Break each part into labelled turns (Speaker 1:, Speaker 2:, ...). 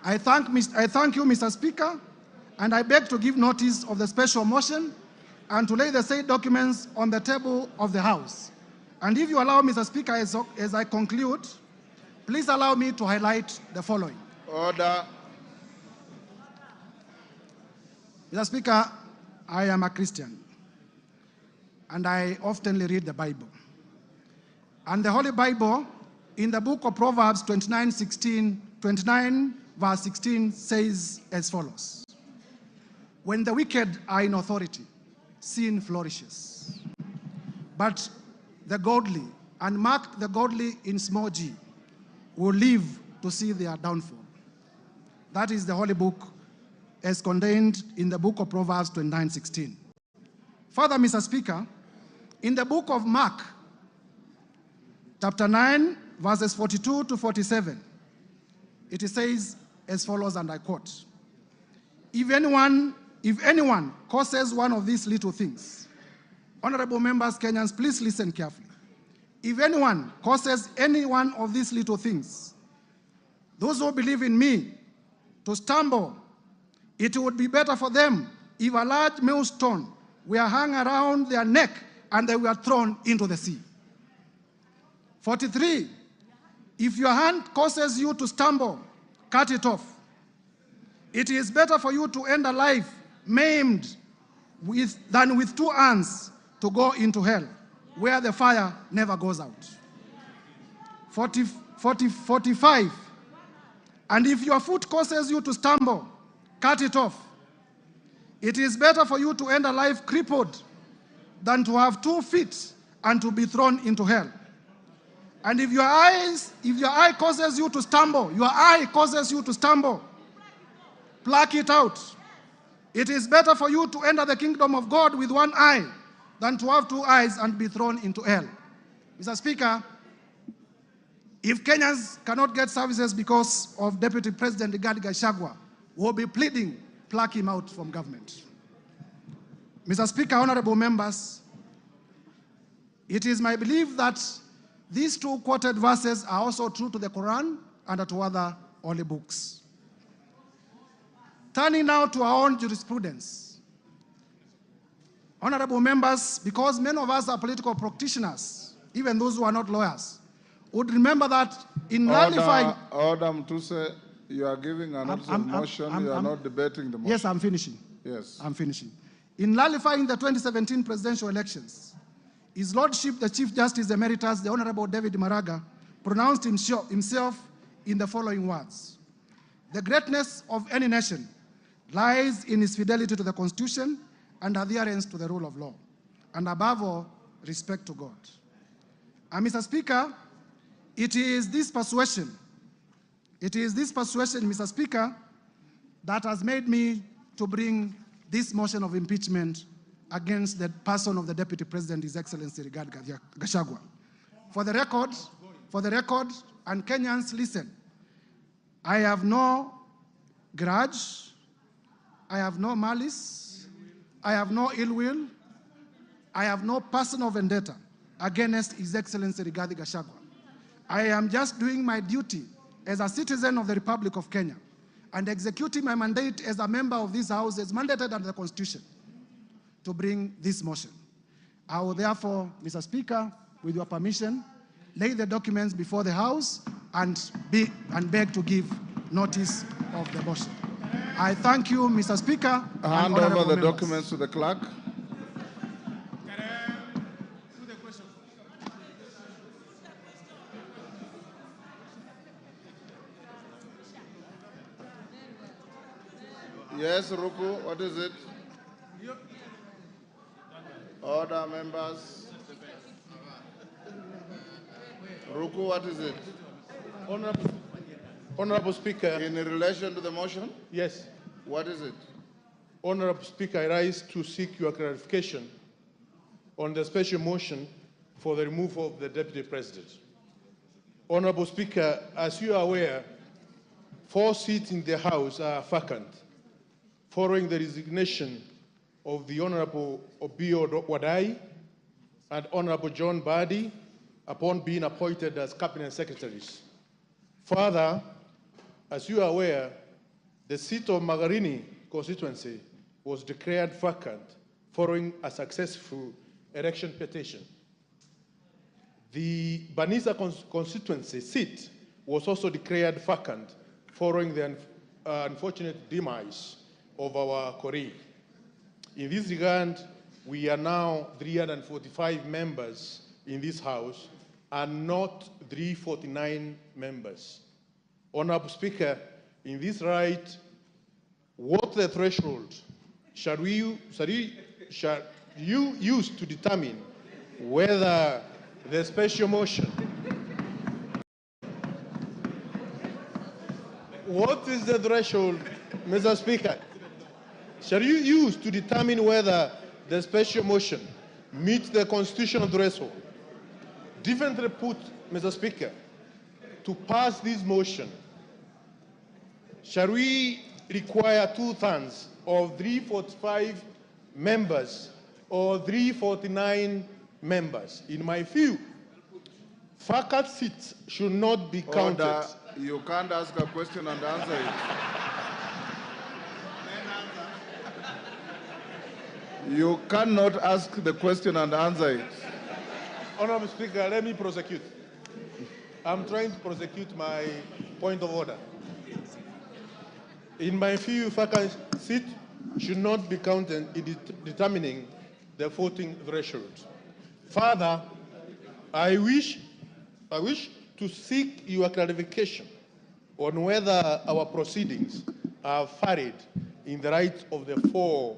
Speaker 1: I thank you, Mr. Speaker, and I beg to give notice of the special motion and to lay the said documents on the table of the House. And if you allow, Mr. Speaker, as I conclude, please allow me to highlight the following.
Speaker 2: Order.
Speaker 1: Mr. Speaker, I am a Christian, and I often read the Bible. And the Holy Bible, in the book of Proverbs 29 verse 16 says as follows: when the wicked are in authority, sin flourishes. But the godly, and mark the godly in small g, will live to see their downfall. That is the Holy Book as contained in the book of Proverbs 29:16. Further, Mr. Speaker, in the book of Mark, chapter 9, verses 42 to 47, it says as follows, and I quote: If anyone causes one of these little things, honorable members, Kenyans, please listen carefully. If anyone causes any one of these little things, those who believe in me, to stumble, it would be better for them if a large millstone were hung around their neck and they were thrown into the sea. 43, if your hand causes you to stumble, cut it off. It is better for you to end a life maimed than with two hands to go into hell, where the fire never goes out. 45, and if your foot causes you to stumble, cut it off. It is better for you to end a life crippled than to have 2 feet and to be thrown into hell. And if your eye causes you to stumble, pluck it out. It is better for you to enter the kingdom of God with 1 eye than to have 2 eyes and be thrown into hell. Mr. Speaker, if Kenyans cannot get services because of Deputy President Rigathi Gachagua, we'll be pleading, pluck him out from government. Mr. Speaker, honorable members, it is my belief that these 2 quoted verses are also true to the Quran and to other holy books. Turning now to our own jurisprudence. Honorable members, because many of us are political practitioners, even those who are not lawyers, would remember that in nullifying...
Speaker 2: Order, Mutuse, you are giving an motion, you are not debating the motion.
Speaker 1: Yes, I'm finishing.
Speaker 2: Yes.
Speaker 1: I'm finishing. In nullifying the 2017 presidential elections, His Lordship, the Chief Justice Emeritus, the Honorable David Maraga, pronounced himself in the following words: the greatness of any nation lies in its fidelity to the Constitution and adherence to the rule of law, and above all, respect to God. And Mr. Speaker, it is this persuasion, Mr. Speaker, that has made me to bring this motion of impeachment against the person of the Deputy President, His Excellency Rigathi Gachagua. For the record, and Kenyans, listen, I have no grudge, I have no malice, I have no ill will, I have no personal vendetta against His Excellency Rigathi Gachagua. I am just doing my duty as a citizen of the Republic of Kenya and executing my mandate as a member of this House as mandated under the Constitution to bring this motion. I will therefore, Mr. Speaker, with your permission, lay the documents before the House and beg to give notice of the motion. I thank you, Mr. Speaker.
Speaker 2: Hand over the documents to the clerk. Yes, Ruto, what is it? Order, members. Ruku, what is it?
Speaker 3: Honorable Speaker.
Speaker 2: In relation to the motion?
Speaker 3: Yes.
Speaker 2: What is it?
Speaker 3: Honorable Speaker, I rise to seek your clarification on the special motion for the removal of the Deputy President. Honorable Speaker, as you are aware, 4 seats in the House are vacant following the resignation of the Honorable Obio Wadai and Honorable John Badi upon being appointed as Cabinet Secretaries. Further, as you are aware, The seat of Magarini constituency was declared vacant following a successful election petition. The Banisa constituency seat was also declared vacant following the unfortunate demise of our colleague. In this regard, we are now 345 members in this House and not 349 members. Honorable Speaker, in this right, what the threshold shall you use to determine whether the special motion, what is the threshold, Mr. Speaker, shall you use to determine whether the special motion meets the constitutional threshold? Differently put, Mr. Speaker, to pass this motion, shall we require 2/3 of 345 members or 349 members? In my view, vacant seats should not be counted.
Speaker 2: Order. You can't ask a question and answer it. You cannot ask the question and answer it.
Speaker 3: Honorable Speaker, let me prosecute. I'm trying to prosecute my point of order. In my view, vacant seat should not be counted in determining the voting threshold. Further, I wish to seek your clarification on whether our proceedings are varied in the right of the 4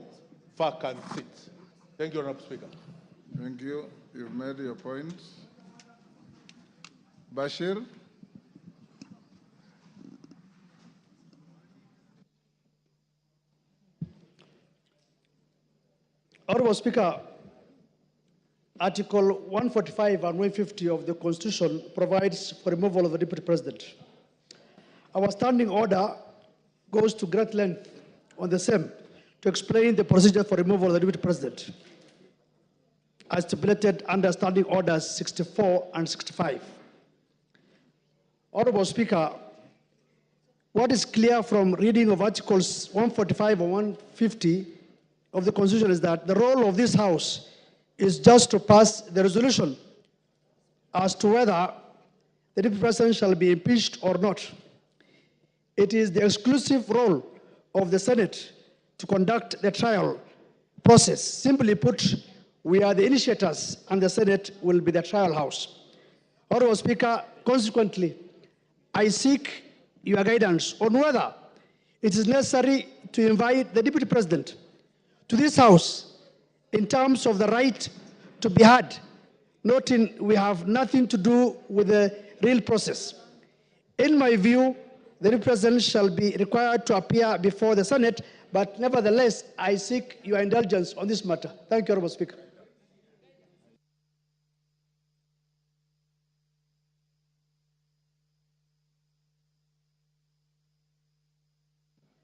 Speaker 3: vacant seats. Thank you, Honorable Speaker.
Speaker 2: Thank you. You've made your point. Bashir?
Speaker 4: Honorable Speaker, Article 145 and 150 of the Constitution provides for removal of the Deputy President. Our standing order goes to great length on the same to explain the procedure for removal of the Deputy President, as stipulated under Standing Orders 64 and 65. Honorable Speaker, what is clear from reading of Articles 145 and 150 of the Constitution is that the role of this House is just to pass the resolution as to whether the Deputy President shall be impeached or not. It is the exclusive role of the Senate to conduct the trial process. Simply put, we are the initiators and the Senate will be the trial house. Honorable Speaker, consequently, I seek your guidance on whether it is necessary to invite the Deputy President to this House in terms of the right to be heard, noting we have nothing to do with the real process. In my view, the Deputy President shall be required to appear before the Senate, but nevertheless, I seek your indulgence on this matter. Thank you, Honorable Speaker.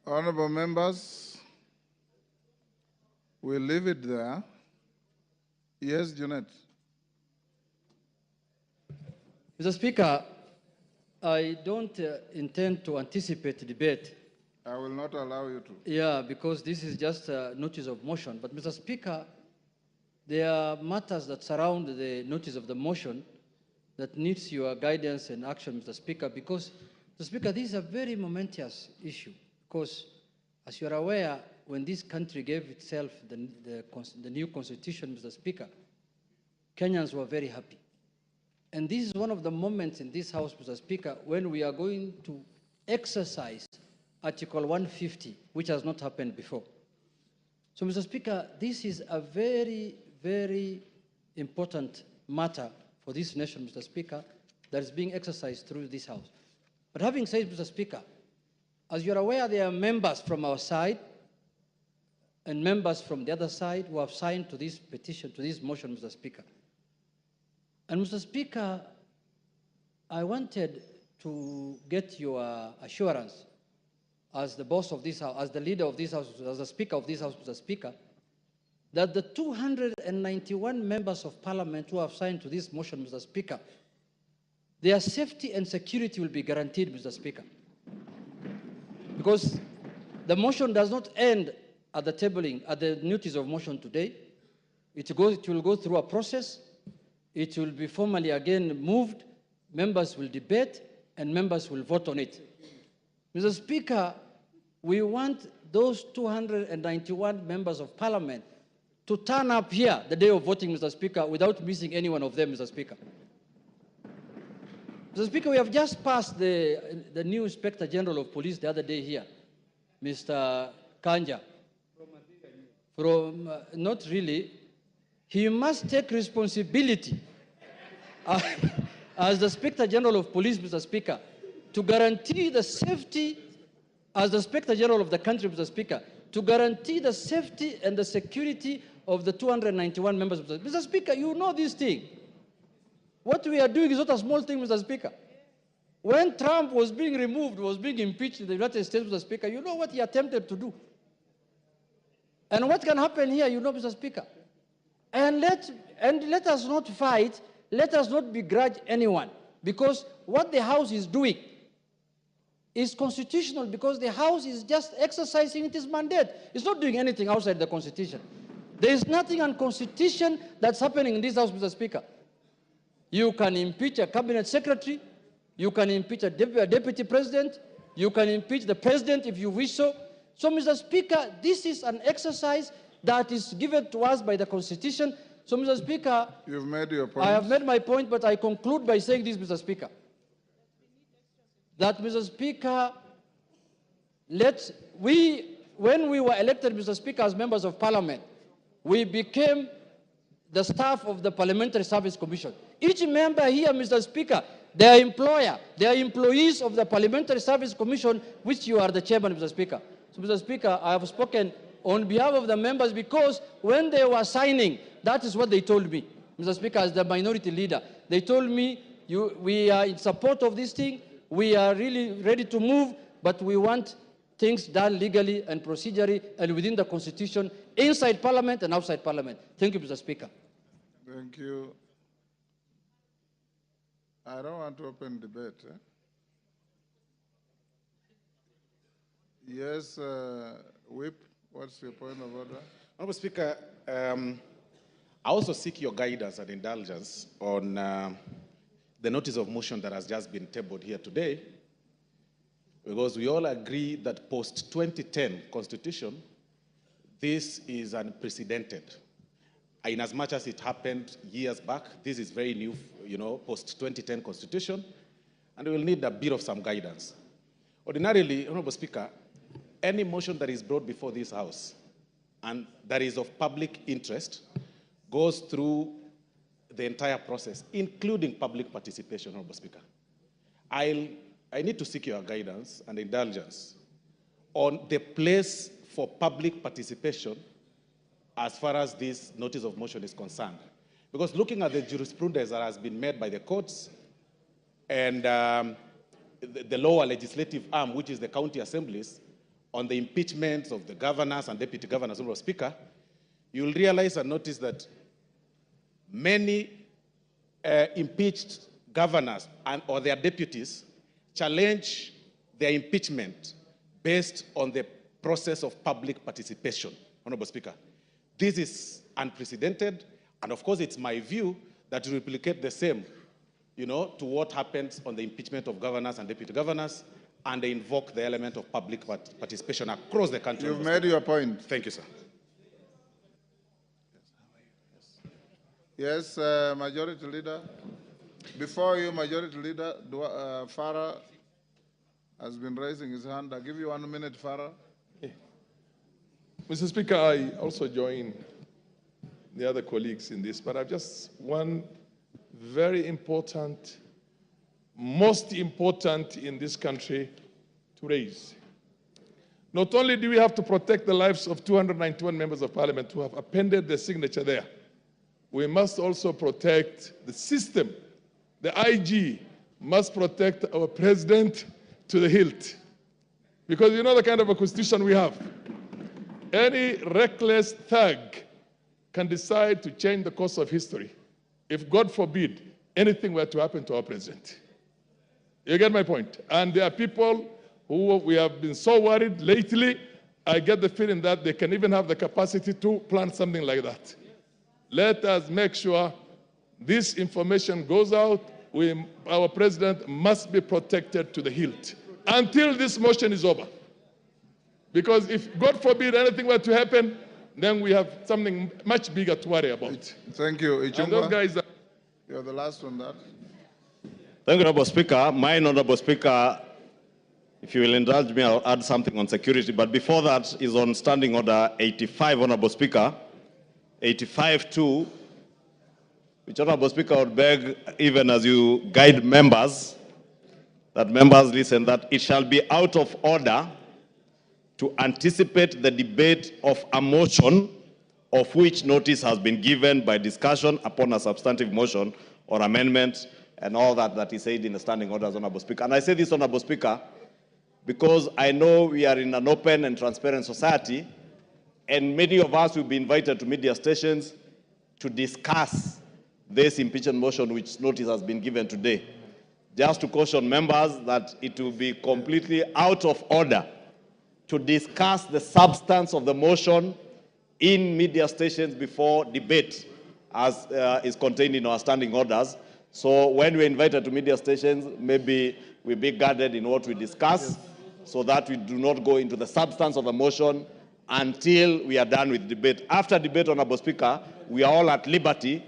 Speaker 2: Honorable members, we'll leave it there. Yes, Junet.
Speaker 5: Mr. Speaker, I don't intend to anticipate the debate.
Speaker 2: I will not allow you to.
Speaker 5: Yeah, because this is just a notice of motion. But Mr. Speaker, there are matters that surround the notice of the motion that needs your guidance and action, Mr. Speaker, because, Mr. Speaker, this is a very momentous issue. Because, as you are aware, when this country gave itself the new constitution, Mr. Speaker, Kenyans were very happy. And this is one of the moments in this House, Mr. Speaker, when we are going to exercise Article 150, which has not happened before. So, Mr. Speaker, this is a very, very important matter for this nation, Mr. Speaker, that is being exercised through this House. But having said, Mr. Speaker, as you're aware, there are members from our side and members from the other side who have signed to this petition, to this motion, Mr. Speaker. And Mr. Speaker, I wanted to get your assurance as the boss of this House, as the leader of this House, as the Speaker of this House, Mr. Speaker, that the 291 members of Parliament who have signed to this motion, Mr. Speaker, their safety and security will be guaranteed, Mr. Speaker. Because the motion does not end at the tabling, at the notice of motion today. It will go through a process. It will be formally again moved. Members will debate, and members will vote on it. Mr. Speaker, we want those 291 members of parliament to turn up here the day of voting, Mr. Speaker, without missing any one of them, Mr. Speaker. Mr. Speaker, we have just passed the new Inspector General of Police the other day here, Mr. Kanja. Not really. He must take responsibility as the Inspector General of Police, Mr. Speaker, to guarantee the safety, as the Inspector General of the country, Mr. Speaker, to guarantee the safety and the security of the 291 members. Mr. Speaker, you know this thing. What we are doing is not a small thing, Mr. Speaker. When Trump was being removed, was being impeached in the United States, Mr. Speaker, you know what he attempted to do. And what can happen here, you know, Mr. Speaker. And let us not fight, let us not begrudge anyone, because what the House is doing is constitutional, because the House is just exercising its mandate. It's not doing anything outside the Constitution. There is nothing unconstitutional that's happening in this House, Mr. Speaker. You can impeach a cabinet secretary, you can impeach a deputy president, you can impeach the president if you wish so. So, Mr. Speaker, this is an exercise that is given to us by the Constitution. So, Mr. Speaker,
Speaker 2: you've made your point.
Speaker 5: I have made my point, but I conclude by saying this, Mr. Speaker. That, Mr. Speaker, when we were elected, Mr. Speaker, as members of Parliament, we became the staff of the Parliamentary Service Commission. Each member here, Mr. Speaker, they are employees of the Parliamentary Service Commission, which you are the chairman, Mr. Speaker. So, Mr. Speaker, I have spoken on behalf of the members because when they were signing, that is what they told me, Mr. Speaker, as the minority leader. They told me, we are in support of this thing, we are really ready to move, but we want things done legally and procedurally and within the Constitution, inside Parliament and outside Parliament. Thank you, Mr. Speaker.
Speaker 2: Thank you. I don't want to open debate. Yes, Whip, what's your point of order?
Speaker 6: Honourable Speaker, I also seek your guidance and indulgence on the notice of motion that has just been tabled here today, because we all agree that post-2010 Constitution, this is unprecedented. In as much as it happened years back, this is very new, post-2010 Constitution, and we will need a bit of some guidance. Ordinarily, Honourable Speaker, any motion that is brought before this House and that is of public interest goes through the entire process, including public participation, Honourable Speaker. I need to seek your guidance and indulgence on the place for public participation as far as this notice of motion is concerned. Because looking at the jurisprudence that has been made by the courts and the lower legislative arm, which is the county assemblies, on the impeachment of the governors and deputy governors, Honourable Speaker, you'll realize and notice that many impeached governors or their deputies challenge their impeachment based on the process of public participation, Honourable Speaker. This is unprecedented, and of course it's my view that to replicate the same, to what happens on the impeachment of governors and deputy governors, and they invoke the element of public participation across the country.
Speaker 2: You've made your point.
Speaker 6: Thank you, sir.
Speaker 2: Yes, Majority Leader. Before you, Majority Leader, Farah has been raising his hand. I'll give you 1 minute, Farah.
Speaker 7: Mr. Speaker, I also join the other colleagues in this, but I've just one very important, most important in this country to raise. Not only do we have to protect the lives of 291 members of parliament who have appended their signature there, we must also protect the system. The IG must protect our president to the hilt. Because you know the kind of a constitution we have. Any reckless thug can decide to change the course of history if, God forbid, anything were to happen to our president. You get my point? And there are people who we have been so worried lately I get the feeling that they can even have the capacity to plan something like that. Let us make sure this information goes out. Our president must be protected to the hilt until this motion is over. Because if, God forbid, anything were to happen, then we have something much bigger to worry about.
Speaker 2: Thank you.
Speaker 7: And those guys are...
Speaker 2: You're the last on that.
Speaker 8: Thank you, Honorable Speaker. My Honorable Speaker, if you will indulge me, I'll add something on security. But before that is on Standing Order 85, Honorable Speaker. 85-2, which Honorable Speaker would beg, even as you guide members, that members listen, that it shall be out of order to anticipate the debate of a motion of which notice has been given by discussion upon a substantive motion or amendment and all that is said in the standing orders, Honorable Speaker. And I say this, Honorable Speaker, because I know we are in an open and transparent society, and many of us will be invited to media stations to discuss this impeachment motion which notice has been given today. Just to caution members that it will be completely out of order to discuss the substance of the motion in media stations before debate, as is contained in our standing orders. So when we're invited to media stations, maybe we be guarded in what we discuss, so that we do not go into the substance of the motion until we are done with debate. After debate, Honorable Speaker, we are all at liberty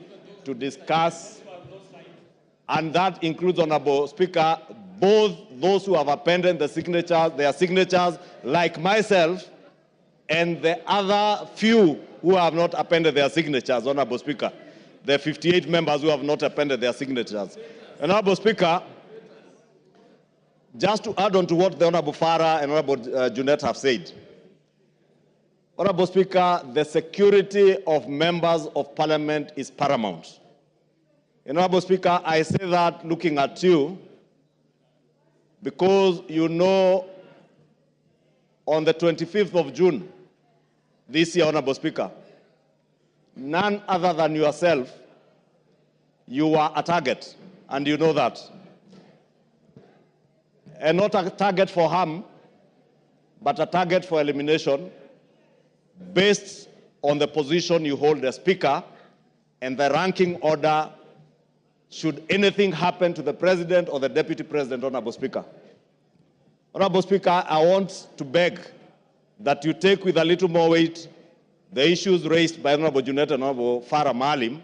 Speaker 8: to discuss, and that includes, Honorable Speaker, both those who have appended the signatures, their signatures, like myself, and the other few who have not appended their signatures, Honorable Speaker. The 58 members who have not appended their signatures. Honorable Speaker, just to add on to what the Honorable Farah and Honorable Junet have said, Honorable Speaker, the security of members of Parliament is paramount. Honorable Speaker, I say that looking at you, because you know on the 25th of June this year, Honorable Speaker, none other than yourself, you were a target, and you know that. And not a target for harm, but a target for elimination based on the position you hold as Speaker and the ranking order should anything happen to the President or the Deputy President, Honorable Speaker. Honorable Speaker, I want to beg that you take with a little more weight the issues raised by Honorable Junet and Honorable Farah Maalim,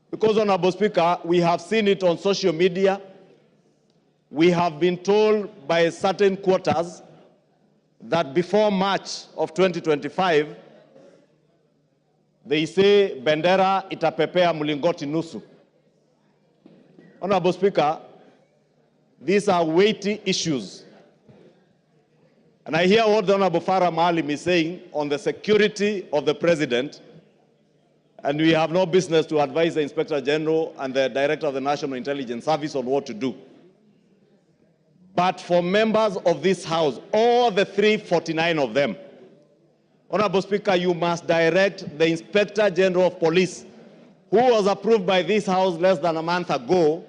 Speaker 8: because, Honorable Speaker, we have seen it on social media. We have been told by certain quarters that before March of 2025, they say bendera itapepea mulingoti nusu. Honorable Speaker, these are weighty issues. And I hear what the Honorable Farah Maalim is saying on the security of the President, and we have no business to advise the Inspector General and the Director of the National Intelligence Service on what to do. But for members of this House, all the 349 of them, Honorable Speaker, you must direct the Inspector General of Police, who was approved by this House less than a month ago,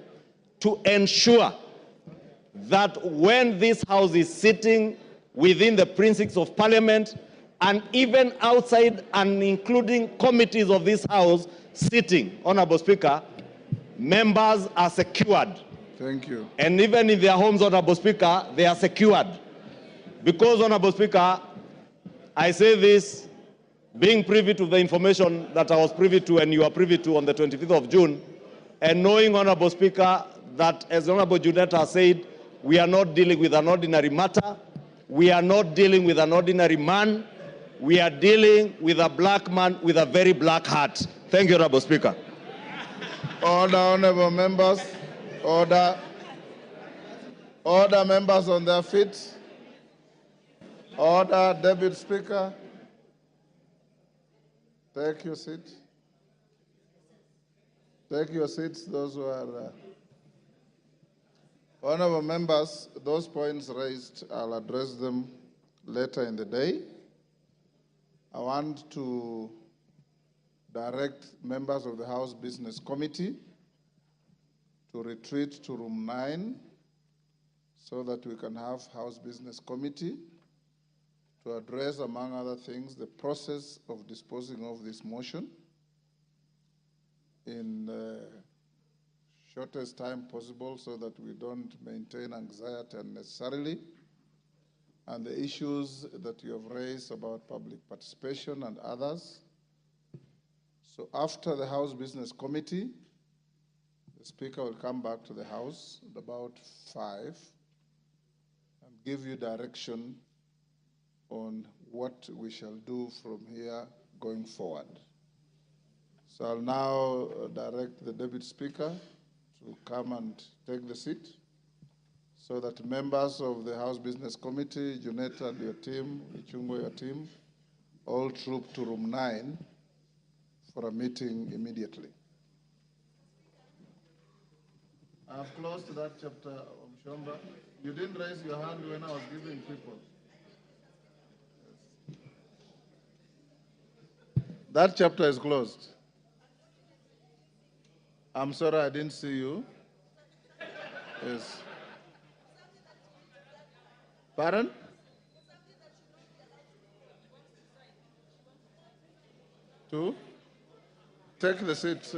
Speaker 8: to ensure that when this House is sitting within the precincts of Parliament and even outside and including committees of this House sitting, Honorable Speaker, members are secured.
Speaker 2: Thank you.
Speaker 8: And even in their homes, Honorable Speaker, they are secured. Because, Honorable Speaker, I say this, being privy to the information that I was privy to and you are privy to on the 25th of June, and knowing, Honorable Speaker, that as Honorable Junet has said, we are not dealing with an ordinary matter, we are not dealing with an ordinary man, we are dealing with a black man with a very black heart. Thank you, Honorable Speaker.
Speaker 2: Order, honorable members. Order. Order, members on their feet. Order, Deputy Speaker. Take your seat. Take your seats, those who are... Honorable members, those points raised, I'll address them later in the day. I want to direct members of the House Business Committee to retreat to room 9 so that we can have House Business Committee to address, among other things, the process of disposing of this motion in the shortest time possible so that we don't maintain anxiety unnecessarily, and the issues that you have raised about public participation and others. So after the House Business Committee, the Speaker will come back to the House at about 5 and give you direction on what we shall do from here going forward. So I'll now direct the Deputy Speaker to come and take the seat so that members of the House Business Committee, Juneta and your team, Ichungo, your team, all troop to room 9 for a meeting immediately. I've closed that chapter, Mshomba. You didn't raise your hand when I was giving people. That chapter is closed. I'm sorry I didn't see you. Yes. Pardon? Two? Take the seat.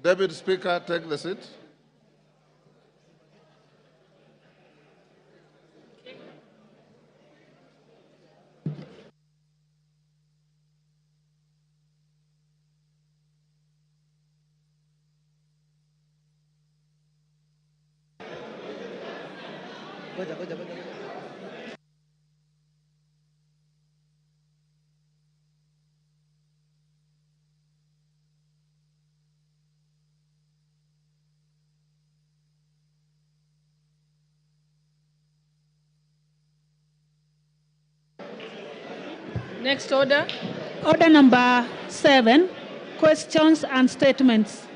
Speaker 2: Deputy Speaker, take the seat.
Speaker 9: Next order.
Speaker 10: Order number 7, questions and statements.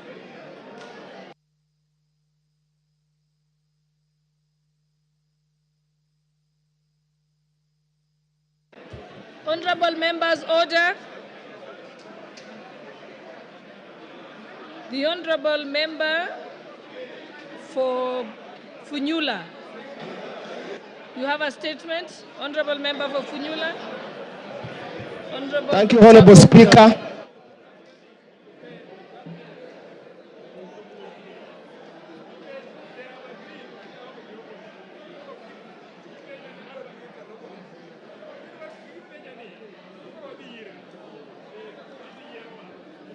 Speaker 9: Honorable members, order. The Honorable Member for Funyula. You have a statement, Honorable Member for Funyula. Honorable
Speaker 4: Thank you, Honorable Speaker.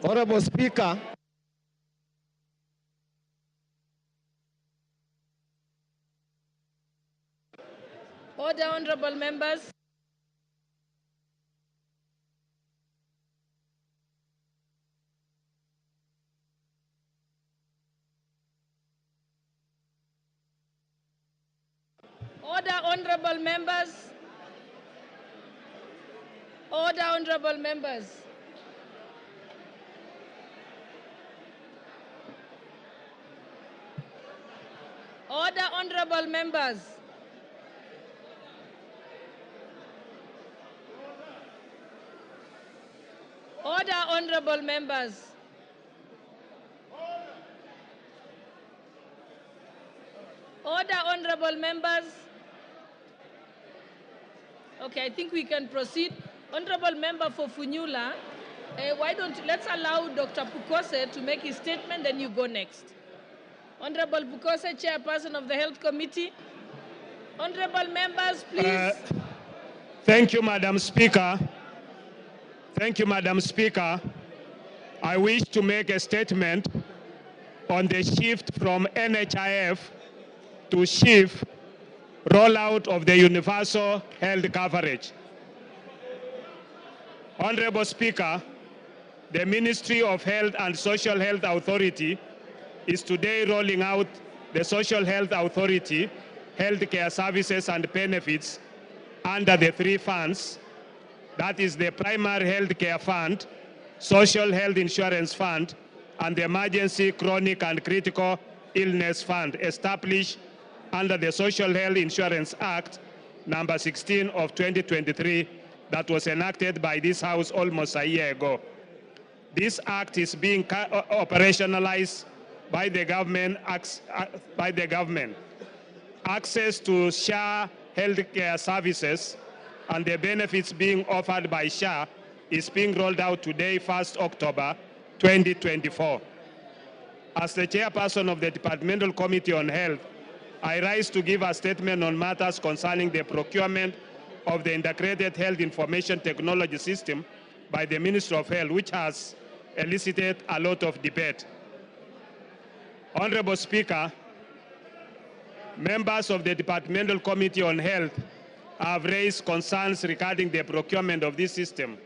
Speaker 4: Honorable Speaker.
Speaker 9: Order, honorable members. Order, honorable members. Order, honorable members. Order, honorable members. Order, honorable members. Order, honorable members. Okay, I think we can proceed. Honorable member for Funyula, let's allow Dr. Pukose to make his statement, then you go next. Honorable Pukose, Chairperson of the Health Committee. Honorable members, please.
Speaker 11: Thank you, Madam Speaker. Thank you, Madam Speaker. I wish to make a statement on the shift from NHIF to SHIF rollout of the universal health coverage. Honorable Speaker, the Ministry of Health and Social Health Authority is today rolling out the Social Health Authority healthcare services and benefits under the 3 funds. That is the Primary Healthcare Fund, Social Health Insurance Fund, and the Emergency Chronic and Critical Illness Fund established under the Social Health Insurance Act number 16 of 2023 that was enacted by this House almost a year ago. This act is being operationalized by the government. Access to SHA healthcare services and the benefits being offered by SHA is being rolled out today, 1st October 2024. As the chairperson of the Departmental Committee on Health, I rise to give a statement on matters concerning the procurement of the Integrated Health Information Technology System by the Ministry of Health, which has elicited a lot of debate. Honorable Speaker, members of the Departmental Committee on Health have raised concerns regarding the procurement of this system.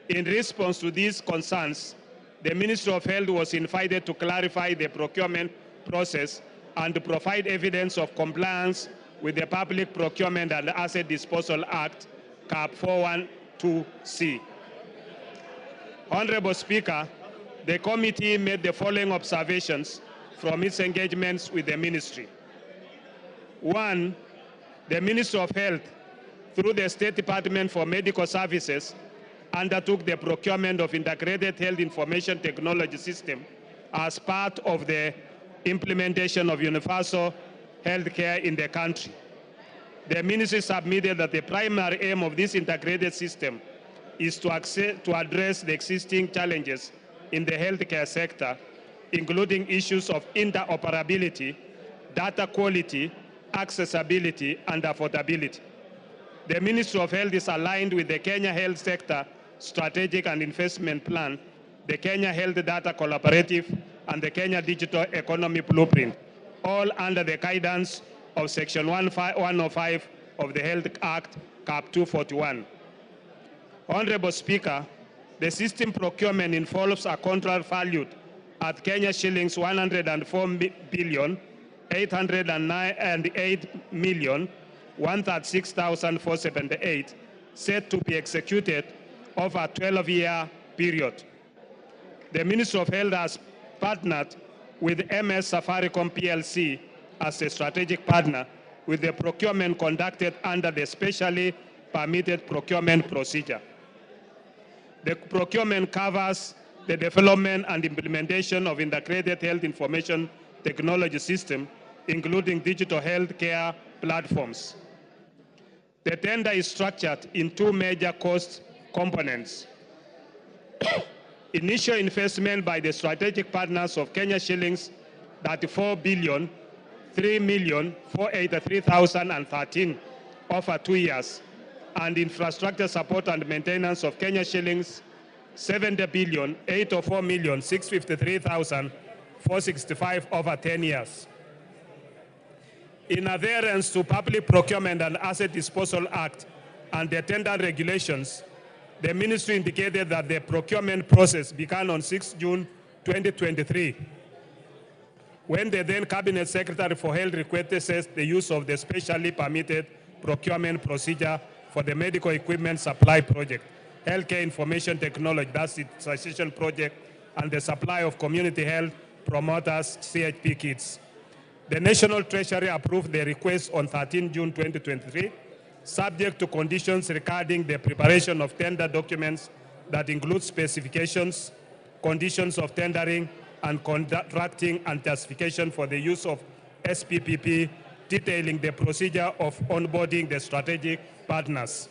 Speaker 11: In response to these concerns, the Ministry of Health was invited to clarify the procurement process and to provide evidence of compliance with the Public Procurement and Asset Disposal Act, CAP 412C. Honorable Speaker, the committee made the following observations from its engagements with the ministry. One, the Ministry of Health, through the State Department for Medical Services, undertook the procurement of Integrated Health Information Technology System as part of the implementation of universal health care in the country. The ministry submitted that the primary aim of this integrated system is to address the existing challenges in the healthcare sector, including issues of interoperability, data quality, accessibility, and affordability. The Ministry of Health is aligned with the Kenya Health Sector Strategic and Investment Plan, the Kenya Health Data Collaborative, and the Kenya Digital Economy Blueprint, all under the guidance of Section 105 of the Health Act, CAP 241. Honorable Speaker, the system procurement involves a contract valued at Kenya shillings 104,808,136,478, set to be executed over a 12-year period. The Ministry of Health has partnered with MS Safaricom PLC as a strategic partner with the procurement conducted under the specially permitted procurement procedure. The procurement covers the development and implementation of integrated health information technology system, including digital health care platforms. The tender is structured in two major cost components. Initial investment by the strategic partners of Kenya shillings 34,003,483,013 over 2 years, and infrastructure support and maintenance of Kenya shillings 70,804,653,465 over 10 years. In adherence to Public Procurement and Asset Disposal Act and the tender regulations, the ministry indicated that the procurement process began on 6 June 2023, when the then Cabinet Secretary for Health requested the use of the specially permitted procurement procedure for the medical equipment supply project, healthcare information technology, that's the transition project, and the supply of community health promoters, CHP kits. The National Treasury approved the request on 13 June 2023, subject to conditions regarding the preparation of tender documents that include specifications, conditions of tendering, and contracting and justification for the use of SPPP, detailing the procedure of onboarding the strategic partners.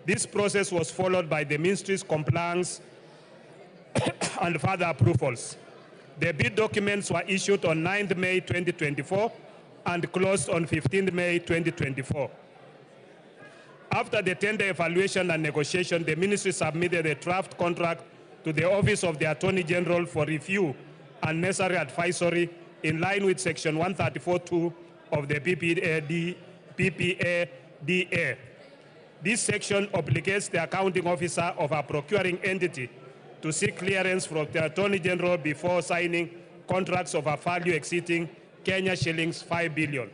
Speaker 11: This process was followed by the ministry's compliance and further approvals. The bid documents were issued on 9th May 2024 and closed on 15th May 2024. After the tender evaluation and negotiation, the ministry submitted a draft contract to the Office of the Attorney General for review and necessary advisory in line with Section 134(2) of the PPADA. This section obligates the accounting officer of a procuring entity to seek clearance from the Attorney General before signing contracts of a value exceeding Kenya shillings 5 billion.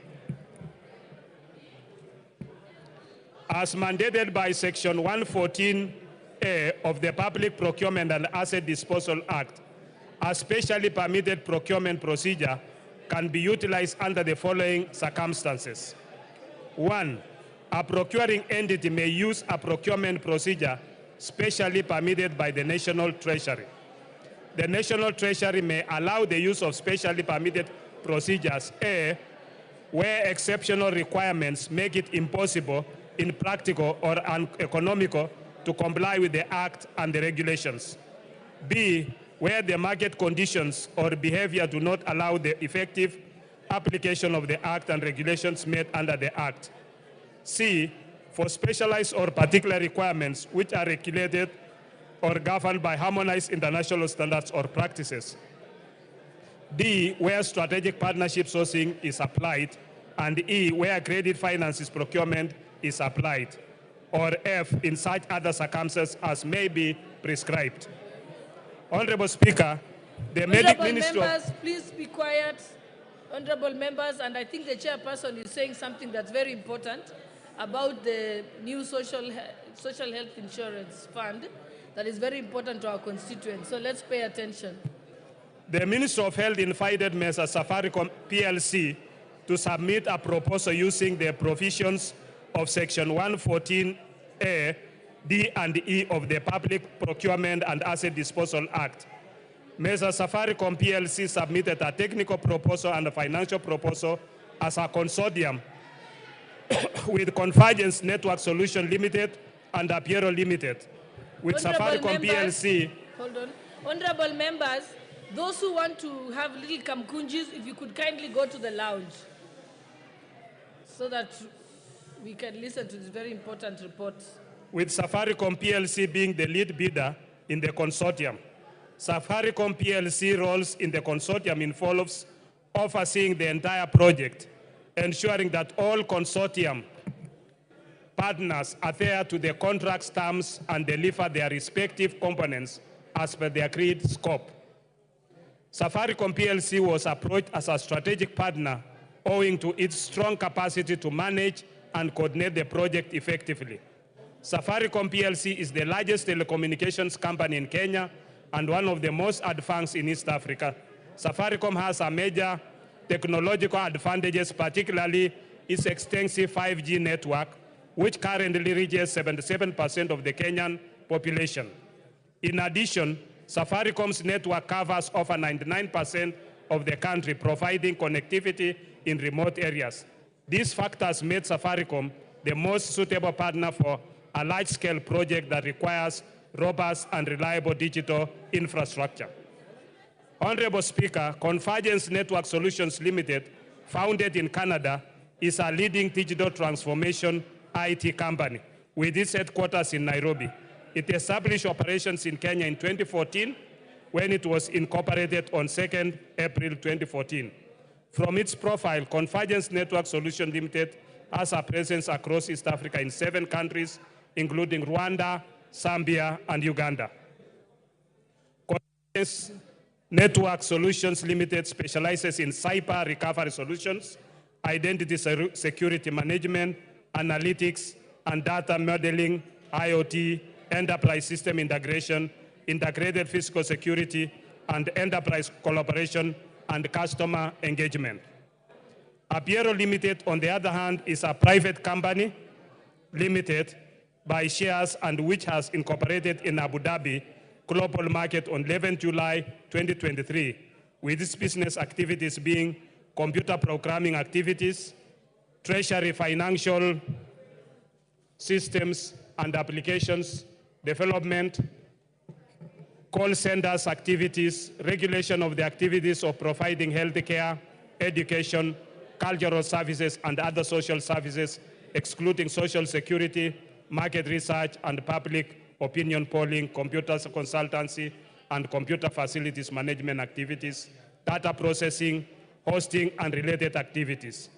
Speaker 11: As mandated by Section 114A of the Public Procurement and Asset Disposal Act, a specially permitted procurement procedure can be utilized under the following circumstances. 1, a procuring entity may use a procurement procedure specially permitted by the National Treasury. The National Treasury may allow the use of specially permitted procedures, A, where exceptional requirements make it impossible impractical or uneconomical to comply with the Act and the regulations. B, where the market conditions or behavior do not allow the effective application of the Act and regulations made under the Act. C, for specialized or particular requirements which are regulated or governed by harmonized international standards or practices. D, where strategic partnership sourcing is applied, and E, where credit finances procurement is applied, or F, in such other circumstances as may be prescribed. Honorable Speaker, the
Speaker 9: Honorable
Speaker 11: Ministry
Speaker 9: members, please be quiet. Honorable members, and I think the chairperson is saying something that's very important about the new social health insurance fund that is very important to our constituents. So let's pay attention.
Speaker 11: The Minister of Health invited Mesa Safaricom PLC to submit a proposal using the provisions of Section 114A, D and E of the Public Procurement and Asset Disposal Act. Mesa Safaricom PLC submitted a technical proposal and a financial proposal as a consortium with Convergence Network Solution Limited and Apiero Limited. With Safaricom PLC.
Speaker 9: Hold on. Honorable members, those who want to have little kamkunjis, if you could kindly go to the lounge so that we can listen to this very important report.
Speaker 11: With Safaricom PLC being the lead bidder in the consortium. Safaricom PLC roles in the consortium involves overseeing the entire project, ensuring that all consortium partners adhere to the contract's terms and deliver their respective components as per the agreed scope. Safaricom PLC was approached as a strategic partner owing to its strong capacity to manage and coordinate the project effectively. Safaricom PLC is the largest telecommunications company in Kenya and one of the most advanced in East Africa. Safaricom has a major technological advantages, particularly its extensive 5G network, which currently reaches 77% of the Kenyan population. In addition, Safaricom's network covers over 99% of the country, providing connectivity in remote areas. These factors made Safaricom the most suitable partner for a large-scale project that requires robust and reliable digital infrastructure. Honorable Speaker, Convergence Network Solutions Limited, founded in Canada, is a leading digital transformation IT company with its headquarters in Nairobi. It established operations in Kenya in 2014 when it was incorporated on 2nd April 2014. From its profile, Convergence Network Solutions Limited has a presence across East Africa in 7 countries, including Rwanda, Zambia, and Uganda. Convergence Network Solutions Limited specializes in cyber recovery solutions, identity security management, analytics, and data modeling, IoT, enterprise system integration, integrated physical security, and enterprise collaboration and customer engagement. Apiero Limited, on the other hand, is a private company limited by shares and which has incorporated in Abu Dhabi global market on 11 July 2023, with its business activities being computer programming activities, treasury financial systems and applications development, call centers activities, regulation of the activities of providing healthcare, education, cultural services, and other social services, excluding social security, market research, and public opinion polling, computer consultancy, and computer facilities management activities, data processing, hosting, and related activities.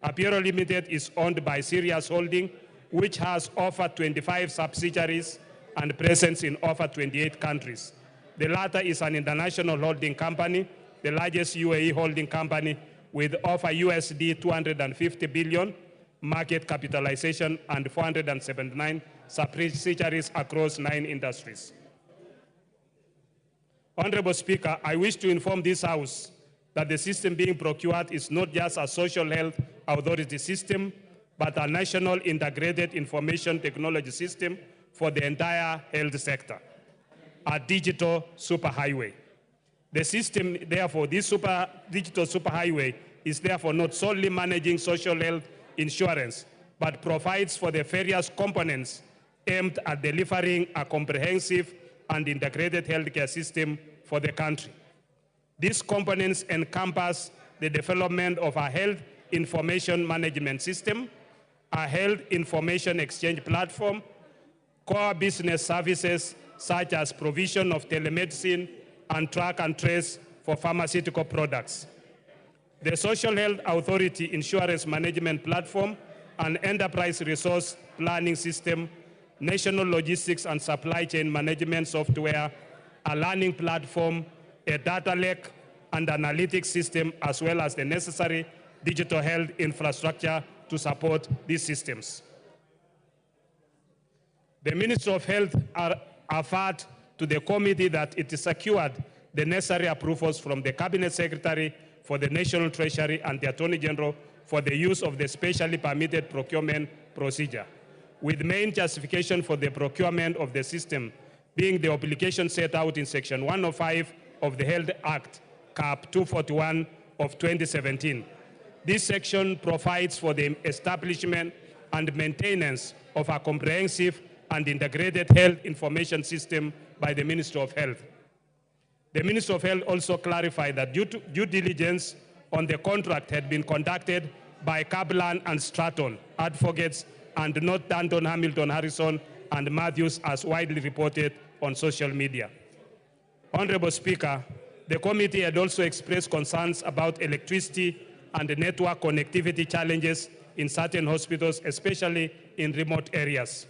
Speaker 11: Apiero Limited is owned by Sirius Holding, which has over 25 subsidiaries and presence in over 28 countries. The latter is an international holding company, the largest UAE holding company with over USD 250 billion market capitalization and 479 subsidiaries across 9 industries. Honorable Speaker, I wish to inform this House that the system being procured is not just a social health authority system, but a national integrated information technology system for the entire health sector, a digital superhighway. The system, therefore, this digital superhighway is therefore not solely managing social health insurance, but provides for the various components aimed at delivering a comprehensive and integrated healthcare system for the country. These components encompass the development of a health information management system, a health information exchange platform, core business services such as provision of telemedicine and track and trace for pharmaceutical products. The Social Health Authority Insurance Management Platform, an enterprise resource planning system, national logistics and supply chain management software, a learning platform, a data lake, and analytics system, as well as the necessary digital health infrastructure to support these systems. The Ministry of Health averred to the committee that it secured the necessary approvals from the Cabinet Secretary for the National Treasury and the Attorney General for the use of the specially permitted procurement procedure, with main justification for the procurement of the system being the obligation set out in Section 105 of the Health Act, Cap 241 of 2017. This section provides for the establishment and maintenance of a comprehensive and integrated health information system by the Ministry of Health. The Ministry of Health also clarified that due diligence on the contract had been conducted by Kaplan and Stratton advocates and not Danton, Hamilton, Harrison, and Matthews as widely reported on social media. Honorable Speaker, the committee had also expressed concerns about electricity and network connectivity challenges in certain hospitals, especially in remote areas.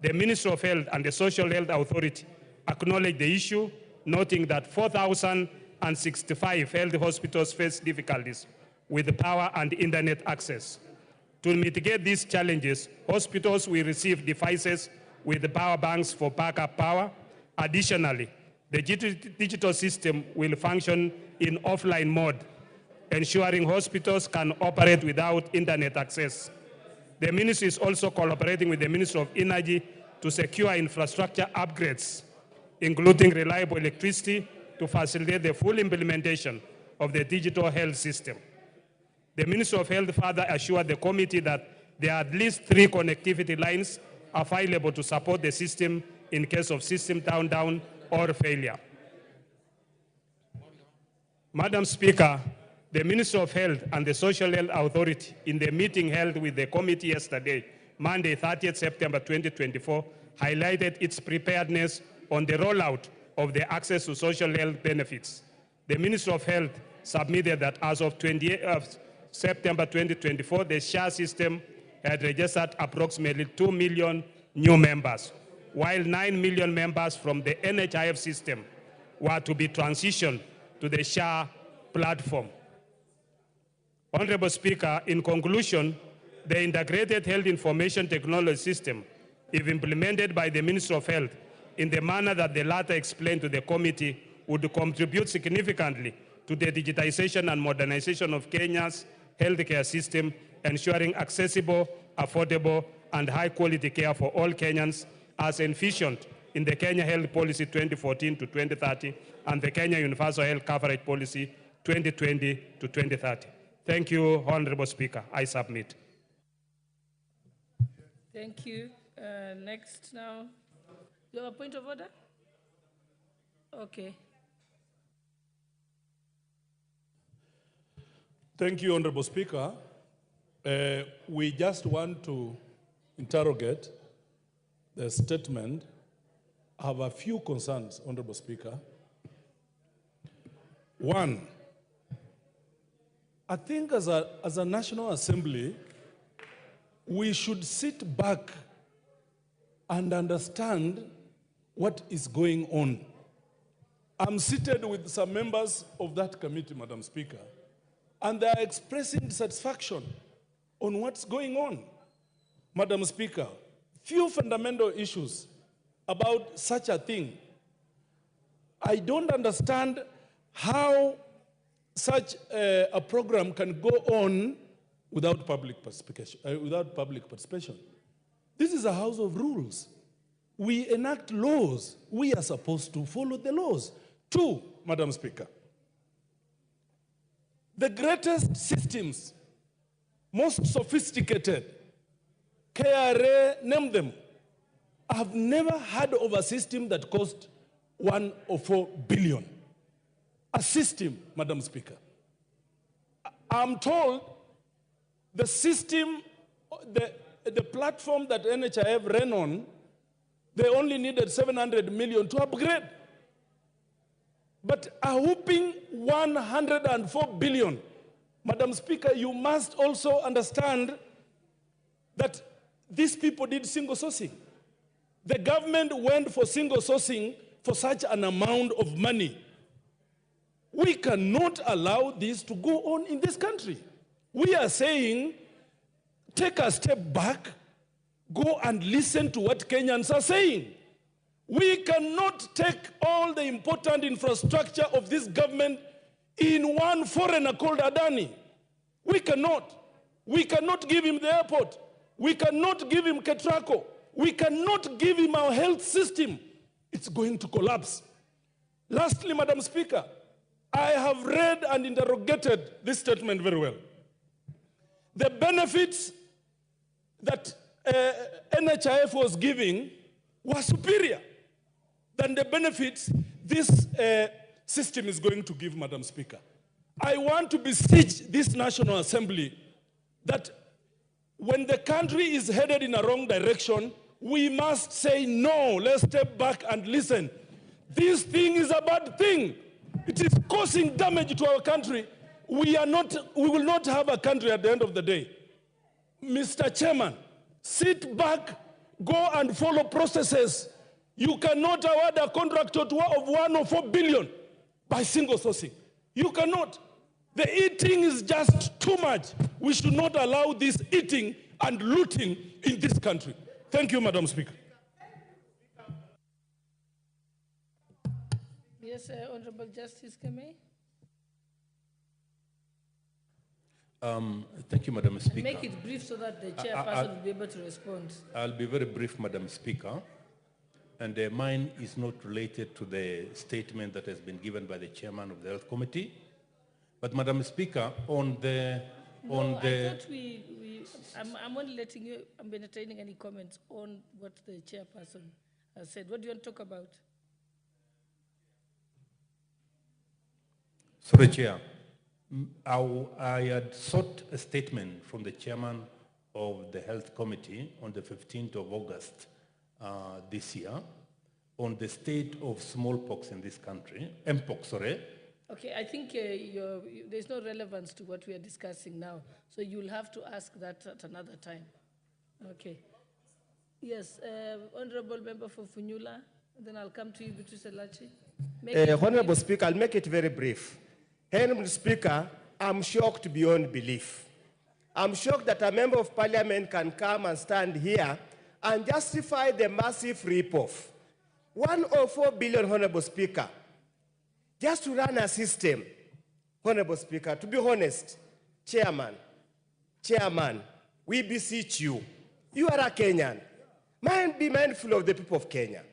Speaker 11: The Ministry of Health and the Social Health Authority acknowledged the issue, noting that 4,065 health hospitals face difficulties with power and internet access. To mitigate these challenges, hospitals will receive devices with power banks for backup power. Additionally, the digital system will function in offline mode, ensuring hospitals can operate without internet access. The ministry is also collaborating with the Ministry of Energy to secure infrastructure upgrades, including reliable electricity, to facilitate the full implementation of the digital health system. The Ministry of Health further assured the committee that there are at least 3 connectivity lines available to support the system in case of system down or failure. Madam Speaker, the Ministry of Health and the Social Health Authority, in the meeting held with the committee yesterday, Monday, 30th September 2024, highlighted its preparedness on the rollout of the access to social health benefits. The Ministry of Health submitted that as of 28th September 2024, the SHA system had registered approximately 2 million new members, while 9 million members from the NHIF system were to be transitioned to the SHA platform. Honorable Speaker, in conclusion, the Integrated Health Information Technology System, if implemented by the Ministry of Health in the manner that the latter explained to the committee, would contribute significantly to the digitization and modernization of Kenya's healthcare system, ensuring accessible, affordable, and high-quality care for all Kenyans, as envisioned in the Kenya Health Policy 2014 to 2030 and the Kenya Universal Health Coverage Policy 2020 to 2030. Thank you, Honorable Speaker. I submit.
Speaker 9: Thank you. Next now. You have a point of order? Okay.
Speaker 12: Thank you, Honorable Speaker. We just want to interrogate the statement. I have a few concerns, Honorable Speaker. One, I think as a National Assembly, we should sit back and understand what is going on. I'm seated with some members of that committee, Madam Speaker, and they are expressing dissatisfaction on what's going on. Madam Speaker, few fundamental issues about such a thing. I don't understand how such a program can go on without public participation. This is a house of rules. We enact laws. We are supposed to follow the laws. 2, Madam Speaker, the greatest systems, most sophisticated, KRA, name them. I've never heard of a system that cost 104 billion. A system, Madam Speaker. I'm told the system, the platform that NHIF ran on, they only needed 700 million to upgrade. But a whooping 104 billion. Madam Speaker, you must also understand that these people did single sourcing. The government went for single sourcing for such an amount of money. We cannot allow this to go on in this country. We are saying, take a step back, go and listen to what Kenyans are saying. We cannot take all the important infrastructure of this government in one foreigner called Adani. We cannot. We cannot give him the airport. We cannot give him Ketraco. We cannot give him our health system. It's going to collapse. Lastly, Madam Speaker, I have read and interrogated this statement very well. The benefits that NHIF was giving were superior than the benefits this system is going to give, Madam Speaker. I want to beseech this National Assembly that when the country is headed in a wrong direction, we must say no. Let's step back and listen. This thing is a bad thing. It is causing damage to our country. We will not have a country at the end of the day. Mr. Chairman, sit back, go and follow processes. You cannot award a contractor of 104 billion by single sourcing. You cannot. The eating is just too much. We should not allow this eating and looting in this country. Thank you, Madam Speaker.
Speaker 9: Yes, Honorable Justice Kemei.
Speaker 13: Thank you, Madam Speaker.
Speaker 9: Make it brief so that the chairperson will be able to respond.
Speaker 13: I'll be very brief, Madam Speaker. And mine is not related to the statement that has been given by the chairman of the Health Committee. But, Madam Speaker, I thought
Speaker 9: I'm only letting you, I'm entertaining any comments on what the chairperson has said. What do you want to talk about?
Speaker 13: Sorry, Chair. I had sought a statement from the chairman of the Health Committee on the 15th of August this year on the state of smallpox in this country, mpox, sorry.
Speaker 9: Okay, I think there's no relevance to what we are discussing now, so you'll have to ask that at another time. Okay. Yes, Honorable Member for Funyula, then I'll come to you, Beatrice Elachi.
Speaker 14: Honorable Speaker, I'll make it very brief. Honorable Speaker, I'm shocked beyond belief. I'm shocked that a member of parliament can come and stand here and justify the massive rip-off. 104 billion, Honorable Speaker, just to run a system. Honorable Speaker, to be honest, Chairman, we beseech you. You are a Kenyan. Be mindful of the people of Kenya.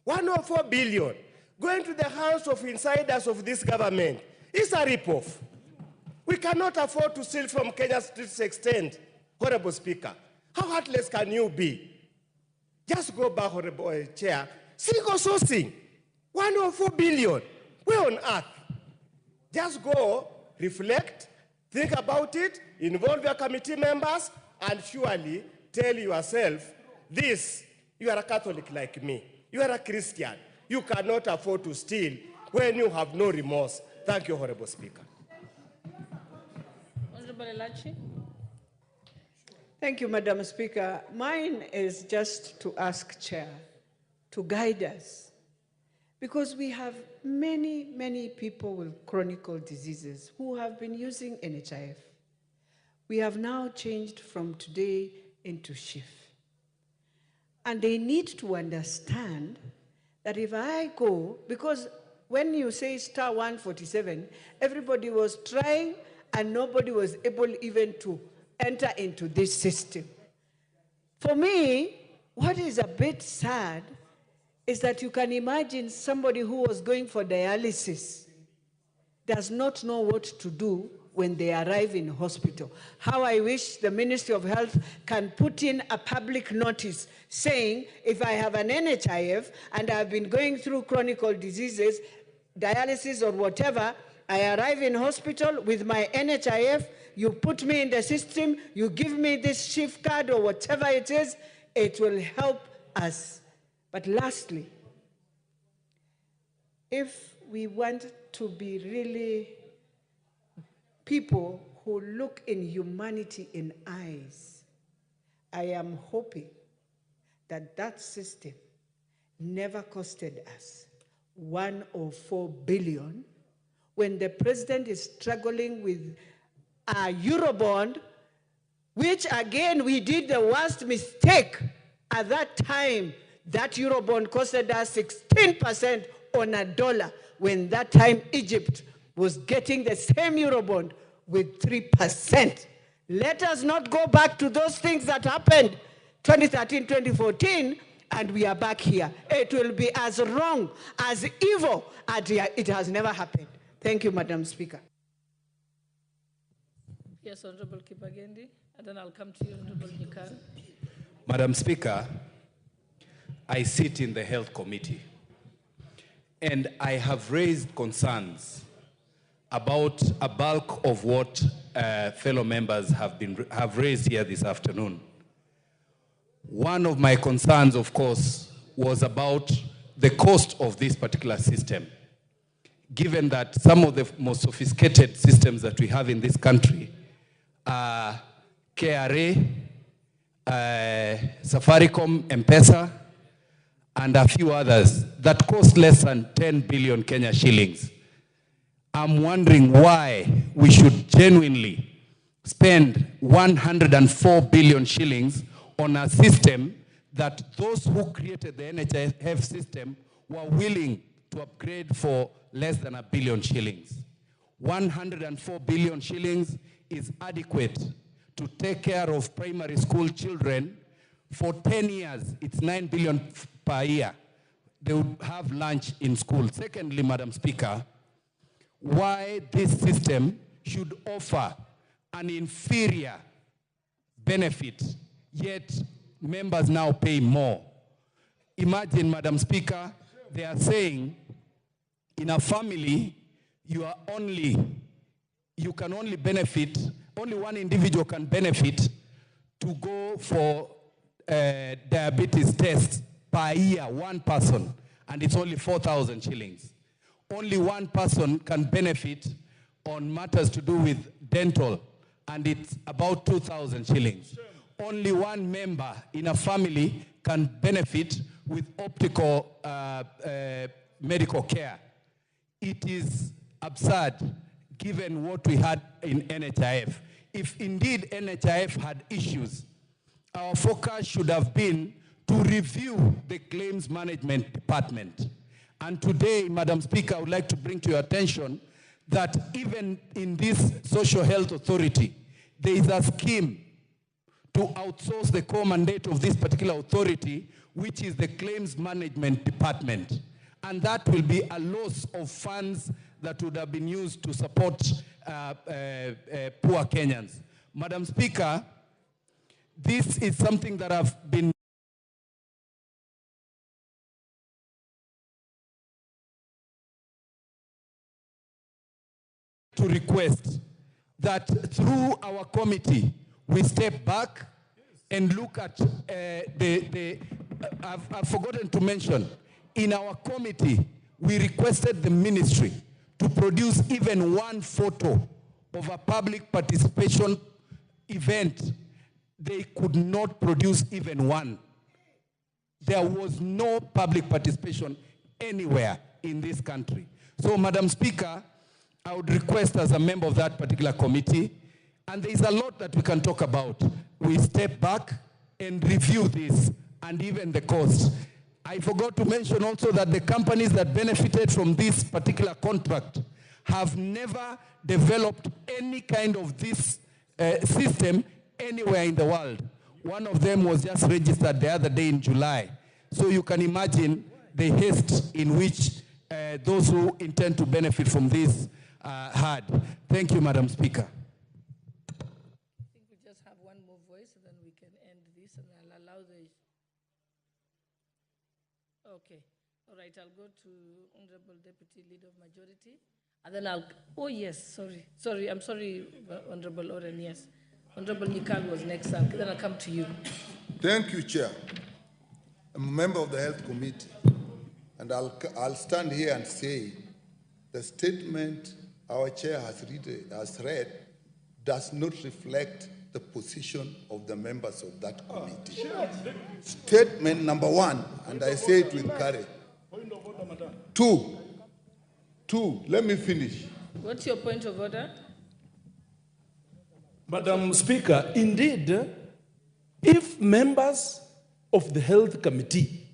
Speaker 14: 104 billion going to the hands of insiders of this government is a rip-off. We cannot afford to steal from Kenya to this extent, Honorable Speaker. How heartless can you be? Just go back, Honorable Chair. Single sourcing, 104 billion. Where on earth? Just go, reflect, think about it, involve your committee members, and surely tell yourself, you are a Catholic like me. You are a Christian. You cannot afford to steal when you have no remorse. Thank you, Honorable Speaker.
Speaker 9: Honorable Elachi.
Speaker 15: Thank you, Madam Speaker. Mine is just to ask Chair to guide us, because we have many, many people with chronic diseases who have been using NHIF. We have now changed from today into shift. And they need to understand that if I go, because when you say star 147, everybody was trying and nobody was able even to enter into this system. For me, what is a bit sad is that you can imagine somebody who was going for dialysis does not know what to do when they arrive in hospital. How I wish the Ministry of Health can put in a public notice saying, if I have an NHIF and I've been going through chronic diseases, dialysis or whatever, I arrive in hospital with my NHIF, you put me in the system, you give me this shift card or whatever it is, it will help us. But lastly, if we want to be really people who look in humanity in eyes, I am hoping that that system never costed us 104 billion when the president is struggling with a Eurobond, which again we did the worst mistake at that time. That Eurobond costed us 16% on a dollar, when that time Egypt was getting the same Eurobond with 3%. Let us not go back to those things that happened 2013, 2014, and we are back here. It will be as wrong, as evil, as it has never happened. Thank you, Madam Speaker.
Speaker 9: Yes, Honorable Kibagendi, and then I'll come to you, Honorable Nyikal.
Speaker 16: Madam Speaker, I sit in the Health Committee, and I have raised concerns about a bulk of what fellow members have raised here this afternoon. One of my concerns, of course, was about the cost of this particular system, given that some of the most sophisticated systems that we have in this country are KRA, Safaricom, M-Pesa, and a few others that cost less than 10 billion Kenya shillings. I'm wondering why we should genuinely spend 104 billion shillings on a system that those who created the NHIF system were willing to upgrade for less than 1 billion shillings. 104 billion shillings is adequate to take care of primary school children. For 10 years, it's 9 billion per year. They would have lunch in school. Secondly, Madam Speaker, why this system should offer an inferior benefit, yet members now pay more. Imagine, Madam Speaker, they are saying in a family, you can only benefit, only one individual can benefit to go for diabetes tests per year, one person, and it's only 4,000 shillings. Only one person can benefit on matters to do with dental, and it's about 2,000 shillings. Only one member in a family can benefit with optical medical care. It is absurd given what we had in NHIF. If indeed NHIF had issues, our focus should have been to review the claims management department. And today, Madam Speaker, I would like to bring to your attention that even in this social health authority, there is a scheme to outsource the core mandate of this particular authority, which is the claims management department. And that will be a loss of funds that would have been used to support poor Kenyans. Madam Speaker, this is something that I've been to request that through our committee, we step back and look at I've forgotten to mention, in our committee, we requested the ministry to produce even one photo of a public participation event. They could not produce even one. There was no public participation anywhere in this country. So, Madam Speaker, I would request as a member of that particular committee, and there is a lot that we can talk about. We step back and review this and even the cost. I forgot to mention also that the companies that benefited from this particular contract have never developed any kind of this system anywhere in the world. One of them was just registered the other day in July. So you can imagine the haste in which those who intend to benefit from this heard. Thank you, Madam Speaker.
Speaker 9: I think we just have one more voice, and then we can end this, and I'll allow the... Okay. All right, I'll go to Honorable Deputy Leader of Majority, and then I'll... Oh, yes, sorry. Sorry, I'm sorry, Honorable Oren, yes. Honorable Nikal was next, then I'll come to you.
Speaker 17: Thank you, Chair. I'm a member of the Health Committee, and I'll stand here and say the statement our Chair has read does not reflect the position of the members of that committee. Statement number one, and I say it with courage. Two, let me finish.
Speaker 9: What's your point of order?
Speaker 12: Madam Speaker, indeed, if members of the Health Committee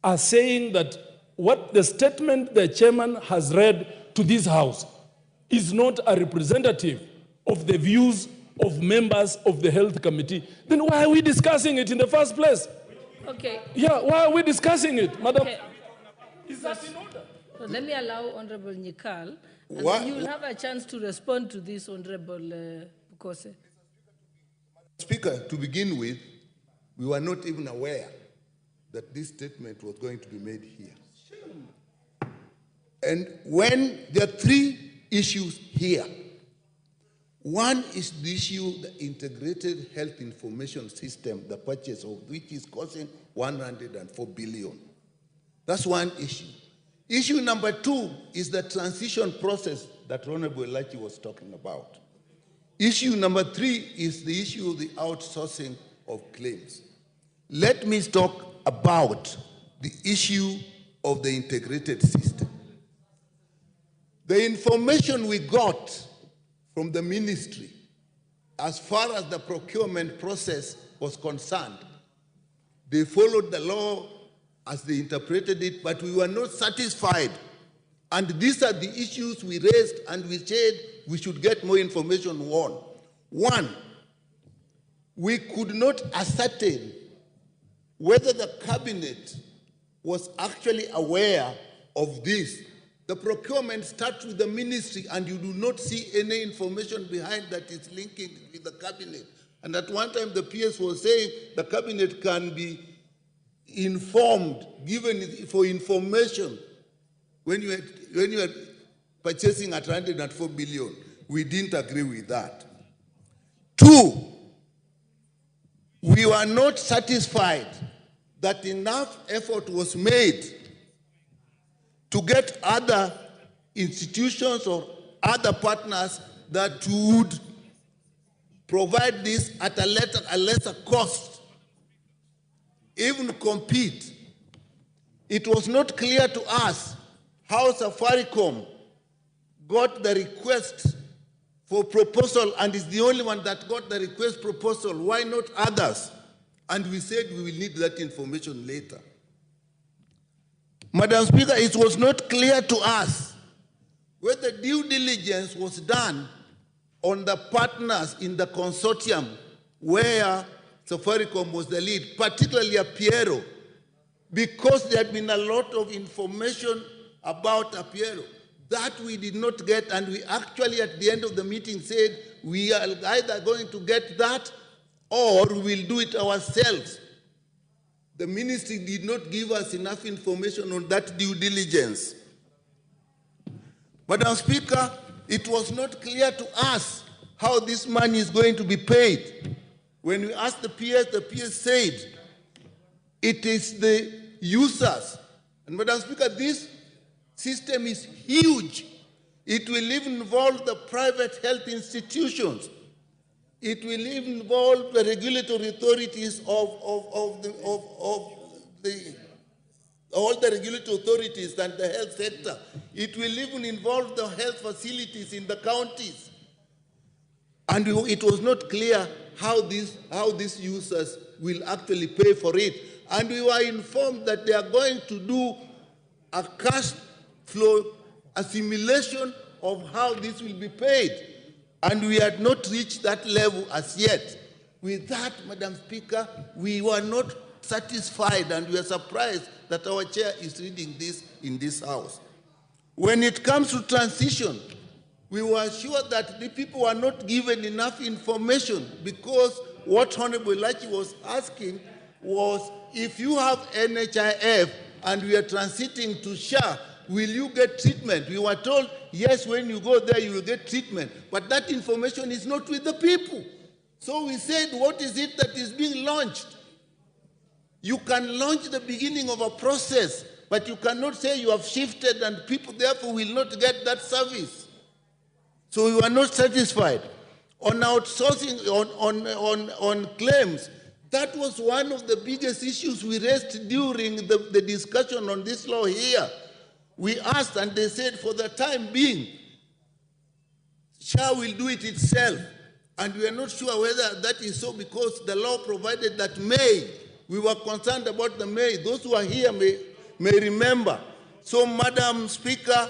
Speaker 12: are saying that what the statement the chairman has read to this House is not a representative of the views of members of the Health Committee, then why are we discussing it in the first place?
Speaker 9: Okay.
Speaker 12: Yeah, why are we discussing it, Madam?
Speaker 9: Okay.
Speaker 12: Is that in order?
Speaker 9: So let me allow Honorable Nikal, and
Speaker 17: What?
Speaker 9: then you will have a chance to respond to this, Honorable Bukose.
Speaker 17: Speaker, to begin with, we were not even aware that this statement was going to be made here. And when there are three issues here, one is the issue, the integrated health information system, the purchase of which is costing 104 billion. That's one issue. Issue number two is the transition process that Honorable Lachi was talking about. Issue number three is the issue of the outsourcing of claims. Let me talk about the issue of the integrated system. The information we got from the ministry as far as the procurement process was concerned, they followed the law as they interpreted it, but we were not satisfied. And these are the issues we raised, and we said we should get more information on. One, we could not ascertain whether the cabinet was actually aware of this. The procurement starts with the ministry, and you do not see any information behind that is linking with the cabinet. And at one time, the PS was saying the cabinet can be informed, given for information when you are purchasing at 104 billion. We didn't agree with that. Two, we were not satisfied that enough effort was made to get other institutions or other partners that would provide this at a lesser cost, even compete. It was not clear to us how Safaricom got the request for proposal and is the only one that got the request proposal. Why not others? And we said we will need that information later. Madam Speaker, it was not clear to us whether due diligence was done on the partners in the consortium where Safaricom was the lead, particularly Apiero, because there had been a lot of information about Apiero. That we did not get, and we actually at the end of the meeting said we are either going to get that or we'll do it ourselves. The ministry did not give us enough information on that due diligence. Madam Speaker, it was not clear to us how this money is going to be paid. When we asked the PS said it is the users. And Madam Speaker, this system is huge. It will even involve the private health institutions. It will even involve the regulatory authorities all the regulatory authorities and the health sector. It will even involve the health facilities in the counties. And it was not clear how these users will actually pay for it. And we were informed that they are going to do a cash flow, a simulation of how this will be paid. And we had not reached that level as yet. With that, Madam Speaker, we were not satisfied, and we are surprised that our chair is reading this in this House. When it comes to transition, we were sure that the people were not given enough information, because what Honorable Lachi was asking was, if you have NHIF and we are transiting to SHA, will you get treatment? We were told, yes, when you go there, you will get treatment. But that information is not with the people. So we said, what is it that is being launched? You can launch the beginning of a process, but you cannot say you have shifted and people therefore will not get that service. So we were not satisfied. On outsourcing, on claims, that was one of the biggest issues we raised during the discussion on this law here. We asked and they said, for the time being, SHA will do it itself. And we are not sure whether that is so, because the law provided that May. We were concerned about the May. Those who are here may remember. So, Madam Speaker,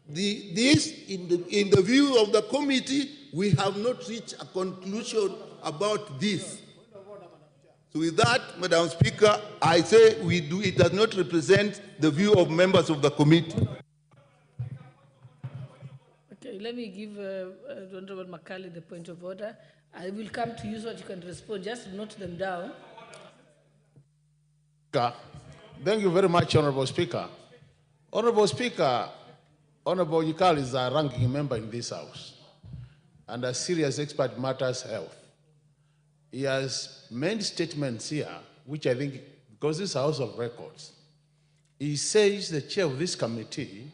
Speaker 17: this, in the view of the committee, we have not reached a conclusion about this. So with that, Madam Speaker, I say it does not represent the view of members of the committee.
Speaker 9: Okay, let me give Honorable Macaulay the point of order. I will come to you so that you can respond. Just note them down.
Speaker 3: Thank you very much, Honorable Speaker. Honorable Speaker, Honorable Yikal is a ranking member in this House and a serious expert in matters health. He has made statements here, which I think, because this House of Records, he says the chair of this committee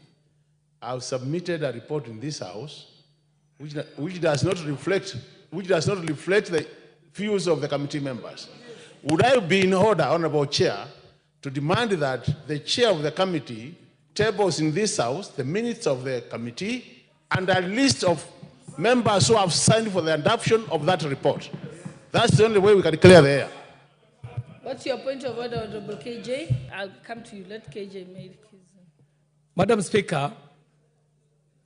Speaker 3: have submitted a report in this House which does not reflect the views of the committee members. Would I be in order, Honorable Chair, to demand that the chair of the committee tables in this House the minutes of the committee and a list of members who have signed for the adoption of that report? That's the only way we can clear the air.
Speaker 9: What's your point of order, Honorable KJ? I'll come to you. Let KJ make his...
Speaker 18: Madam Speaker,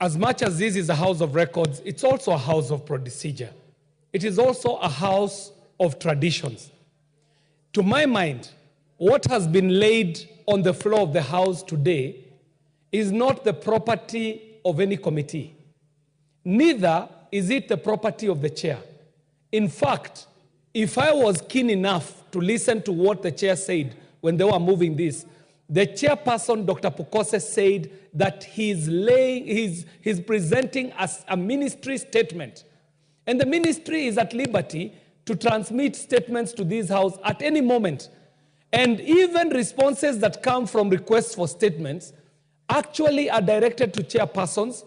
Speaker 18: as much as this is a House of Records, it's also a House of procedure. It is also a House of traditions. To my mind, what has been laid on the floor of the House today is not the property of any committee. Neither is it the property of the chair. In fact, if I was keen enough to listen to what the chair said when they were moving this, the chairperson, Dr. Pukose, said that he's presenting as a ministry statement. And the ministry is at liberty to transmit statements to this House at any moment. And even responses that come from requests for statements actually are directed to chairpersons.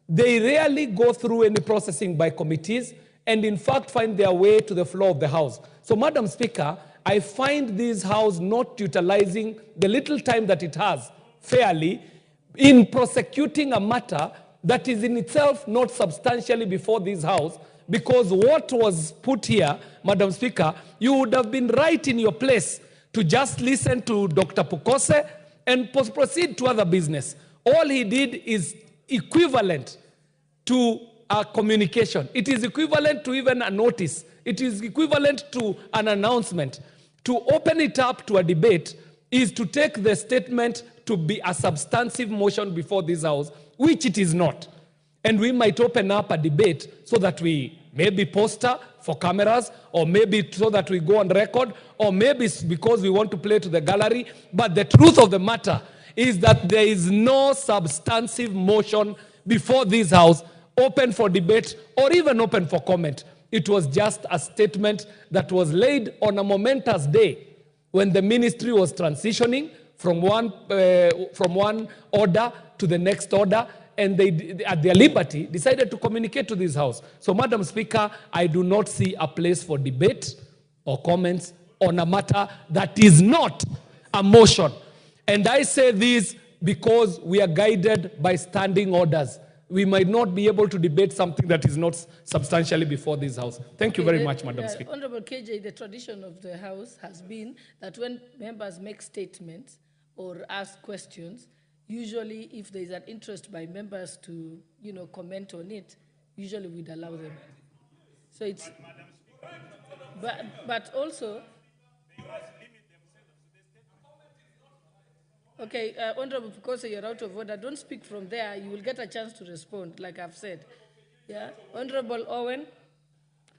Speaker 18: They rarely go through any processing by committees and in fact find their way to the floor of the House. So, Madam Speaker, I find this House not utilizing the little time that it has fairly in prosecuting a matter that is in itself not substantially before this House, because what was put here, Madam Speaker, you would have been right in your place to just listen to Dr. Pukose and proceed to other business. All he did is equivalent to a communication. It is equivalent to even a notice. It is equivalent to an announcement. To open it up to a debate is to take the statement to be a substantive motion before this House, which it is not. And we might open up a debate so that we maybe poster for cameras, or maybe so that we go on record, or maybe because we want to play to the gallery. But the truth of the matter is that there is no substantive motion before this House open for debate or even open for comment. It was just a statement that was laid on a momentous day when the ministry was transitioning from one order to the next order, and they, at their liberty, decided to communicate to this House. So, Madam Speaker, I do not see a place for debate or comments on a matter that is not a motion. And I say this because we are guided by standing orders. We might not be able to debate something that is not substantially before this House. Thank you very much, Madam Speaker.
Speaker 9: Honorable KJ, the tradition of the House has been that when members make statements or ask questions, usually if there is an interest by members to, comment on it, usually we'd allow them. So it's, but also, okay, Honorable Pukose, you're out of order. Don't speak from there. You will get a chance to respond, like I've said. Yeah, Honorable Owen.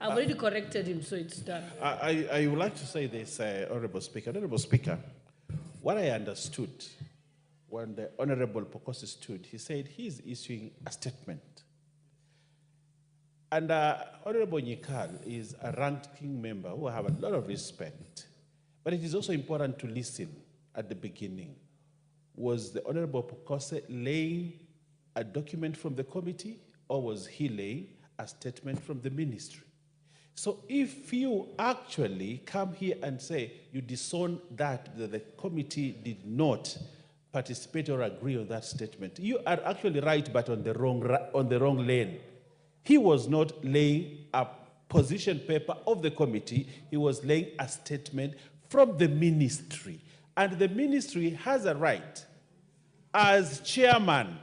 Speaker 9: I've already corrected him, so it's done.
Speaker 6: I would like to say this, Honorable Speaker. Honorable Speaker, what I understood when the Honorable Pokose stood, he said he's issuing a statement. And Honorable Nyikal is a ranking member who I have a lot of respect. But it is also important to listen at the beginning. Was the Honorable Pokose laying a document from the committee, or was he laying a statement from the ministry? So if you actually come here and say you disown that the committee did not participate or agree on that statement, you are actually right, but on the wrong lane. He was not laying a position paper of the committee. He was laying a statement from the ministry. And the ministry has a right, as chairman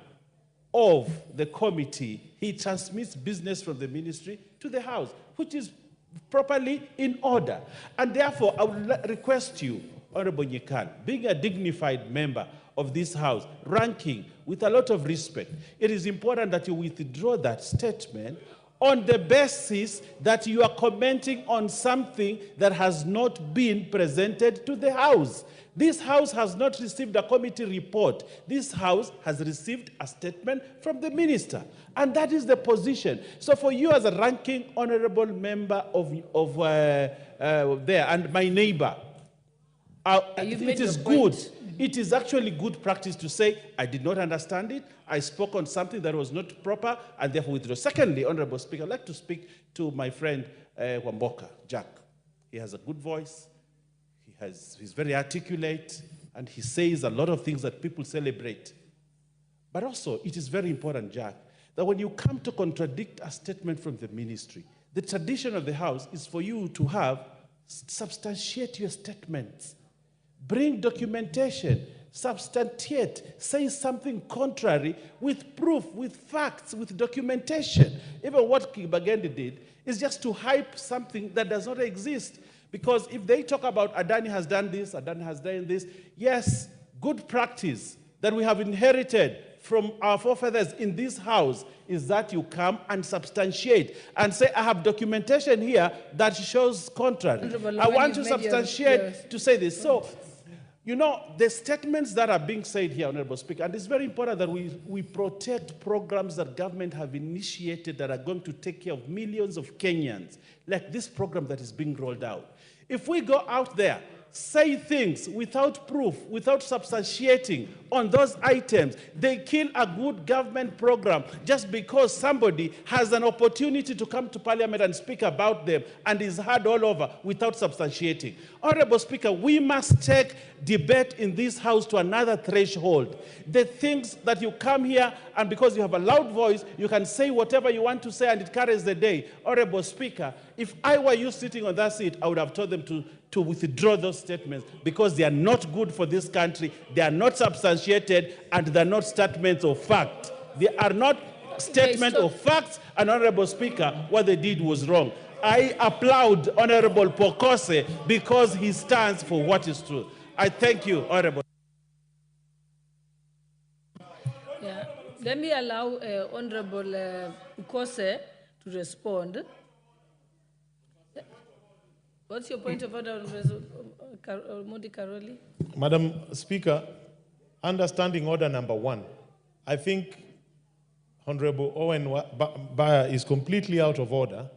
Speaker 6: of the committee, he transmits business from the ministry to the House, which is properly in order. And therefore, I would request you, Honorable Nyikal, being a dignified member of this House, ranking with a lot of respect, it is important that you withdraw that statement on the basis that you are commenting on something that has not been presented to the House. This House has not received a committee report. This House has received a statement from the minister. And that is the position. So for you as a ranking honorable member of there and my neighbor, it is good. It is actually good practice to say, I did not understand it, I spoke on something that was not proper, and therefore withdraw. Secondly, Honorable Speaker, I'd like to speak to my friend Wamboka, Jack. He has a good voice, he's very articulate, and he says a lot of things that people celebrate. But also, it is very important, Jack, that when you come to contradict a statement from the ministry, the tradition of the House is for you to substantiate your statements. Bring documentation, substantiate, say something contrary with proof, with facts, with documentation. Even what Kibagendi did is just to hype something that does not exist. Because if they talk about Adani has done this, Adani has done this, yes, good practice that we have inherited from our forefathers in this House is that you come and substantiate and say, I have documentation here that shows contrary. I want to substantiate to say this. So, you know, the statements that are being said here, Honorable Speaker, and it's very important that we protect programs that government have initiated that are going to take care of millions of Kenyans, like this program that is being rolled out. If we go out there, say things without proof, without substantiating on those items, they kill a good government program just because somebody has an opportunity to come to Parliament and speak about them and is heard all over without substantiating. Honorable Speaker, we must take debate in this House to another threshold. The things that you come here and because you have a loud voice, you can say whatever you want to say and it carries the day. Honorable Speaker, if I were you sitting on that seat, I would have told them to withdraw those statements because they are not good for this country, they are not substantiated, and they are not statements of fact. They are not statements of facts, and Honorable Speaker, what they did was wrong. I applaud Honorable Pokose because he stands for what is true. I thank you, Honorable.
Speaker 9: Yeah. Let me allow Honorable Pokose to respond. What's your point of order, Modi Karoli?
Speaker 3: Madam Speaker, understanding order number 1, I think Honorable Owen Baya is completely out of order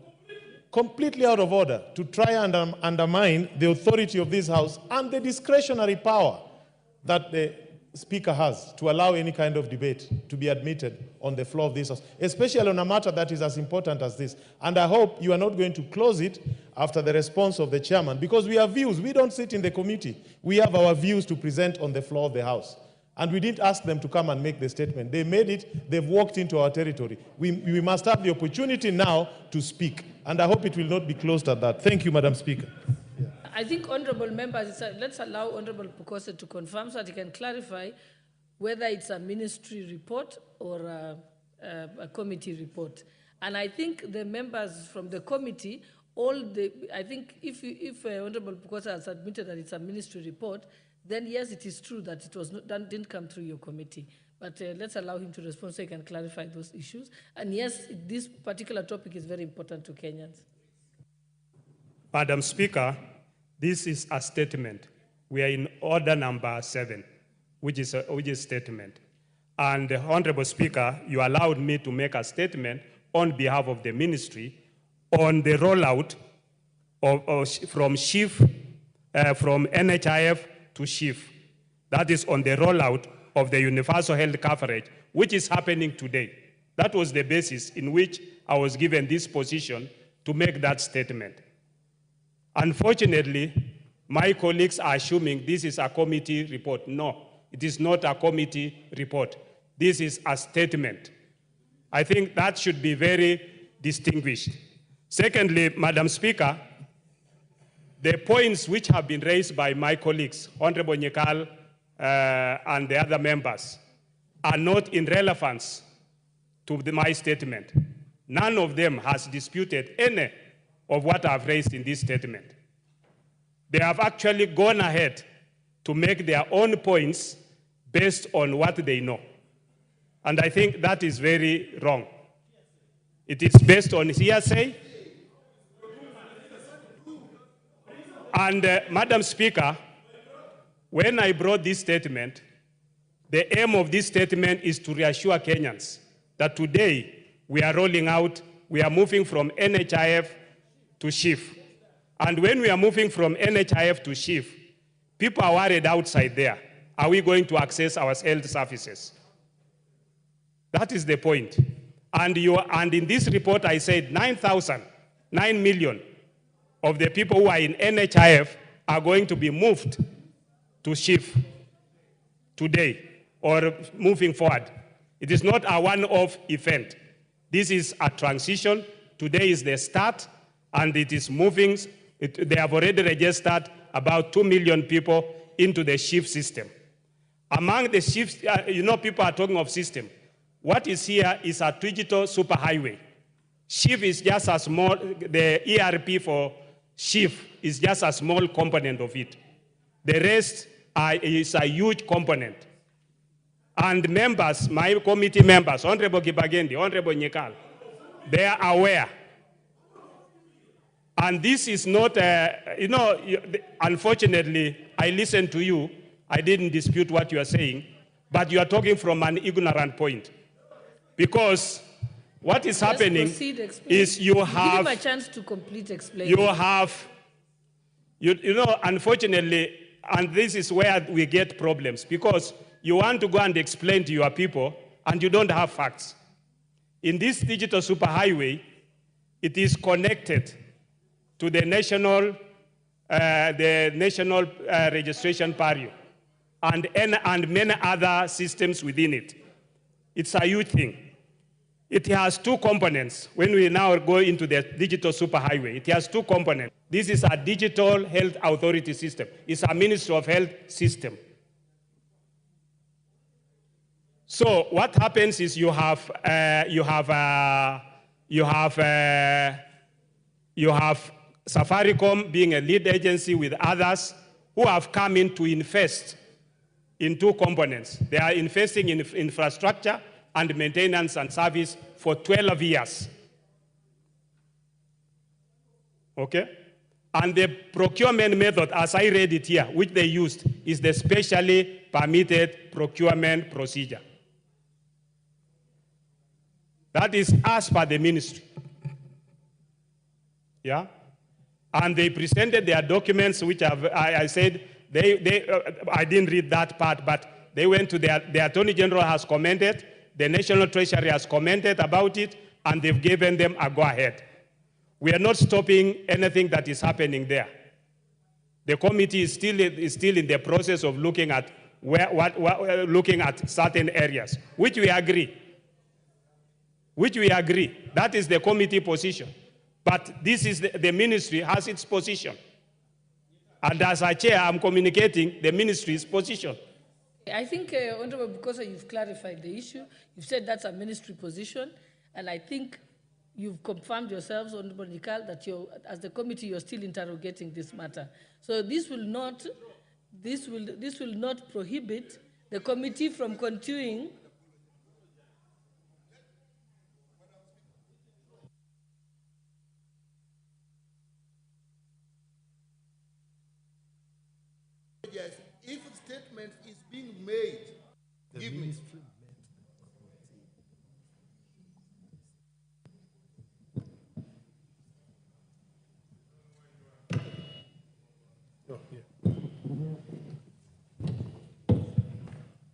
Speaker 3: to try and undermine the authority of this House and the discretionary power that the Speaker has to allow any kind of debate to be admitted on the floor of this House, especially on a matter that is as important as this. And I hope you are not going to close it after the response of the chairman, because we have views. We don't sit in the committee. We have our views to present on the floor of the House. And we didn't ask them to come and make the statement. They made it. They've walked into our territory. We must have the opportunity now to speak. And I hope it will not be closed at that. Thank you, Madam Speaker.
Speaker 9: I think honorable members, let's allow Honorable Pokose to confirm so that he can clarify whether it's a ministry report or a committee report. And I think the members from the committee, I think if Honorable Pokose has admitted that it's a ministry report, then yes, it is true that it was not, that didn't come through your committee. But let's allow him to respond so he can clarify those issues. And yes, this particular topic is very important to Kenyans.
Speaker 11: Madam Speaker, this is a statement. We are in order number 7, which is statement. And Honorable Speaker, you allowed me to make a statement on behalf of the ministry on the rollout from NHIF to SHIF. That is on the rollout of the universal health coverage, which is happening today. That was the basis in which I was given this position to make that statement. Unfortunately, my colleagues are assuming this is a committee report. No, it is not a committee report. This is a statement. I think that should be very distinguished. Secondly, Madam Speaker, the points which have been raised by my colleagues, Honorable Nyekal and the other members, are not in relevance to my statement. None of them has disputed any of what I've raised in this statement. They have actually gone ahead to make their own points based on what they know. And I think that is very wrong. It is based on hearsay. And Madam Speaker, when I brought this statement, the aim of this statement is to reassure Kenyans that today we are rolling out, we are moving from NHIF to SHIF. And when we are moving from NHIF to SHIF, people are worried outside there. Are we going to access our health services? That is the point. And in this report, I said 9 million of the people who are in NHIF are going to be moved to SHIF today or moving forward. It is not a one-off event. This is a transition. Today is the start, and it is moving. They have already registered about 2 million people into the SHIF system. Among the SHIF, people are talking of system. What is here is a digital superhighway. SHIF is just a small, the ERP for SHIF is just a small component of it. The rest is a huge component. And members, my committee members, Honorable Kibagendi, Honorable Nyekal, they are aware. And this is not, unfortunately, I listened to you. I didn't dispute what you are saying, but you are talking from an ignorant point. Because what is happening is you have...
Speaker 9: Give him a chance to complete explaining.
Speaker 11: You have, unfortunately, and this is where we get problems, because you want to go and explain to your people, and you don't have facts. In this digital superhighway, it is connected to the national registration barrier and many other systems within it. It's a huge thing. It has two components. When we now go into the digital superhighway, it has two components. This is a digital health authority system. It's a Ministry of Health system. So what happens is you have Safaricom being a lead agency with others who have come in to invest in two components. They are investing in infrastructure and maintenance and service for 12 years. Okay? And the procurement method, as I read it here, which they used, is the specially permitted procurement procedure. That is as per the ministry. Yeah? And they presented their documents, which I said, I didn't read that part, but they went to the Attorney General has commented, the National Treasury has commented about it, and they've given them a go-ahead. We are not stopping anything that is happening there. The committee is still in the process of looking at looking at certain areas, which we agree. That is the committee position. But this is the ministry has its position. And as a chair, I'm communicating the ministry's position.
Speaker 9: I think, Honorable, because you've clarified the issue, you've said that's a ministry position, and I think you've confirmed yourselves, Honorable Nikal, that as the committee, you're still interrogating this matter. So this will not prohibit the committee from continuing
Speaker 17: made? Give me.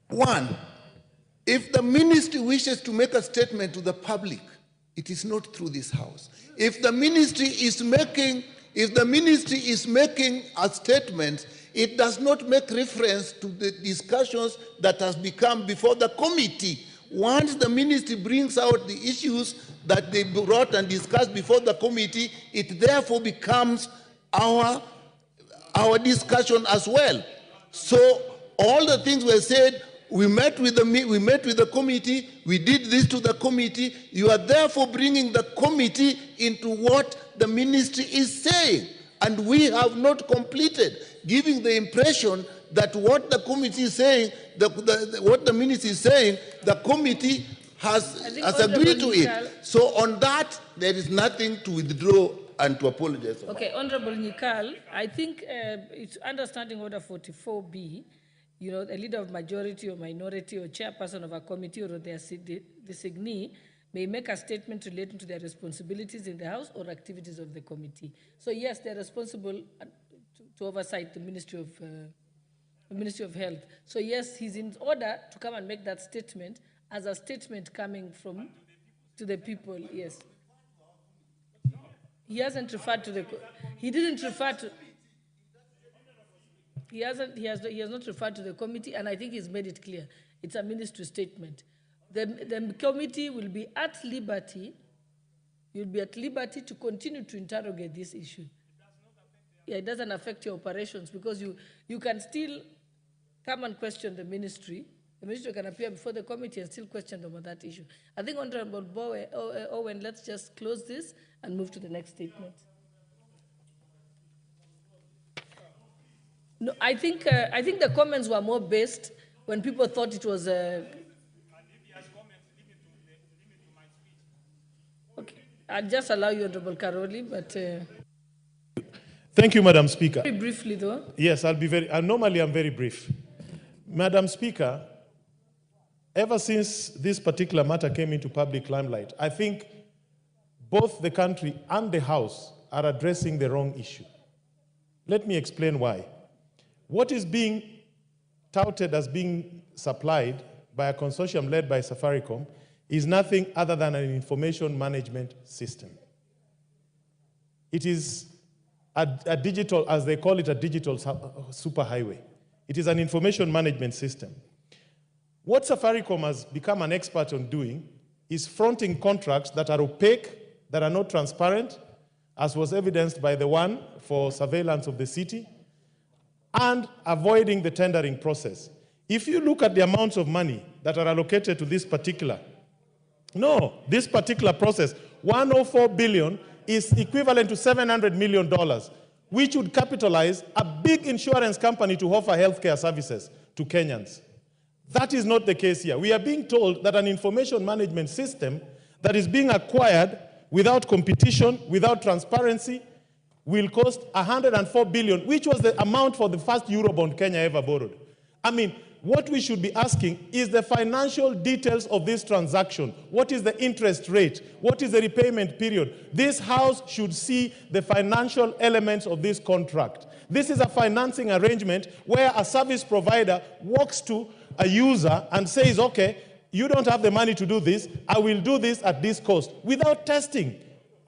Speaker 17: One, if the ministry wishes to make a statement to the public, it is not through this house. If the ministry is making a statement, it does not make reference to the discussions that has become before the committee. Once the ministry brings out the issues that they brought and discussed before the committee, it therefore becomes our discussion as well. So all the things were said. We met with the committee, we did this to the committee. You are therefore bringing the committee into what the ministry is saying. And we have not completed, giving the impression that what the committee is saying, what the ministry is saying, the committee has agreed to it. So on that, there is nothing to withdraw and to apologize about.
Speaker 9: Okay, Honorable Nyikal, I think it's understanding order 44B, you know, the leader of majority or minority or chairperson of a committee or their designee may make a statement relating to their responsibilities in the House or activities of the committee. So yes, they're responsible to oversight the Ministry of Health. So yes, he's in order to come and make that statement as a statement coming from to the people. Yes. He hasn't referred to the. He didn't refer to. He has not referred to the committee, and I think he's made it clear. It's a ministry statement. The committee will be at liberty. You'll be at liberty to continue to interrogate this issue. Yeah, it doesn't affect your operations because you can still come and question the ministry. The ministry can appear before the committee and still question them on that issue. I think, Honorable Owen, let's just close this and move to the next statement. No, I think the comments were more based when people thought it was okay, I'll just allow you, Honorable Karoli, but
Speaker 3: Thank you, Madam Speaker.
Speaker 9: very briefly, though.
Speaker 3: Yes, normally I'm very brief. Madam Speaker, ever since this particular matter came into public limelight, I think both the country and the House are addressing the wrong issue. Let me explain why. What is being touted as being supplied by a consortium led by Safaricom is nothing other than an information management system. It is a digital, as they call it, a digital superhighway. It is an information management system. What Safaricom has become an expert on doing is fronting contracts that are opaque, that are not transparent, as was evidenced by the one for surveillance of the city, and avoiding the tendering process. If you look at the amounts of money that are allocated to this particular process, 104 billion is equivalent to $700 million, which would capitalize a big insurance company to offer healthcare services to Kenyans. That is not the case here. We are being told that an information management system that is being acquired without competition, without transparency, will cost 104 billion, which was the amount for the first Eurobond Kenya ever borrowed. I mean, what we should be asking is the financial details of this transaction. What is the interest rate? What is the repayment period? This House should see the financial elements of this contract. This is a financing arrangement where a service provider walks to a user and says, okay, you don't have the money to do this, I will do this at this cost, without testing.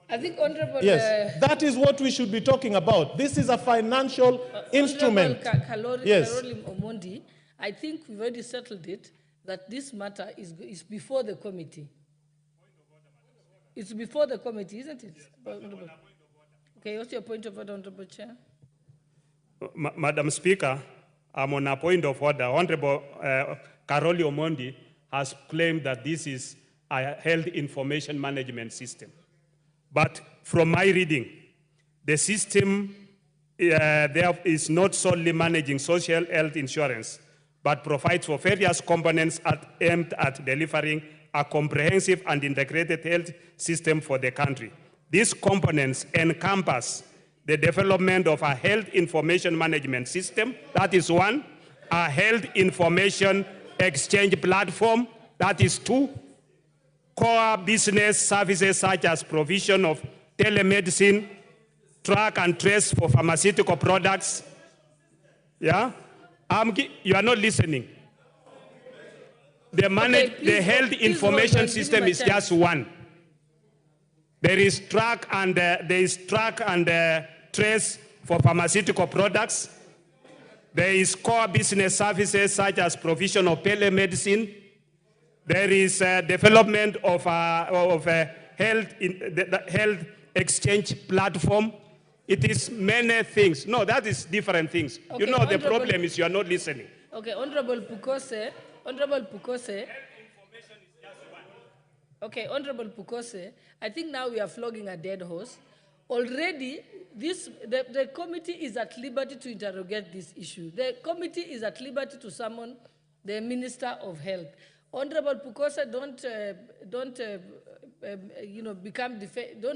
Speaker 9: I think, Honorable...
Speaker 3: Yes, that is what we should be talking about. This is a financial instrument.
Speaker 9: Karoli Omondi, I think we've already settled it, that this matter is before the committee. It's before the committee, isn't it? Okay, what's your point of order, Honorable Chair?
Speaker 11: Madam Speaker, I'm on a point of order. Honorable Karoli Omondi has claimed that this is a health information management system. But from my reading, the system there is not solely managing social health insurance, but provides for various components aimed at delivering a comprehensive and integrated health system for the country. These components encompass the development of a health information management system, that is one, a health information exchange platform. That is 2. Core business services such as provision of telemedicine, track and trace for pharmaceutical products. Yeah? You are not listening. The health information system is just 1. There is track and trace for pharmaceutical products. There is core business services such as provision of telemedicine. There is development of a health exchange platform. It is many things. No, that is different things.
Speaker 9: Okay,
Speaker 11: you know, the problem is you are not listening.
Speaker 9: Okay, Honorable Pukose. Okay, Honorable Pukose, I think now we are flogging a dead horse. Already, the committee is at liberty to interrogate this issue. The committee is at liberty to summon the Minister of Health. Honorable Pukose, don't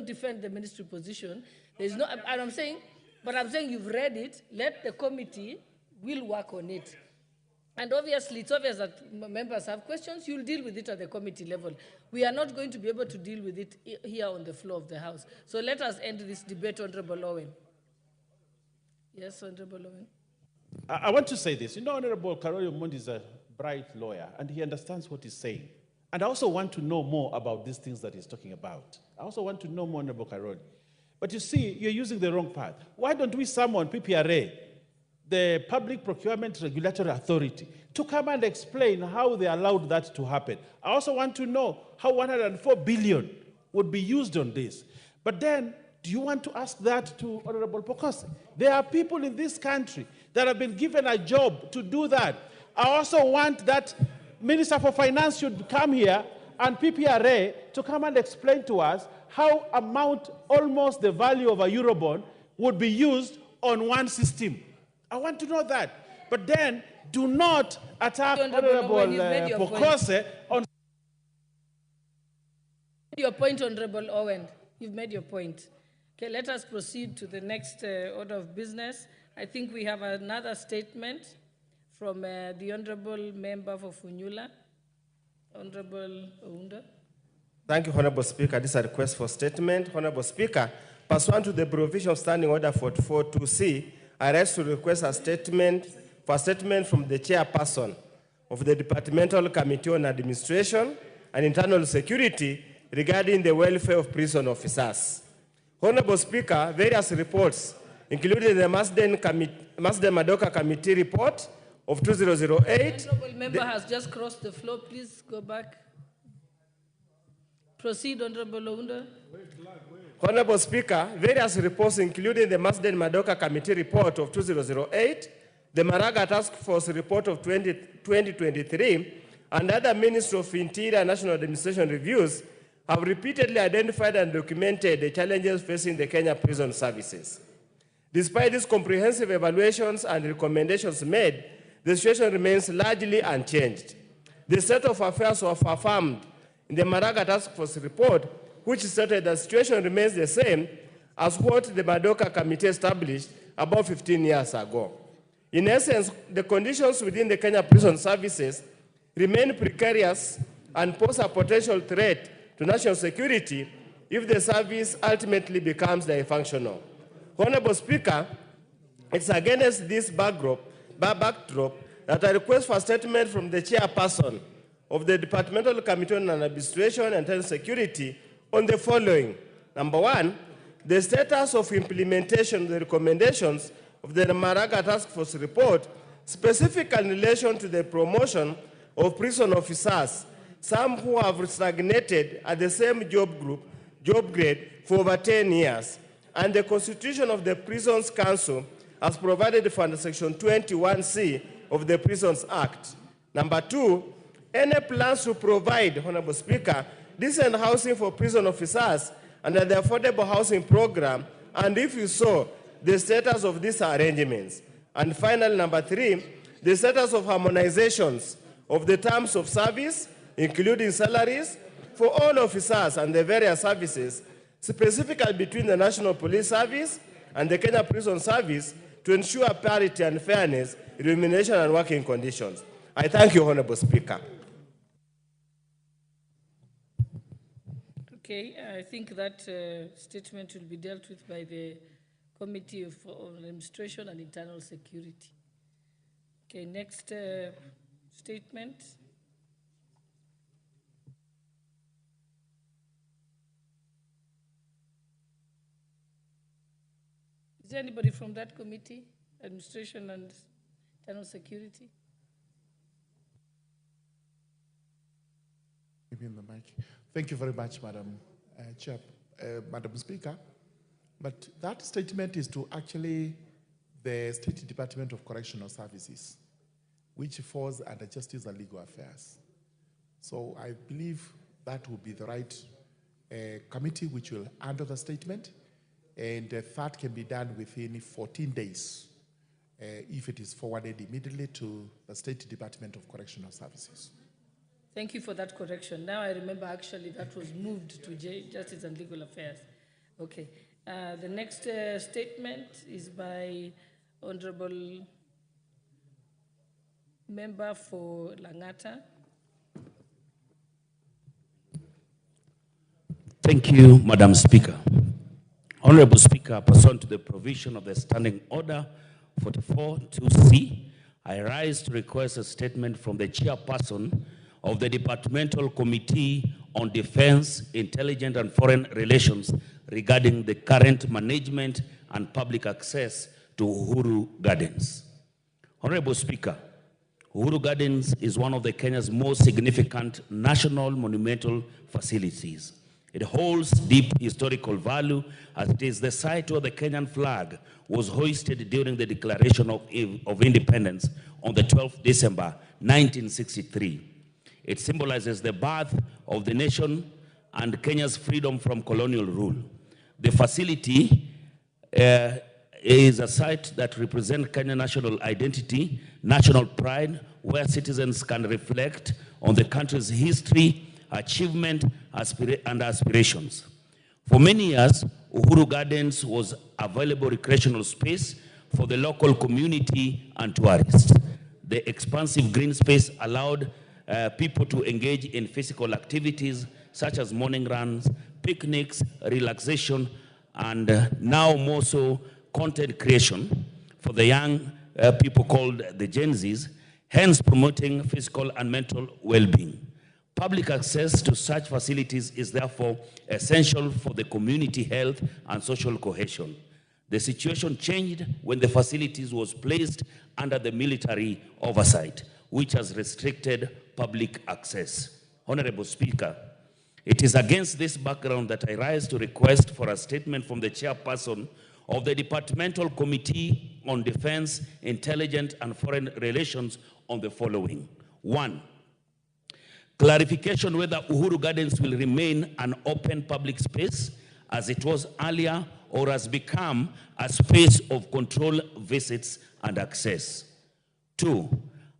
Speaker 9: defend the ministry position. There's no, and I'm saying you've read it. Let the committee will work on it. And obviously, it's obvious that members have questions. You'll deal with it at the committee level. We are not going to be able to deal with it here on the floor of the House. So let us end this debate, Honorable Owen. Yes, Honorable Owen.
Speaker 6: I want to say this. You know, Honorable Karoyo Mondi is a bright lawyer, and he understands what he's saying. And I also want to know more about these things that he's talking about. I also want to know more, Honorable Karoyo. But you see, you're using the wrong path. Why don't we summon PPRA, the Public Procurement Regulatory Authority, to come and explain how they allowed that to happen? I also want to know how 104 billion would be used on this. But then, do you want to ask that to Honorable Pukose? There are people in this country that have been given a job to do that. I also want that Minister for Finance should come here and PPRA to come and explain to us how almost the value of a Eurobond would be used on one system. I want to know that. But then, do not attack Honorable Pukose on...
Speaker 9: Your point, Honorable Owen. You've made your point. Okay, let us proceed to the next order of business. I think we have another statement from the Honorable Member for Funyula, Honorable Ounda.
Speaker 14: Thank you, Honorable Speaker. This is a request for statement. Honorable Speaker, pursuant to the provision of Standing Order 44.2c, I rise to request a statement from the chairperson of the Departmental Committee on Administration and Internal Security regarding the welfare of prison officers. Honorable Speaker, various reports, including the Masden Madoka Committee report of 2008.
Speaker 9: The Honorable Member has just crossed the floor. Please go back. Proceed, Honorable Ounda.
Speaker 14: Honorable Speaker, various reports, including the Masden Madoka Committee report of 2008, the Maraga Task Force report of 2023, and other Ministry of Interior and National Administration reviews, have repeatedly identified and documented the challenges facing the Kenya prison services. Despite these comprehensive evaluations and recommendations made, the situation remains largely unchanged. The state of affairs was affirmed in the Maraga Task Force report, which stated the situation remains the same as what the Madoka Committee established about 15 years ago. In essence, the conditions within the Kenya prison services remain precarious and pose a potential threat to national security if the service ultimately becomes dysfunctional. Honorable Speaker, it's against this backdrop that I request for a statement from the chairperson of the Departmental Committee on Administration and Internal Security on the following. Number one, the status of implementation of the recommendations of the Maraga Task Force report, specifically in relation to the promotion of prison officers, some who have stagnated at the same job grade for over 10 years, and the constitution of the Prisons Council as provided for under Section 21C of the Prisons Act. Number two, any plans to provide, Honorable Speaker, decent housing for prison officers under the Affordable Housing Program, and if you saw, the status of these arrangements. And finally, number three, the status of harmonizations of the terms of service, including salaries, for all officers and the various services, specifically between the National Police Service and the Kenya Prison Service, to ensure parity and fairness remuneration and working conditions. I thank you, Honorable Speaker.
Speaker 9: Okay, I think that statement will be dealt with by the Committee on Administration and Internal Security. Okay, next statement. Is there anybody from that committee, Administration and Internal Security?
Speaker 19: Give him the mic. Thank you very much, Madam Chair, Madam Speaker. But that statement is to actually the State Department of Correctional Services, which falls under Justice and Legal Affairs. So I believe that will be the right committee which will handle the statement, and that can be done within 14 days if it is forwarded immediately to the State Department of Correctional Services.
Speaker 9: Thank you for that correction. Now I remember actually that was moved to Justice and Legal Affairs. Okay. The next statement is by Honorable Member for Langata.
Speaker 16: Thank you, Madam Speaker. Honorable Speaker, pursuant to the provision of the Standing Order 44(2)(c), I rise to request a statement from the chairperson of the Departmental Committee on Defense, Intelligence and Foreign Relations regarding the current management and public access to Uhuru Gardens. Honorable Speaker, Uhuru Gardens is one of Kenya's most significant national monumental facilities. It holds deep historical value as it is the site where the Kenyan flag was hoisted during the Declaration of Independence on the 12th December 1963. It symbolizes the birth of the nation and Kenya's freedom from colonial rule. The facility is a site that represents Kenyan national identity, national pride, where citizens can reflect on the country's history, achievement, and aspirations. For many years, Uhuru Gardens was a valuable recreational space for the local community and tourists. The expansive green space allowed people to engage in physical activities such as morning runs, picnics, relaxation, and now more so content creation for the young people called the Gen Zs, hence promoting physical and mental well-being. Public access to such facilities is therefore essential for the community health and social cohesion. The situation changed when the facilities was placed under the military oversight, which has restricted public access. Honorable Speaker, it is against this background that I rise to request for a statement from the chairperson of the Departmental Committee on Defense, Intelligence and Foreign Relations on the following. 1. Clarification whether Uhuru Gardens will remain an open public space as it was earlier or has become a space of controlled visits and access. 2.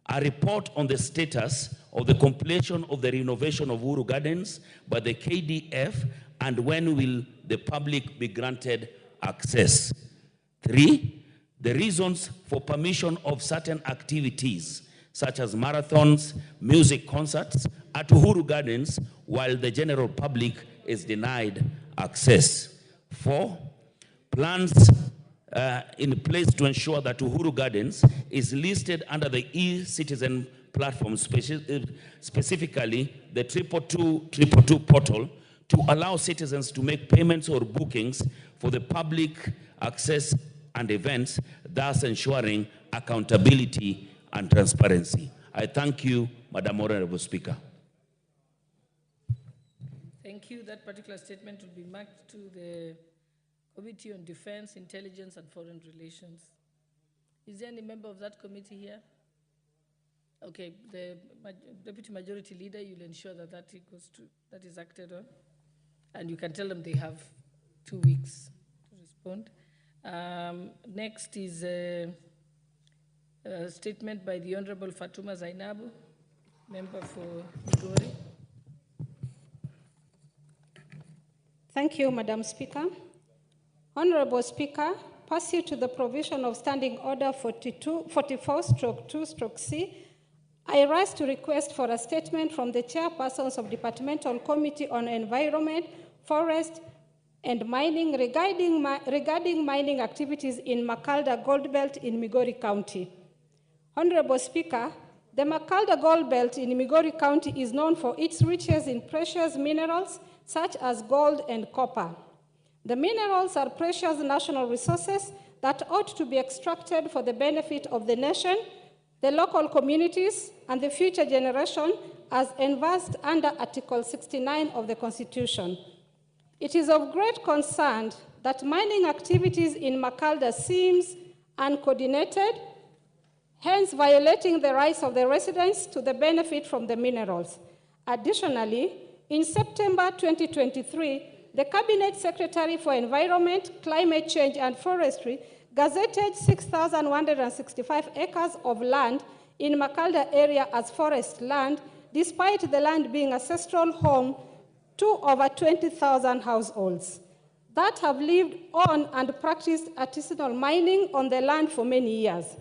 Speaker 16: A report on the status of the completion of the renovation of Uhuru Gardens by the KDF and when will the public be granted access. 3. The reasons for permission of certain activities such as marathons, music concerts at Uhuru Gardens while the general public is denied access. 4. Plans in place to ensure that Uhuru Gardens is listed under the e-citizen platform, specifically the 222 portal, to allow citizens to make payments or bookings for the public access and events, thus ensuring accountability and transparency. I thank you, Madam Honorable Speaker.
Speaker 9: Thank you. That particular statement will be marked to the Committee on Defense, Intelligence and Foreign Relations. Is there any member of that committee here? Okay, the Deputy Majority Leader, you'll ensure that that is acted on. And you can tell them they have 2 weeks to respond. Next is a statement by the Honorable Fatuma Zainabu, member for Migori.
Speaker 20: Thank you, Madam Speaker. Honorable Speaker, pursuant to the provision of Standing Order 44/2/C, I rise to request for a statement from the chairpersons of Departmental Committee on Environment, Forest, and Mining regarding mining activities in Makalda Gold Belt in Migori County. Honorable Speaker, the Makalda Gold Belt in Migori County is known for its riches in precious minerals such as gold and copper. The minerals are precious national resources that ought to be extracted for the benefit of the nation, the local communities, and the future generation as envisaged under Article 69 of the Constitution. It is of great concern that mining activities in Makalda seems uncoordinated, hence violating the rights of the residents to the benefit from the minerals. Additionally, in September 2023, the Cabinet Secretary for Environment, Climate Change and Forestry gazetted 6,165 acres of land in Makalda area as forest land, despite the land being ancestral home to over 20,000 households that have lived on and practiced artisanal mining on the land for many years.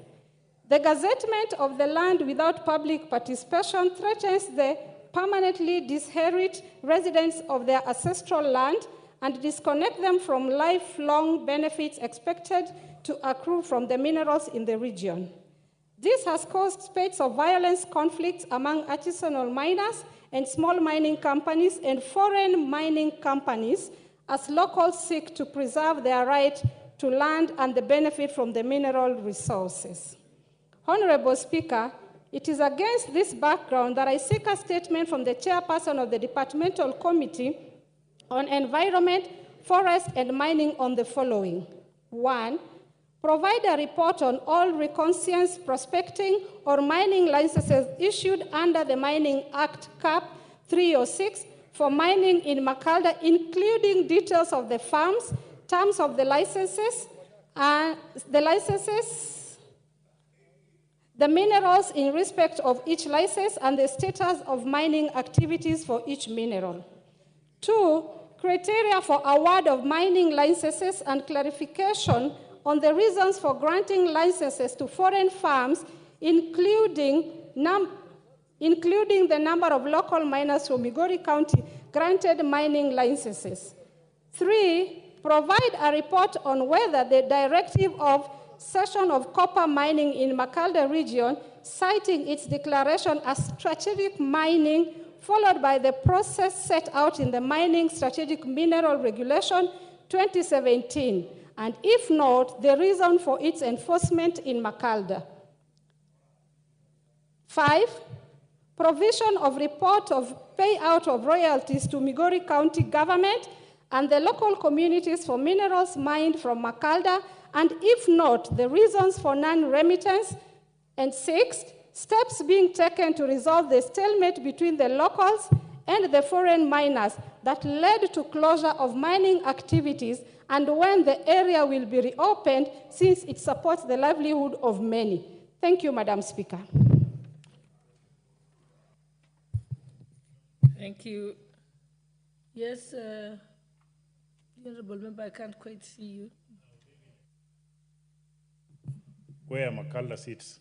Speaker 20: The gazettement of the land without public participation threatens the permanently disinherit residents of their ancestral land and disconnect them from lifelong benefits expected to accrue from the minerals in the region. This has caused spate of violence, conflicts among artisanal miners and small mining companies and foreign mining companies as locals seek to preserve their right to land and the benefit from the mineral resources. Honorable Speaker, it is against this background that I seek a statement from the chairperson of the Departmental Committee on Environment, Forest, and Mining on the following. 1. Provide a report on all reconnaissance, prospecting, or mining licenses issued under the Mining Act Cap 306 for mining in Makalda, including details of the farms, terms of the licenses, the minerals in respect of each license, and the status of mining activities for each mineral. 2. Criteria for award of mining licenses and clarification on the reasons for granting licenses to foreign firms, including the number of local miners from Migori County granted mining licenses. 3. Provide a report on whether the directive of cession of copper mining in Makalda region, citing its declaration as strategic mining, followed by the process set out in the Mining Strategic Mineral Regulation 2017, and if not, the reason for its enforcement in Makalda. 5. Provision of report of payout of royalties to Migori County government and the local communities for minerals mined from Makalda, and if not, the reasons for non-remittance. And 6, steps being taken to resolve the stalemate between the locals and the foreign miners that led to closure of mining activities, and when the area will be reopened since it supports the livelihood of many. Thank you, Madam Speaker.
Speaker 9: Thank you. Yes, Honorable Member, I can't quite see you.
Speaker 11: Where Makalda sits.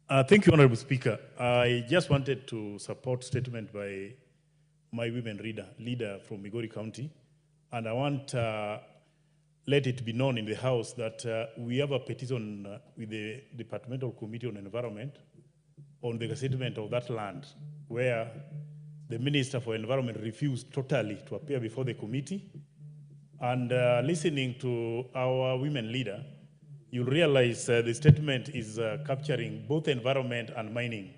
Speaker 11: Thank you, Honorable Speaker. I just wanted to support statement by my women leader from Migori County, and I want let it be known in the House that we have a petition with the Departmental Committee on Environment on the settlement of that land, where the Minister for Environment refused totally to appear before the committee. And listening to our women leader, you'll realize the statement is capturing both environment and mining.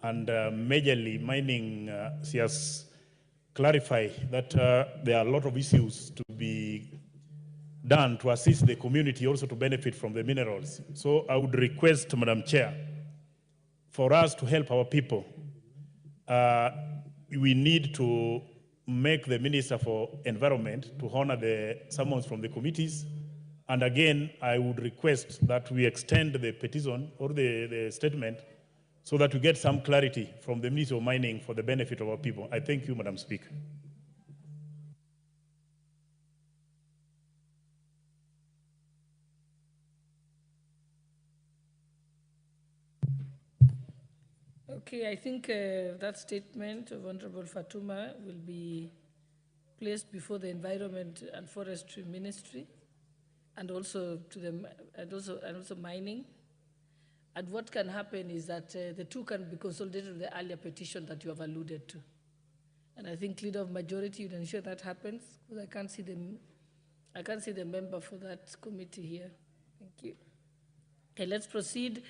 Speaker 11: And majorly mining, she has clarified that there are a lot of issues to be done to assist the community also to benefit from the minerals. So I would request, Madam Chair, for us to help our people. We need to make the Minister for Environment to honor the summons from the committees. And again, I would request that we extend the petition or the statement so that we get some clarity from the Ministry of Mining for the benefit of our people. I thank you, Madam Speaker.
Speaker 9: Okay, I think that statement of Honorable Fatuma will be placed before the Environment and Forestry Ministry, and also to them, and also mining. And what can happen is that the two can be consolidated with the earlier petition that you have alluded to. And I think leader of majority would ensure that happens, because I can't see the member for that committee here. Thank you. Okay, let's proceed.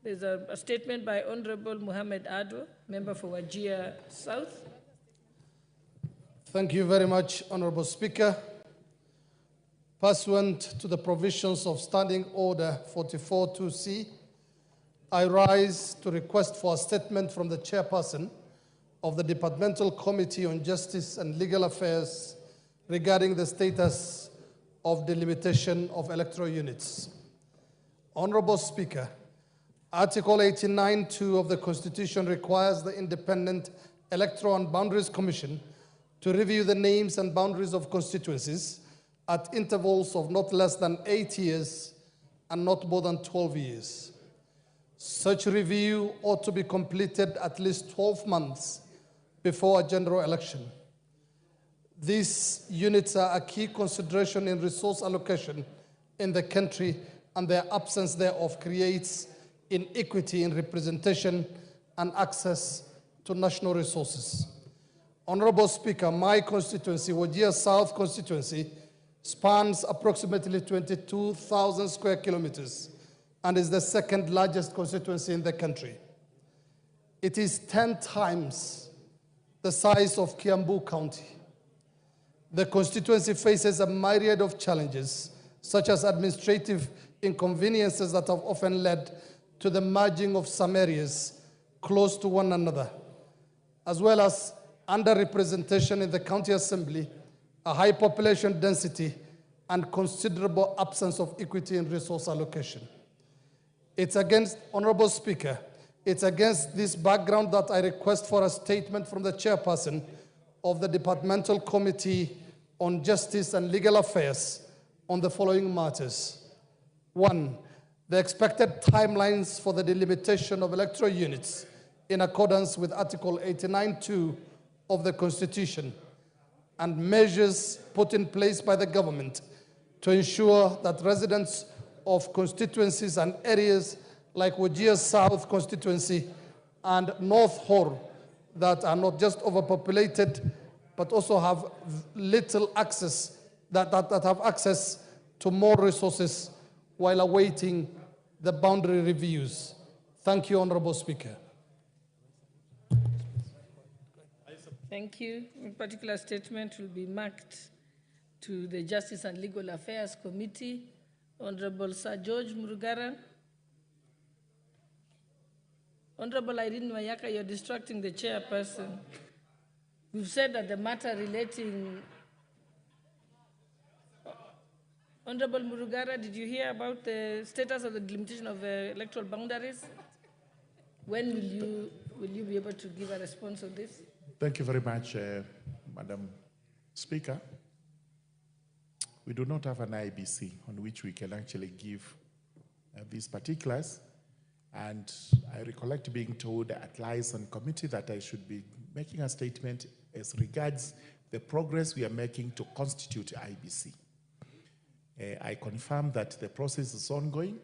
Speaker 9: There's a statement by Honorable Mohammed Ado, member for Wajir South.
Speaker 21: Thank you very much, Honorable Speaker. Pursuant to the provisions of Standing Order 44-2C, I rise to request for a statement from the chairperson of the Departmental Committee on Justice and Legal Affairs regarding the status of delimitation of electoral units. Honorable Speaker, Article 89(2) of the Constitution requires the Independent Electoral and Boundaries Commission to review the names and boundaries of constituencies at intervals of not less than 8 years and not more than 12 years. Such review ought to be completed at least 12 months before a general election. These units are a key consideration in resource allocation in the country, and their absence thereof creates inequity in representation and access to national resources. Honorable Speaker, my constituency, Wajir South constituency, spans approximately 22,000 square kilometers and is the second largest constituency in the country. It is 10 times the size of Kiambu County. The constituency faces a myriad of challenges, such as administrative inconveniences that have often led to the merging of some areas close to one another, as well as underrepresentation in the county assembly, a high population density, and considerable absence of equity in resource allocation. It's against, Honorable Speaker, it's against this background that I request for a statement from the chairperson of the Departmental Committee on Justice and Legal Affairs on the following matters. 1, the expected timelines for the delimitation of electoral units in accordance with Article 89(2) of the Constitution, and measures put in place by the government to ensure that residents of constituencies and areas like Wajir South constituency and North Hor that are not just overpopulated, but also have little access, that have access to more resources while awaiting the boundary reviews. Thank you, Honorable Speaker.
Speaker 9: Thank you. A particular statement will be marked to the Justice and Legal Affairs Committee. Honorable Sir George Murugara. Honorable Irene Wayaka, you're distracting the chairperson. We've said that the matter relating... Honorable Murugara, did you hear about the status of the delimitation of electoral boundaries? When will you be able to give a response on this?
Speaker 19: Thank you very much, Madam Speaker. We do not have an IBC on which we can actually give these particulars. And I recollect being told at liaison committee that I should be making a statement as regards the progress we are making to constitute IBC. I confirm that the process is ongoing,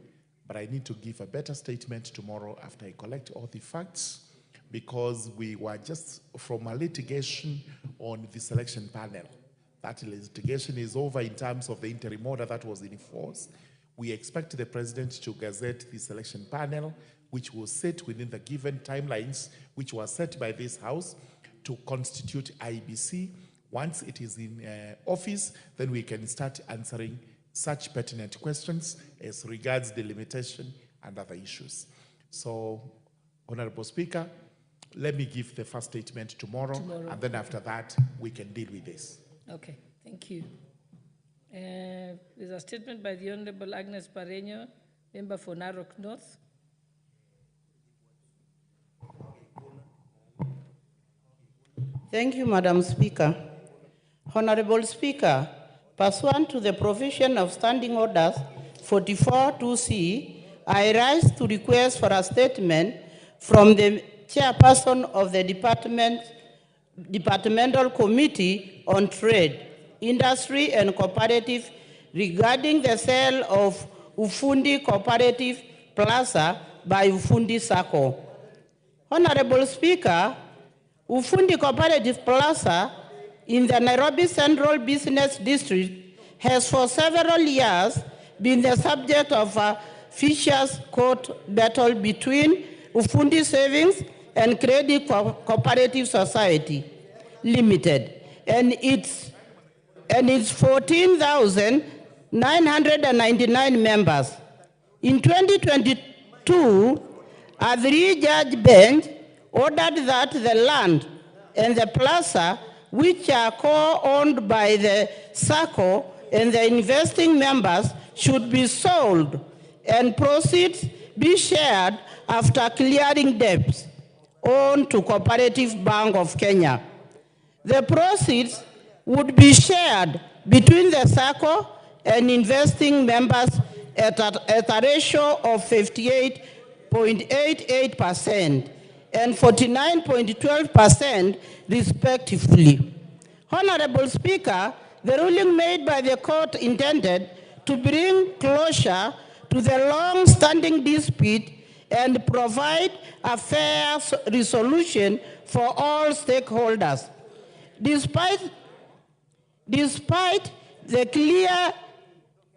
Speaker 19: but I need to give a better statement tomorrow after I collect all the facts, because we were just from a litigation on the selection panel. That litigation is over in terms of the interim order that was in force. We expect the president to gazette the selection panel, which will sit within the given timelines, which were set by this House, to constitute IBC. Once it is in office, then we can start answering such pertinent questions as regards the limitation and other issues. So, Honorable Speaker, let me give the first statement tomorrow, and then after that, we can deal with this.
Speaker 9: Okay, thank you. There's a statement by the Honorable Agnes Pareño, member for Narok North.
Speaker 22: Thank you, Madam Speaker. Honorable Speaker, pursuant to the provision of Standing Orders 44-2C, I rise to request for a statement from the chairperson of the Departmental Committee on Trade, Industry and Cooperative regarding the sale of Ufundi Cooperative Plaza by Ufundi Sacco. Honorable Speaker, Ufundi Cooperative Plaza in the Nairobi Central Business District has for several years been the subject of a vicious court battle between Ufundi Savings and Credit Cooperative Society Limited and its 14,999 members. In 2022, a 3-judge bench ordered that the land and the plaza, which are co-owned by the SACCO and the investing members, should be sold and proceeds be shared after clearing debts owed to Cooperative Bank of Kenya. The proceeds would be shared between the SACCO and investing members at a ratio of 58.88% and 49.12% respectively. Honorable Speaker, the ruling made by the court intended to bring closure to the long-standing dispute and provide a fair resolution for all stakeholders. Despite the clear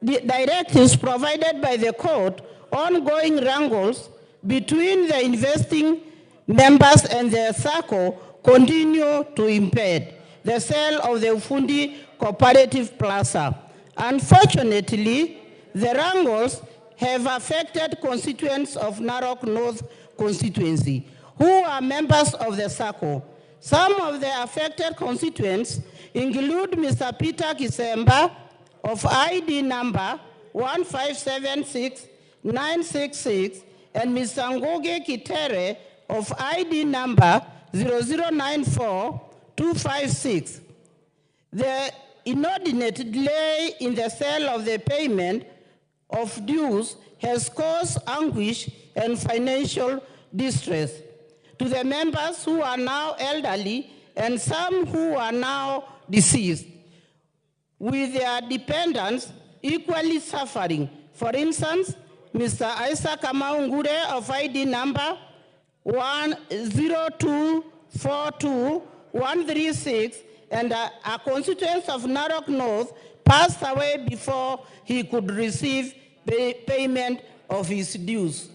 Speaker 22: directives provided by the court, ongoing wrangles between the investing members and the SACCO continue to impede the sale of the Ufundi Cooperative Plaza. Unfortunately, the wrangles have affected constituents of Narok North constituency who are members of the SACCO. Some of the affected constituents include Mr. Peter Kisemba of ID number 1576966 and Mr. Ngoge Kitere of ID number 0094256. The inordinate delay in the sale of the payment of dues has caused anguish and financial distress to the members who are now elderly and some who are now deceased, with their dependents equally suffering. For instance, Mr. Isaac Amaungure of ID number 10242-136 and a constituent of Narok North passed away before he could receive payment of his dues.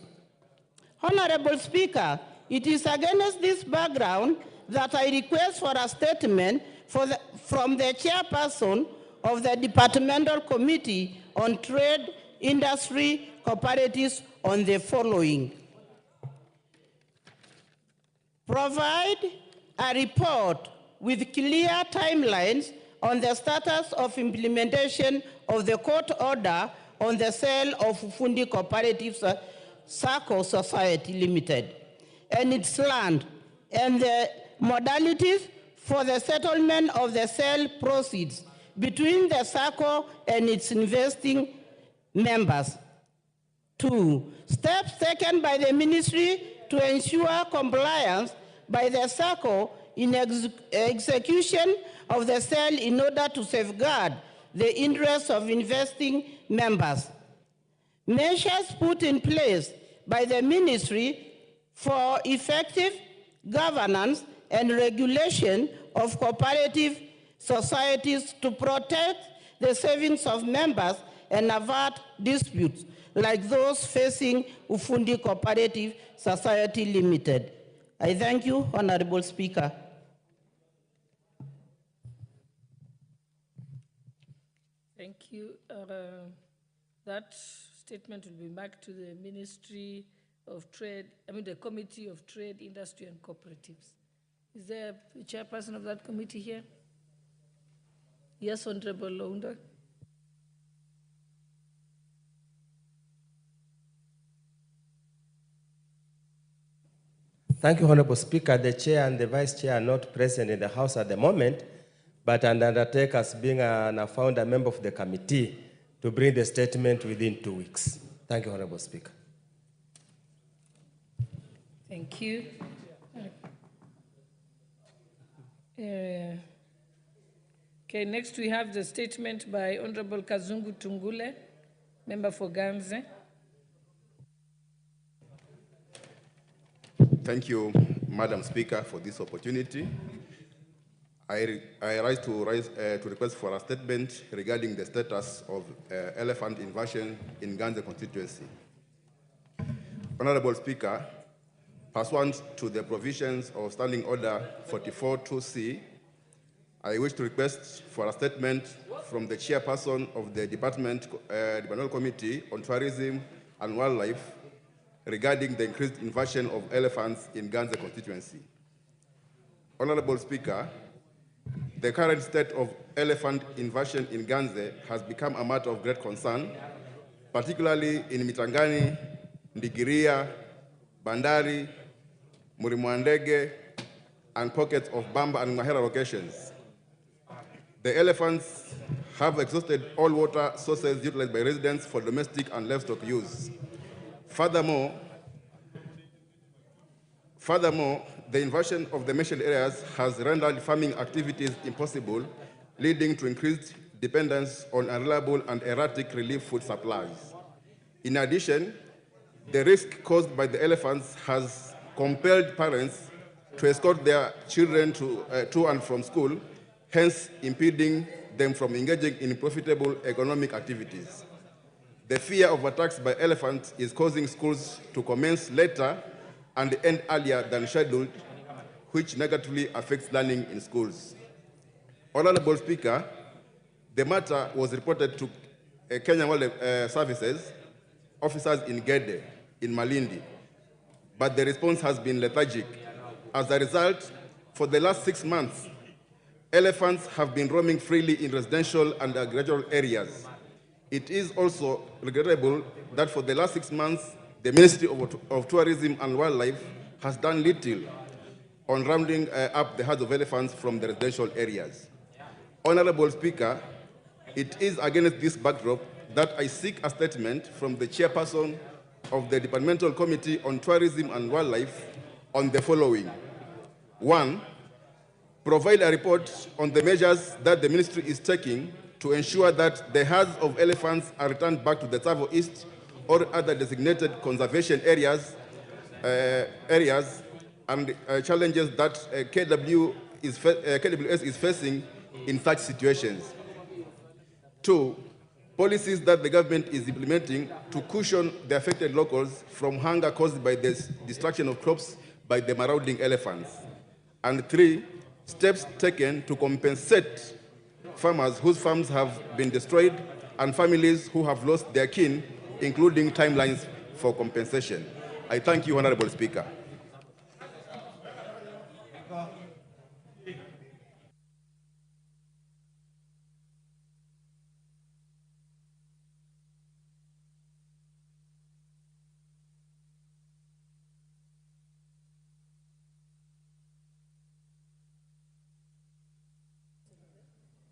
Speaker 22: Honorable Speaker, it is against this background that I request for a statement from the chairperson of the Departmental Committee on Trade, Industry, Cooperatives on the following. Provide a report with clear timelines on the status of implementation of the court order on the sale of Ufundi Cooperative SACCO Society Limited and its land, and the modalities for the settlement of the sale proceeds between the SACCO and its investing members. 2, steps taken by the ministry to ensure compliance by the SACCO in execution of the sale in order to safeguard the interests of investing members. Measures put in place by the ministry for effective governance and regulation of cooperative societies to protect the savings of members and avert disputes like those facing Ufundi Cooperative Society Limited. I thank you, Honorable Speaker.
Speaker 9: Thank you. That statement will be back to the Ministry of Trade, the Committee of Trade, Industry and Cooperatives. Is there a chairperson of that committee here? Yes, Honorable Lounda.
Speaker 14: Thank you, Honorable Speaker. The chair and the vice chair are not present in the House at the moment, but I undertake as being a founder member of the committee to bring the statement within 2 weeks. Thank you, Honorable Speaker.
Speaker 9: Thank you. Okay, next we have the statement by Honorable Kazungu Tungule, member for Ganze.
Speaker 1: Thank you, Madam Speaker, for this opportunity. I rise to request for a statement regarding the status of elephant invasion in Ganze constituency. Honorable Speaker, pursuant to the provisions of Standing Order 44-2C, I wish to request for a statement from the chairperson of the Departmental Committee on Tourism and Wildlife regarding the increased invasion of elephants in Ganze constituency. Honorable Speaker, the current state of elephant invasion in Ganze has become a matter of great concern, particularly in Mitangani, Ndigiria, Bandari, Murimwandege, and pockets of Bamba and Mahera locations. The elephants have exhausted all water sources utilized by residents for domestic and livestock use. Furthermore, the invasion of the mentioned areas has rendered farming activities impossible, leading to increased dependence on unreliable and erratic relief food supplies. In addition, the risk caused by the elephants has compelled parents to escort their children to and from school, hence impeding them from engaging in profitable economic activities. The fear of attacks by elephants is causing schools to commence later and end earlier than scheduled, which negatively affects learning in schools. Honorable Speaker, the matter was reported to Kenya Wildlife Services officers in Gede, in Malindi, but the response has been lethargic. As a result, for the last 6 months, elephants have been roaming freely in residential and agricultural areas. It is also regrettable that for the last 6 months, the Ministry of Tourism and Wildlife has done little on rounding up the herds of elephants from the residential areas. Honorable Speaker, it is against this backdrop that I seek a statement from the chairperson of the Departmental Committee on Tourism and Wildlife on the following. 1, provide a report on the measures that the ministry is taking to ensure that the herds of elephants are returned back to the Tsavo East or other designated conservation areas, and challenges that KWS is facing in such situations. 2, policies that the government is implementing to cushion the affected locals from hunger caused by the destruction of crops by the marauding elephants. And 3, steps taken to compensate farmers whose farms have been destroyed and families who have lost their kin, including timelines for compensation. I thank you, Honorable Speaker.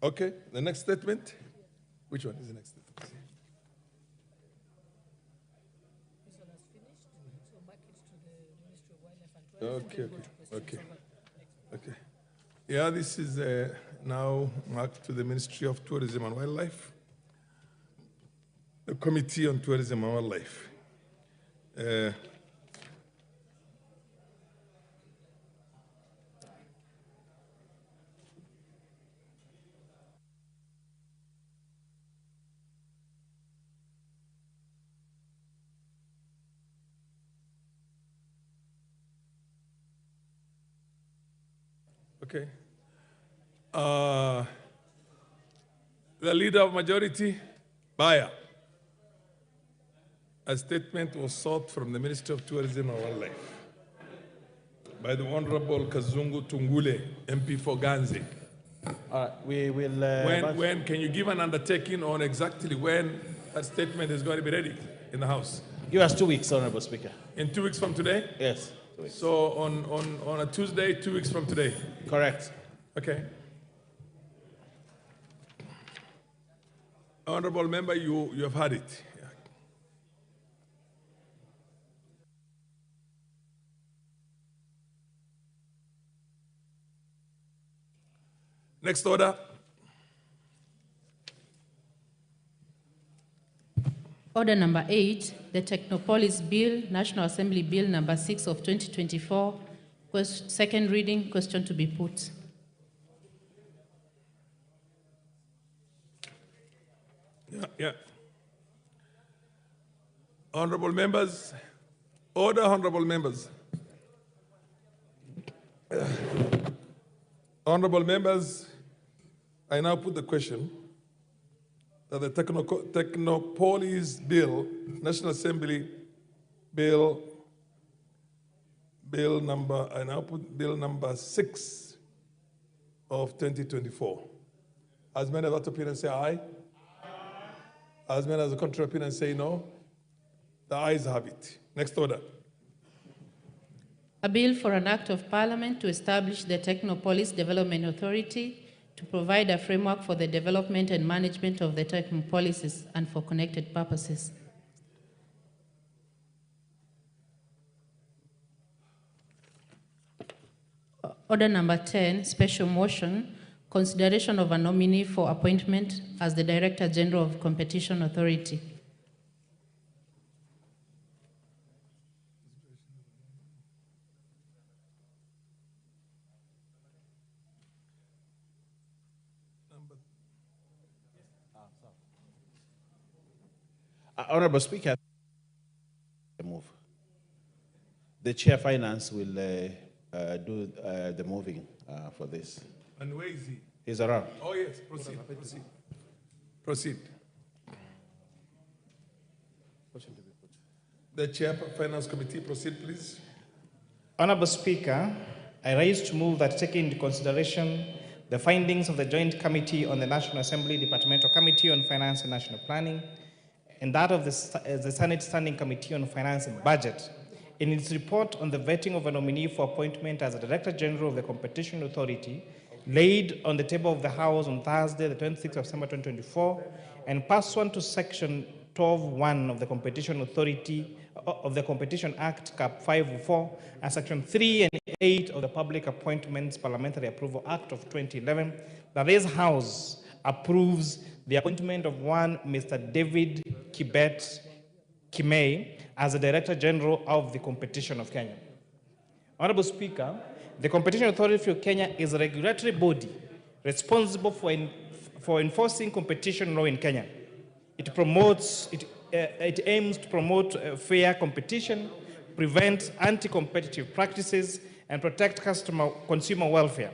Speaker 7: Okay, the next statement. Which one is the next statement? Okay. Yeah, this is now marked to the Ministry of Tourism and Wildlife, the Committee on Tourism and Wildlife. Okay. The leader of majority, Baya. A statement was sought from the Minister of Tourism and Wildlife by the Honorable Kazungu Tungule, MP for Ganze.
Speaker 6: We will...
Speaker 7: when can you give an undertaking on exactly when that statement is going to be ready in the House?
Speaker 6: Give us 2 weeks, Honorable Speaker.
Speaker 7: In 2 weeks from today?
Speaker 6: Yes. 2 weeks.
Speaker 7: So on a Tuesday, 2 weeks from today?
Speaker 6: Correct.
Speaker 7: Okay. Honorable member, you have heard it. Next order.
Speaker 5: Order number 8, the Technopolis Bill, National Assembly Bill number 6 of 2024, second reading, question to be put.
Speaker 7: Yeah. Honorable members, order, honorable members. Honorable members, I now put the question that the Technopolis Bill, National Assembly Bill number, I now put Bill number 6 of 2024. As many of that opinion say aye. As many as the contrary opinion say no. The ayes have it. Next order.
Speaker 5: A bill for an act of parliament to establish the Technopolis Development Authority to provide a framework for the development and management of the Technopolises and for connected purposes. Order number 10, special motion, consideration of a nominee for appointment as the Director General of Competition Authority.
Speaker 6: Honorable Speaker, move. The Chair Finance will do the moving for this.
Speaker 7: And where is he?
Speaker 6: He's around.
Speaker 7: Oh yes, proceed. The Chair Finance Committee, proceed please.
Speaker 8: Honorable Speaker, I rise to move that taking into consideration the findings of the Joint Committee on the National Assembly Departmental Committee on Finance and National Planning and that of the Senate Standing Committee on Finance and Budget in its report on the vetting of a nominee for appointment as a Director General of the Competition Authority laid on the table of the House on Thursday, the 26th of December 2024, and pursuant to Section 12(1) of the Competition Authority of the Competition Act, Cap 504, and Section 3 and 8 of the Public Appointments Parliamentary Approval Act of 2011, that this House approves the appointment of one Mr. David Kibet Kimei as the Director General of the Competition of Kenya. Honorable Speaker, the Competition Authority of Kenya is a regulatory body responsible for enforcing competition law in Kenya. It aims to promote fair competition, prevent anti-competitive practices, and protect consumer welfare.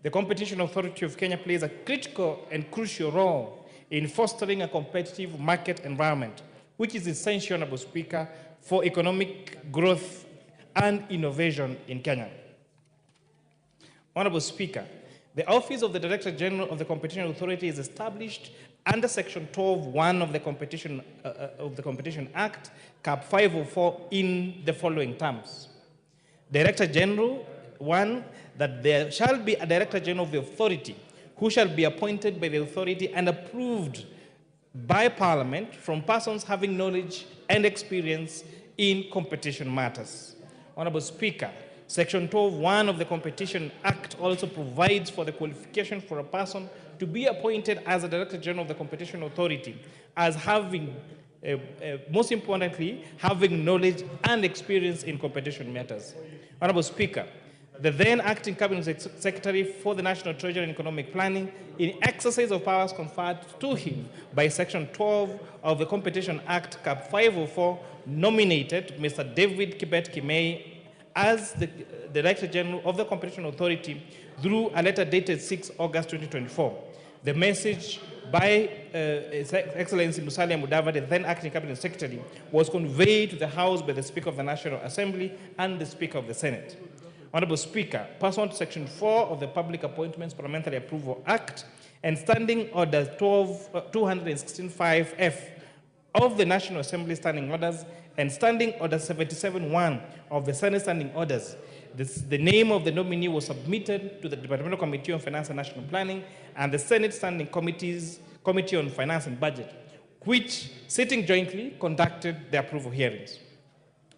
Speaker 8: The Competition Authority of Kenya plays a critical and crucial role in fostering a competitive market environment, which is essential, Honorable Speaker, for economic growth and innovation in Kenya. Honorable Speaker, the Office of the Director General of the Competition Authority is established under Section 12(1) of the Competition Act, Cap 504, in the following terms. Director General, 1, that there shall be a Director General of the Authority who shall be appointed by the authority and approved by Parliament from persons having knowledge and experience in competition matters. Honorable Speaker, Section 12(1) of the Competition Act also provides for the qualification for a person to be appointed as a Director General of the Competition Authority as having, most importantly, having knowledge and experience in competition matters. Honorable Speaker, the then acting Cabinet Secretary for the National Treasury and Economic Planning, in exercise of powers conferred to him by Section 12 of the Competition Act, Cap 504, nominated Mr. David Kibet Kimei as the Director General of the Competition Authority through a letter dated 6 August 2024. The message by His Excellency Musalia Mudavadi, then acting Cabinet Secretary, was conveyed to the House by the Speaker of the National Assembly and the Speaker of the Senate. Honorable Speaker, pursuant to Section 4 of the Public Appointments Parliamentary Approval Act and Standing Order 216.5F of the National Assembly Standing Orders and Standing Order 77.1 of the Senate Standing Orders, the name of the nominee was submitted to the Departmental Committee on Finance and National Planning and the Senate Standing Committee on Finance and Budget, which, sitting jointly, conducted the approval hearings.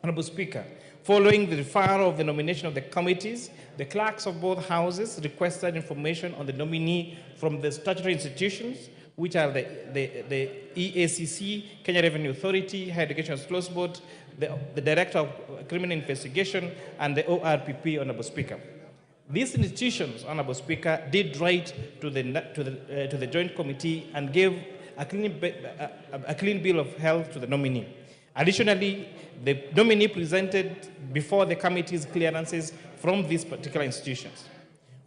Speaker 8: Honorable Speaker, Following the referral of the nomination of the committees, the clerks of both houses requested information on the nominee from the statutory institutions, which are the EACC, Kenya Revenue Authority, Higher Education Close Board, the Director of Criminal Investigation, and the ORPP, Honorable Speaker. These institutions, Honorable Speaker, did write to the Joint Committee and gave a clean bill of health to the nominee. Additionally, the nominee presented before the committee's clearances from these particular institutions.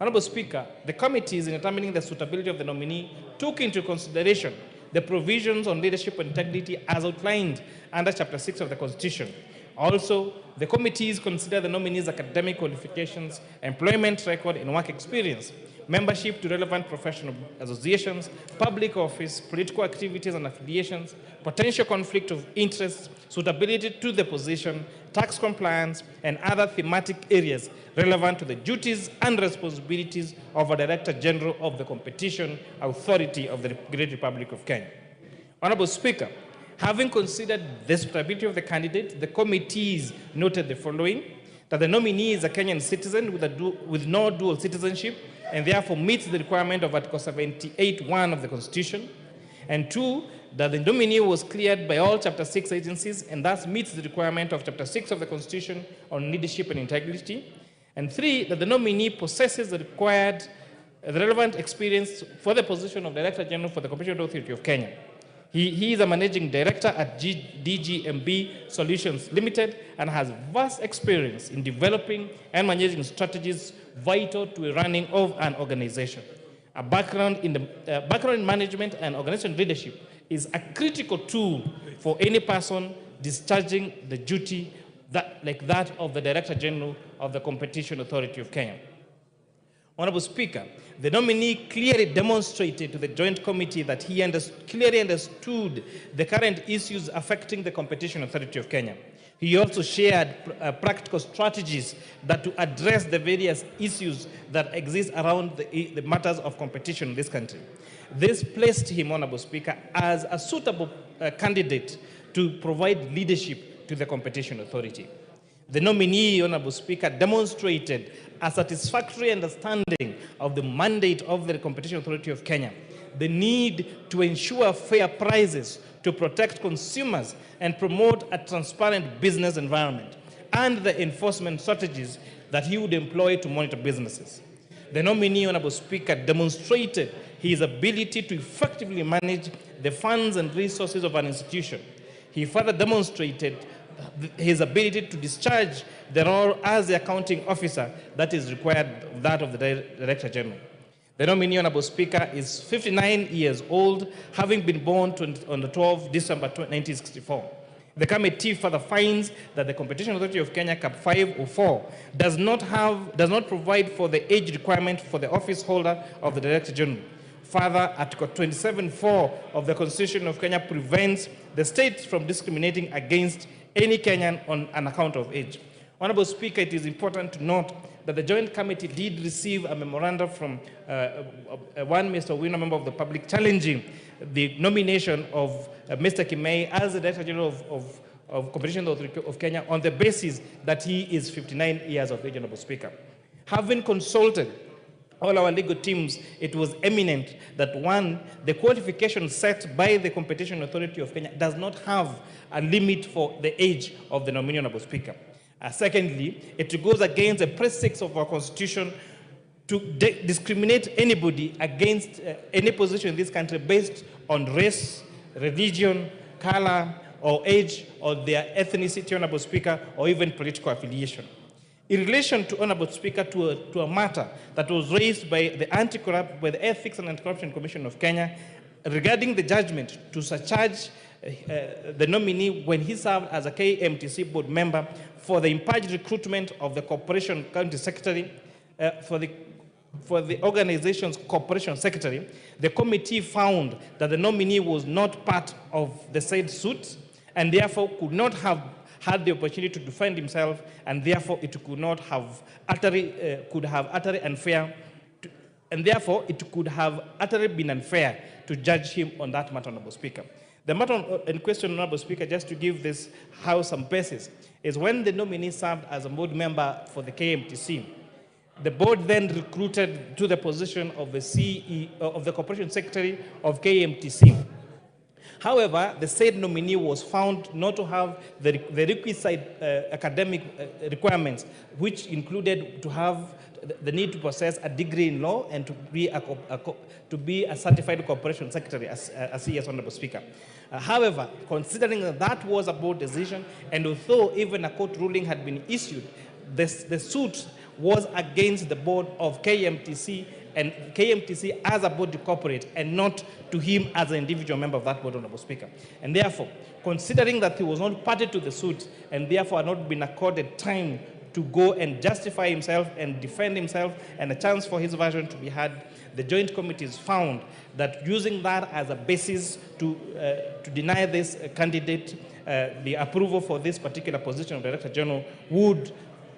Speaker 8: Honorable Speaker, the committees in determining the suitability of the nominee took into consideration the provisions on leadership and integrity as outlined under Chapter 6 of the Constitution. Also, the committees consider the nominee's academic qualifications, employment record and work experience, membership to relevant professional associations, public office, political activities and affiliations, potential conflict of interest, suitability to the position, tax compliance, and other thematic areas relevant to the duties and responsibilities of a Director General of the Competition Authority of the Great Republic of Kenya. Honorable Speaker, having considered the suitability of the candidate, the committees noted the following: that the nominee is a Kenyan citizen with no dual citizenship and therefore meets the requirement of Article 78(1) of the Constitution. And 2, that the nominee was cleared by all Chapter 6 agencies and thus meets the requirement of Chapter 6 of the Constitution on leadership and integrity. And 3, that the nominee possesses the relevant experience for the position of Director General for the Competition Authority of Kenya. He is a managing director at DGMB Solutions Limited and has vast experience in developing and managing strategies vital to the running of an organization. A background in management and organization leadership is a critical tool for any person discharging the duty like that of the Director General of the Competition Authority of Kenya. Honorable Speaker, the nominee clearly demonstrated to the Joint Committee that he clearly understood the current issues affecting the Competition Authority of Kenya. He also shared practical strategies that to address the various issues that exist around the matters of competition in this country. This placed him, Honorable Speaker, as a suitable candidate to provide leadership to the Competition Authority. The nominee, Honorable Speaker, demonstrated a satisfactory understanding of the mandate of the Competition Authority of Kenya, the need to ensure fair prices, to protect consumers and promote a transparent business environment, and the enforcement strategies that he would employ to monitor businesses. The nominee, Honorable Speaker, demonstrated his ability to effectively manage the funds and resources of an institution. He further demonstrated his ability to discharge the role as the accounting officer that is required, that of the Director General. The nominee, Honorable Speaker, is 59 years old, having been born on the 12th December 1964. The committee further finds that the Competition Authority of Kenya, Cap 504, does not provide for the age requirement for the office holder of the Director General. Further, Article 27(4) of the Constitution of Kenya prevents the state from discriminating against any Kenyan on an account of age. Honorable Speaker, it is important to note that the Joint Committee did receive a memorandum from one Mr. Wino, member of the public, challenging the nomination of Mr. Kimei as the Director General of Competition Authority of Kenya on the basis that he is 59 years of age, Honorable Speaker. Having consulted all our legal teams, it was eminent that 1, the qualification set by the Competition Authority of Kenya does not have a limit for the age of the nominee, Honorable Speaker. Secondly, it goes against the precincts of our Constitution to discriminate anybody against any position in this country based on race, religion, color, or age, or their ethnicity, Honorable Speaker, or even political affiliation. In relation to, Honorable Speaker, to a matter that was raised by the Ethics and Anti-Corruption Commission of Kenya regarding the judgment to surcharge the nominee when he served as a KMTC board member for the impartial recruitment of the corporation county secretary, for the organization's corporation secretary, the committee found that the nominee was not part of the said suit and therefore could not have had the opportunity to defend himself, and therefore it could not have utterly unfair, and therefore it could have utterly been unfair to judge him on that matter, Honorable Speaker. The matter in question, Honorable Speaker, just to give this House some basis, is when the nominee served as a board member for the KMTC, the board then recruited to the position of the CEO of the Corporation Secretary of KMTC. However, the said nominee was found not to have the requisite academic requirements, which included to have the need to possess a degree in law and to be a certified corporation secretary, as he is, Honorable Speaker. However, considering that was a board decision, and although even a court ruling had been issued, the suit was against the board of KMTC, and KMTC as a body corporate, and not to him as an individual member of that board, Honorable Speaker. And therefore, considering that he was not party to the suit, and therefore had not been accorded time to go and justify himself and defend himself, and a chance for his version to be had, the joint committees found that using that as a basis to deny this candidate the approval for this particular position of Director General would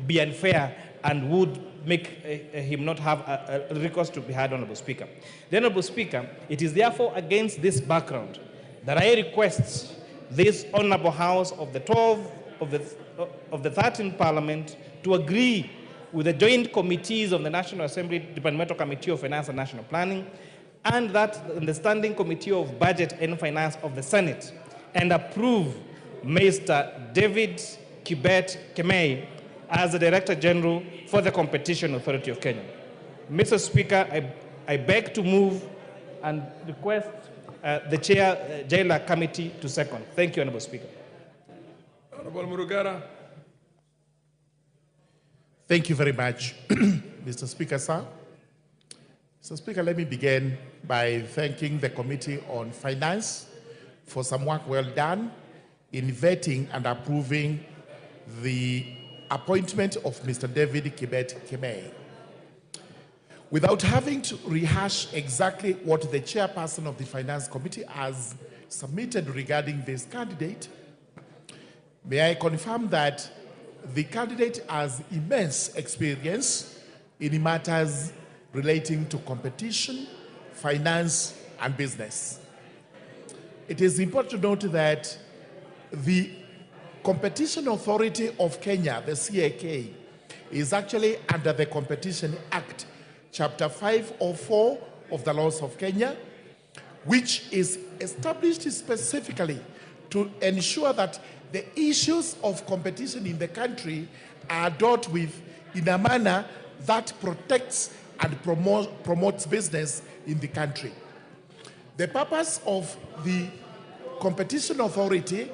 Speaker 8: be unfair and would make him not have a recourse to be had, Honorable Speaker. The Honorable Speaker, it is therefore against this background that I request this Honorable House of the 12 of the 13th Parliament to agree with the joint committees of the National Assembly, Departmental Committee of Finance and National Planning, and that the Standing Committee of Budget and Finance of the Senate, and approve Mr. David Kibet Kemei as the Director General for the Competition Authority of Kenya. Mr. Speaker, I beg to move and request the Chair, Jailer Committee to second. Thank you, Honorable Speaker.
Speaker 19: Honorable Murugara. Thank you very much, Mr. Speaker, sir. Mr. Speaker, let me begin by thanking the Committee on Finance for some work well done in vetting and approving the appointment of Mr. David Kibet Kemei. Without having to rehash exactly what the chairperson of the Finance Committee has submitted regarding this candidate, may I confirm that the candidate has immense experience in matters relating to competition, finance, and business. It is important to note that the Competition Authority of Kenya, the CAK, is actually under the Competition Act, Chapter 504 of the laws of Kenya, which is established specifically to ensure that the issues of competition in the country are dealt with in a manner that protects and promotes business in the country. The purpose of the Competition Authority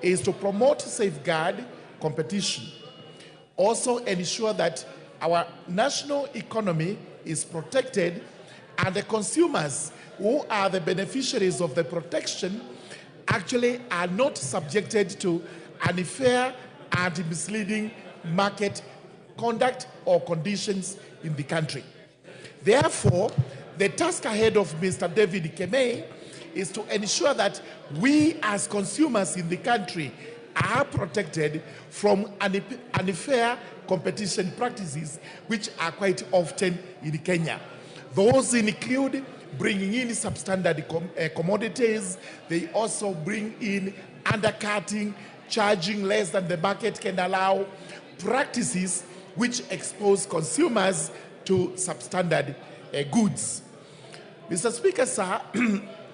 Speaker 19: is to promote, safeguard competition, also ensure that our national economy is protected and the consumers who are the beneficiaries of the protection actually are not subjected to unfair and misleading market conduct or conditions in the country. Therefore, the task ahead of Mr. David Kemei is to ensure that we as consumers in the country are protected from unfair competition practices, which are quite often in Kenya. Those include bringing in substandard commodities. They also bring in undercutting, charging less than the market can allow, practices which expose consumers to substandard goods. Mr. Speaker, sir,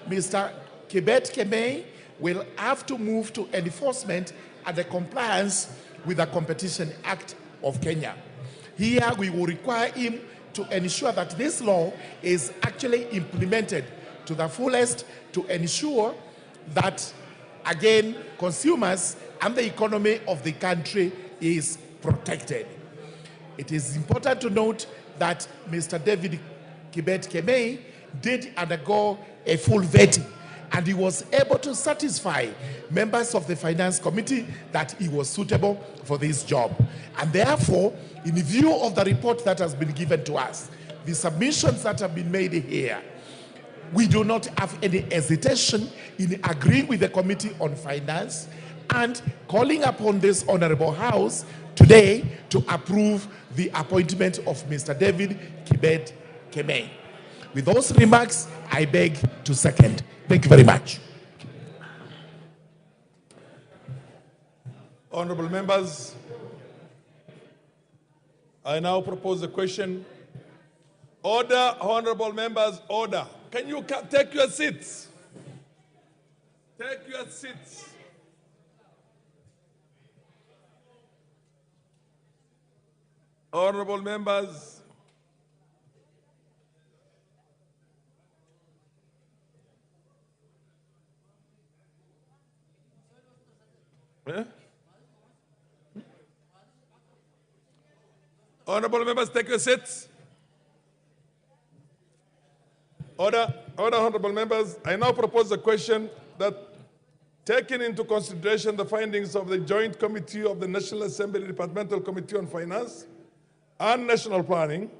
Speaker 19: Mr. Kibet Kemei will have to move to enforcement and the compliance with the Competition Act of Kenya. Here we will require him to ensure that this law is actually implemented to the fullest to ensure that, again, consumers and the economy of the country is protected. It is important to note that Mr. David Kibet Kemei did undergo a full vetting, and he was able to satisfy members of the Finance Committee that he was suitable for this job. And therefore, in view of the report that has been given to us, the submissions that have been made here, we do not have any hesitation in agreeing with the Committee on Finance and calling upon this Honorable House today to approve the appointment of Mr. David Kibet Kemei. With those remarks, I beg to second. Thank you very much.
Speaker 7: Honorable members, I now propose the question. Order, honorable members, order. Can you take your seats? Take your seats. Honorable members, honorable members, take your seats. Order, honorable members. I now propose a question that, taking into consideration the findings of the Joint Committee of the National Assembly Departmental Committee on Finance and National Planning,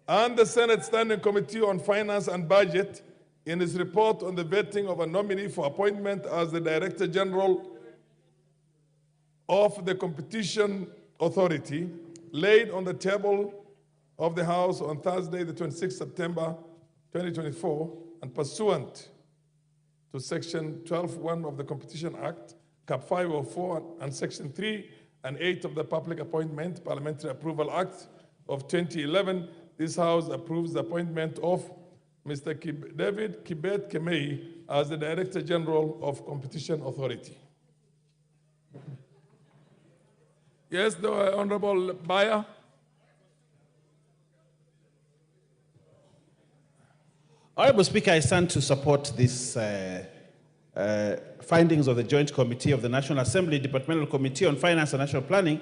Speaker 7: and the Senate Standing Committee on Finance and Budget, in its report on the vetting of a nominee for appointment as the Director General of the Competition Authority, laid on the table of the House on Thursday, the 26th September 2024, and pursuant to Section 12(1) of the Competition Act, Cap 504, and Section 3 and 8 of the Public Appointment Parliamentary Approval Act of 2011, this House approves the appointment of Mr. David Kibet Kemei as the Director General of Competition Authority. Yes, the Honorable Bayer.
Speaker 6: Honorable Speaker, I stand to support these findings of the Joint Committee of the National Assembly Departmental Committee on Finance and National Planning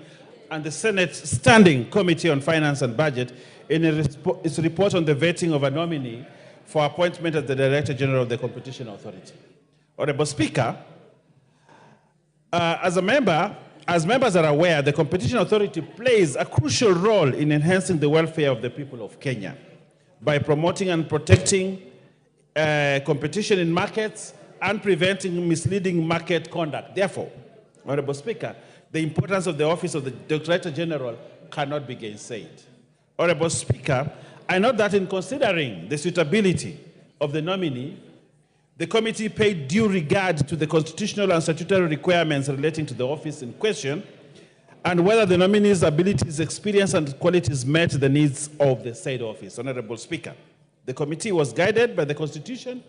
Speaker 6: and the Senate Standing Committee on Finance and Budget in its report on the vetting of a nominee for appointment as the Director General of the Competition Authority. Honorable Speaker, as members are aware, the Competition Authority plays a crucial role in enhancing the welfare of the people of Kenya by promoting and protecting competition in markets and preventing misleading market conduct. Therefore, Honorable Speaker, the importance of the office of the Director General cannot be gainsaid. Honorable Speaker, I note that in considering the suitability of the nominee, the committee paid due regard to the constitutional and statutory requirements relating to the office in question and whether the nominee's abilities, experience, and qualities met the needs of the said office. Honorable Speaker, the committee was guided by the Constitution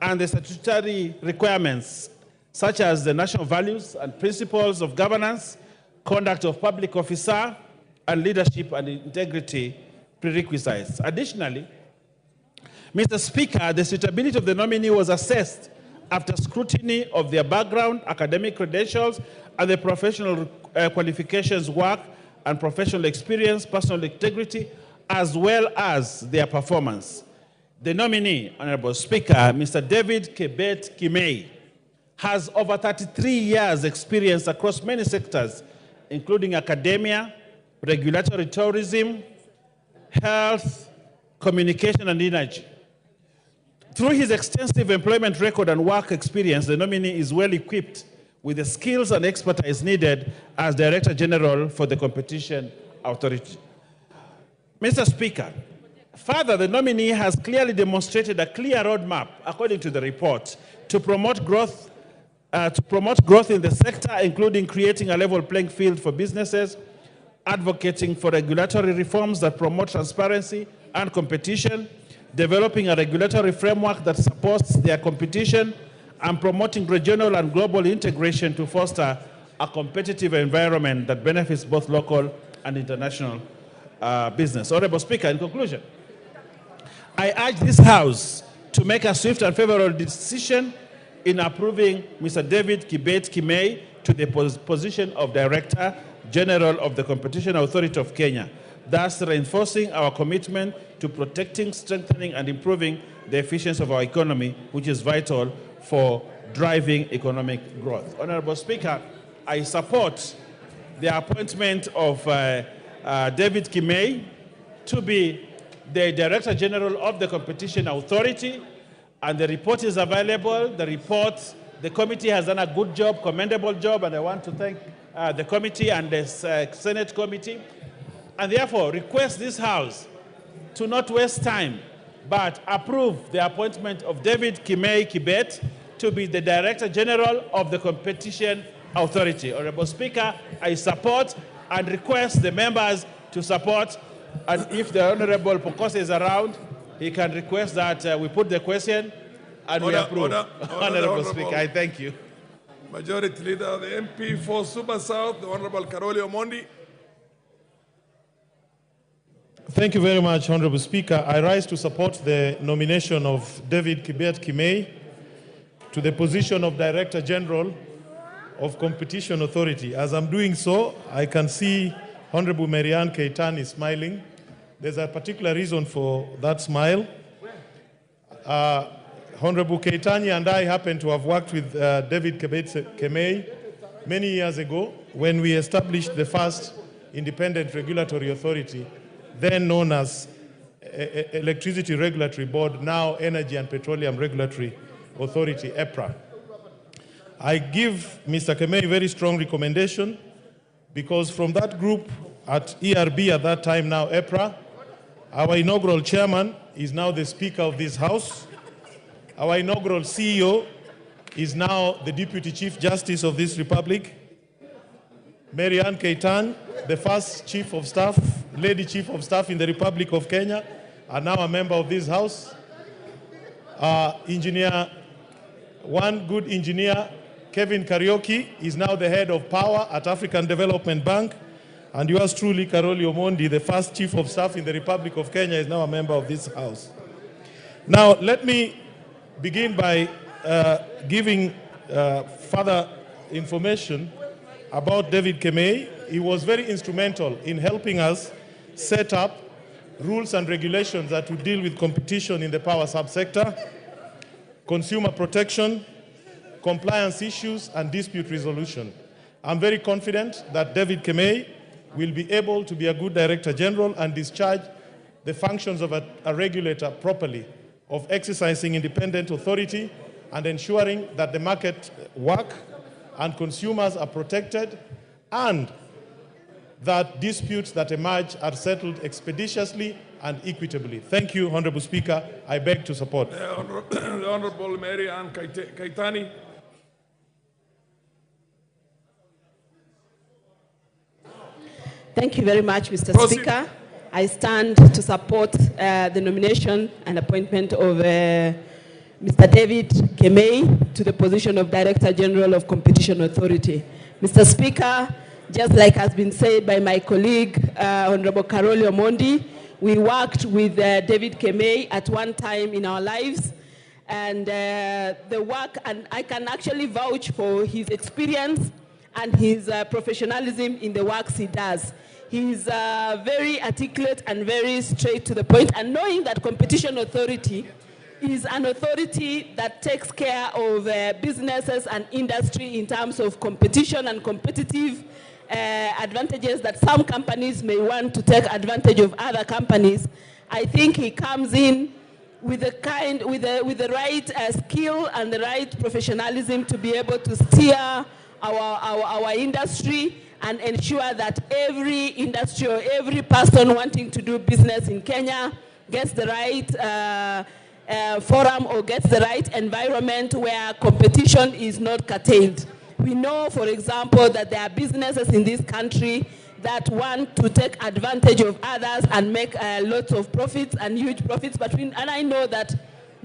Speaker 6: and the statutory requirements such as the national values and principles of governance, conduct of public officer, and leadership and integrity prerequisites. Additionally, Mr. Speaker, the suitability of the nominee was assessed after scrutiny of their background, academic credentials, and the professional qualifications, work, and professional experience, personal integrity, as well as their performance. The nominee, Honorable Speaker, Mr. David Kibet Kemei, has over 33 years' experience across many sectors, including academia, regulatory tourism, health, communication, and energy. Through his extensive employment record and work experience, the nominee is well equipped with the skills and expertise needed as Director General for the Competition Authority. Mr. Speaker, further, the nominee has clearly demonstrated a clear roadmap, according to the report, to promote growth in the sector, including creating a level playing field for businesses, advocating for regulatory reforms that promote transparency and competition, developing a regulatory framework that supports their competition, and promoting regional and global integration to foster a competitive environment that benefits both local and international business. Honorable Speaker, in conclusion, I urge this House to make a swift and favorable decision in approving Mr. David Kibet Kemei to the position of Director General of the Competition Authority of Kenya, thus reinforcing our commitment to protecting, strengthening, and improving the efficiency of our economy, which is vital for driving economic growth. Honorable Speaker, I support the appointment of David Kemei to be the Director General of the Competition Authority, and the report is available. The committee has done a good job, commendable job, and I want to thank the committee and the Senate committee, and therefore request this House to not waste time, but approve the appointment of David Kemei Kibet to be the Director General of the Competition
Speaker 2: Authority. Honorable Speaker, I support and request the members to support, and if the Honorable Pokose is around, he can request that we put the question and we approve. Honorable Speaker, I thank you.
Speaker 7: Majority Leader, the MP for Super South, the Honorable Karoli Omondi.
Speaker 3: Thank you very much, Honorable Speaker. I rise to support the nomination of David Kibet Kimei to the position of Director General of Competition Authority. As I'm doing so, I can see Honorable Marianne Keitan is smiling. There's a particular reason for that smile. Honorable Keitani and I happen to have worked with David Kibet Kimei many years ago when we established the first independent regulatory authority, then known as Electricity Regulatory Board, now Energy and Petroleum Regulatory Authority, EPRA. I give Mr. Kimei a very strong recommendation because from that group at ERB at that time, now EPRA, our inaugural chairman is now the Speaker of this House. Our inaugural CEO is now the Deputy Chief Justice of this Republic. Marianne Keitan, the first Chief of Staff, Lady Chief of Staff in the Republic of Kenya, are now a member of this House. One good engineer, Kevin Karaoke, is now the head of power at African Development Bank. And yours truly, Karoli Omondi, the first Chief of Staff in the Republic of Kenya, is now a member of this House. Now, let me begin by giving further information about David Kimei. He was very instrumental in helping us set up rules and regulations that would deal with competition in the power subsector, consumer protection, compliance issues, and dispute resolution. I'm very confident that David Kimei will be able to be a good Director General and discharge the functions of a regulator properly, of exercising independent authority and ensuring that the market work and consumers are protected and that disputes that emerge are settled expeditiously and equitably. Thank you, Honorable Speaker. I beg to support.
Speaker 7: The Honorable Marianne Kaitani.
Speaker 10: Thank you very much, Mr. Speaker. I stand to support the nomination and appointment of Mr. David Kimei to the position of Director General of Competition Authority. Mr. Speaker, just like has been said by my colleague, Honorable Karoli Omondi, we worked with David Kimei at one time in our lives, and the work, and I can actually vouch for his experience and his professionalism in the works he does. He's very articulate and very straight to the point, and knowing that Competition Authority is an authority that takes care of businesses and industry in terms of competition and competitive advantages that some companies may want to take advantage of other companies. I think he comes in with the right skill and the right professionalism to be able to steer our industry and ensure that every industry or every person wanting to do business in Kenya gets the right forum or gets the right environment where competition is not curtailed. We know, for example, that there are businesses in this country that want to take advantage of others and make lots of profits and huge profits. And I know that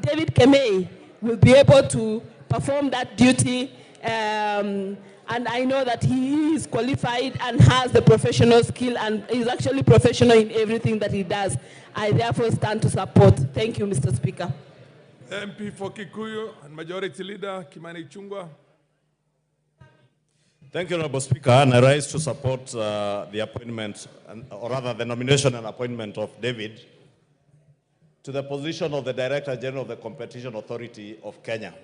Speaker 10: David Kimei will be able to perform that duty, and I know that he is qualified and has the professional skill and is actually professional in everything that he does. I therefore stand to support. Thank you, Mr. Speaker.
Speaker 7: MP for Kikuyu and Majority Leader Kimani Ichung'wah.
Speaker 23: Thank you, Honorable Speaker, and I rise to support the appointment, or rather the nomination and appointment of David to the position of the Director General of the Competition Authority of Kenya.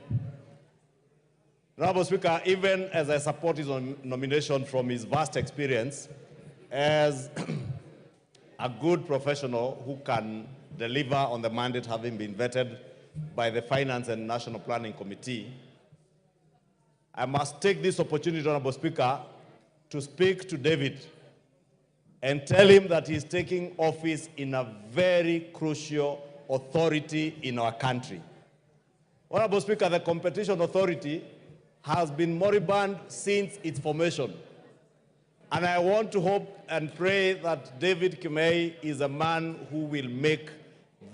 Speaker 23: Honorable Speaker, even as I support his nomination from his vast experience as a good professional who can deliver on the mandate having been vetted by the Finance and National Planning Committee, I must take this opportunity, Honorable Speaker, to speak to David and tell him that he's taking office in a very crucial authority in our country. Honorable Speaker, the Competition Authority has been moribund since its formation. And I want to hope and pray that David Kimei is a man who will make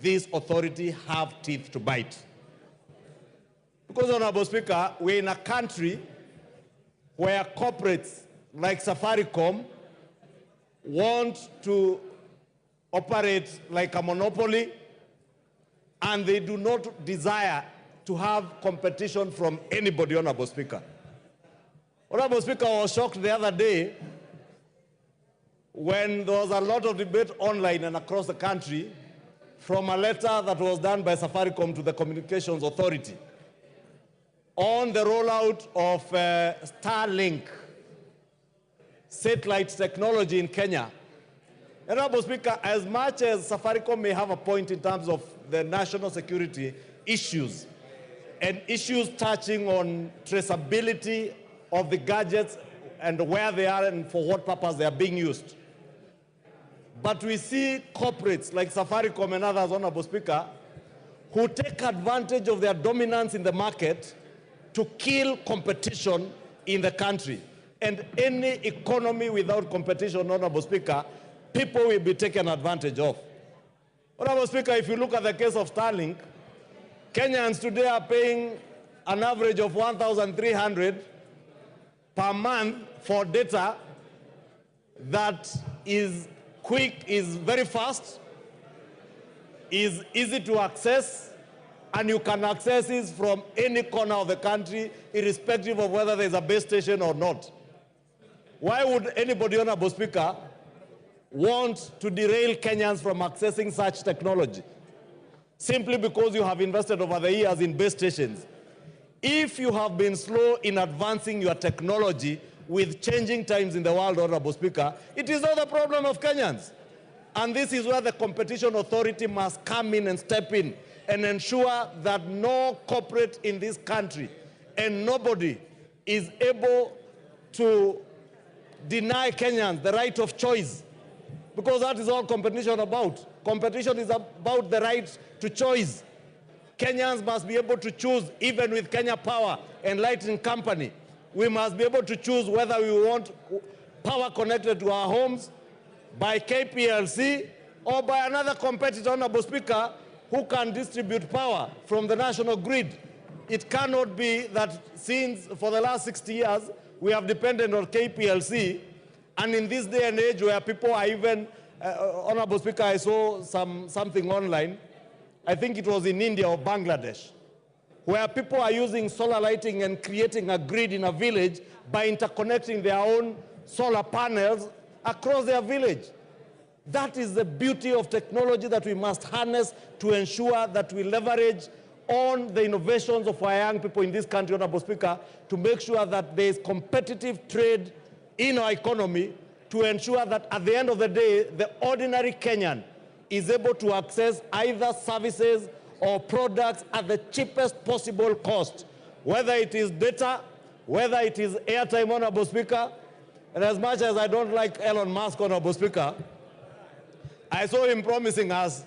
Speaker 23: this authority have teeth to bite. Because, Honorable Speaker, we're in a country where corporates like Safaricom want to operate like a monopoly, and they do not desire to have competition from anybody, Honorable Speaker. Honorable Speaker, I was shocked the other day when there was a lot of debate online and across the country from a letter that was done by Safaricom to the Communications Authority on the rollout of Starlink satellite technology in Kenya. Honorable Speaker, as much as Safaricom may have a point in terms of the national security issues and issues touching on traceability of the gadgets and where they are and for what purpose they are being used, but we see corporates like Safaricom and others, Honorable Speaker, who take advantage of their dominance in the market to kill competition in the country. And any economy without competition, Honorable Speaker, people will be taken advantage of. Honorable Speaker, if you look at the case of Starlink, Kenyans today are paying an average of 1,300 per month for data that is quick, is very fast, is easy to access, and you can access it from any corner of the country, irrespective of whether there's a base station or not. Why would anybody, Honorable Speaker, want to derail Kenyans from accessing such technology? Simply because you have invested over the years in base stations. If you have been slow in advancing your technology with changing times in the world, Honorable Speaker, it is not the problem of Kenyans. And this is where the Competition Authority must come in and step in and ensure that no corporate in this country and nobody is able to deny Kenyans the right of choice, because that is all competition about. Competition is about the right to choice. Kenyans must be able to choose, even with Kenya Power and Lighting Company. We must be able to choose whether we want power connected to our homes by KPLC or by another competitor, Honorable Speaker, who can distribute power from the national grid. It cannot be that since for the last 60 years, we have depended on KPLC, and in this day and age where people are even, Honorable Speaker, I saw something online, I think it was in India or Bangladesh, where people are using solar lighting and creating a grid in a village by interconnecting their own solar panels across their village. That is the beauty of technology that we must harness to ensure that we leverage on the innovations of our young people in this country, Honorable Speaker, to make sure that there is competitive trade in our economy, to ensure that at the end of the day, the ordinary Kenyan is able to access either services or products at the cheapest possible cost, whether it is data, whether it is airtime, Honorable Speaker. And as much as I don't like Elon Musk, Honorable Speaker, I saw him promising us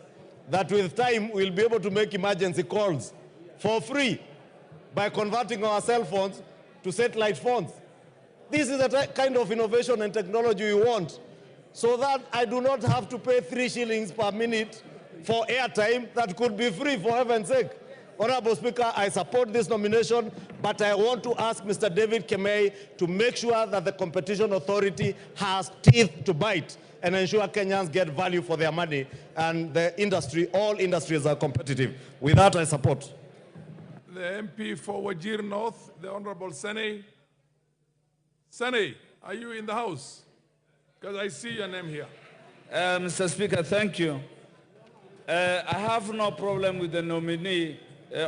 Speaker 23: that with time we'll be able to make emergency calls for free by converting our cell phones to satellite phones. This is the kind of innovation and technology we want, so that I do not have to pay 3 shillings per minute for airtime that could be free, for heaven's sake. Honorable Speaker, I support this nomination, but I want to ask Mr. David Kimei to make sure that the Competition Authority has teeth to bite and ensure Kenyans get value for their money, and the industry, all industries are competitive. With that, I support.
Speaker 7: The MP for Wajir North, the Honorable Sene. Sene, are you in the House? Because I see your name here.
Speaker 4: Mr. Speaker, thank you. I have no problem with the nominee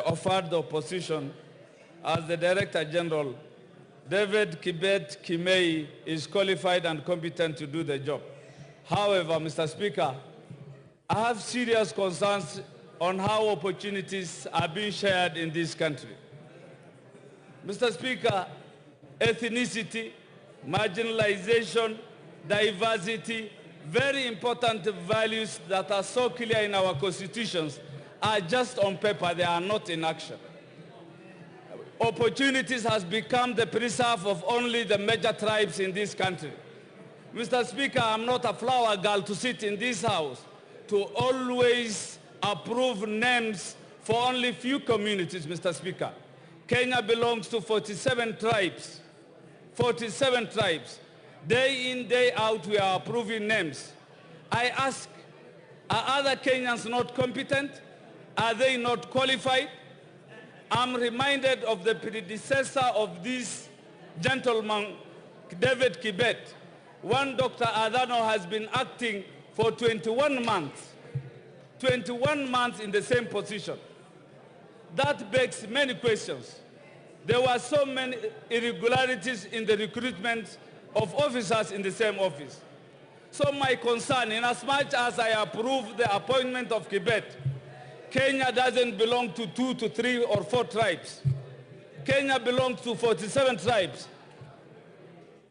Speaker 4: offered the opposition as the Director General. David Kibet Kimei is qualified and competent to do the job. However, Mr. Speaker, I have serious concerns on how opportunities are being shared in this country. Mr. Speaker, ethnicity, marginalization, diversity, very important values that are so clear in our constitutions are just on paper, they are not in action. opportunities has become the preserve of only the major tribes in this country. Mr. Speaker, I'm not a flower girl to sit in this house to always approve names for only few communities, Mr. Speaker. Kenya belongs to 47 tribes. 47 tribes. Day in, day out, we are approving names. I ask, are other Kenyans not competent? Are they not qualified? I'm reminded of the predecessor of this gentleman, David Kibet. One Dr. Adano has been acting for 21 months. 21 months in the same position. That begs many questions. There were so many irregularities in the recruitment of officers in the same office. So my concern, in as much as I approve the appointment of Kibet, Kenya doesn't belong to 2 to 3 or 4 tribes. Kenya belongs to 47 tribes.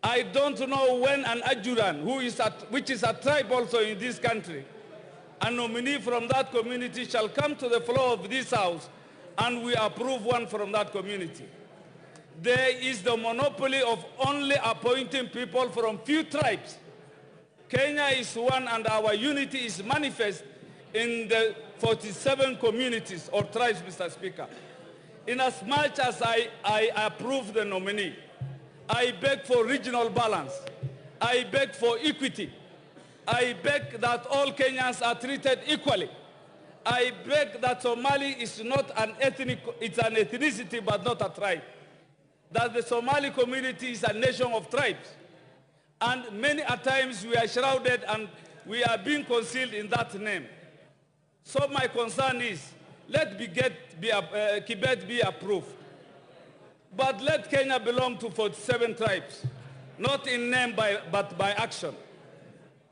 Speaker 4: I don't know when an Ajuran, which is a tribe also in this country, a nominee from that community shall come to the floor of this house and we approve one from that community. There is the monopoly of only appointing people from few tribes. Kenya is one and our unity is manifest in the 47 communities or tribes, Mr. Speaker. In as much as I approve the nominee, I beg for regional balance. I beg for equity. I beg that all Kenyans are treated equally. I beg that Somali is not an ethnic, it's an ethnicity but not a tribe. That the Somali community is a nation of tribes. And many a times we are shrouded and we are being concealed in that name. So my concern is, let Kibet be approved. But let Kenya belong to 47 tribes, not in name but by action.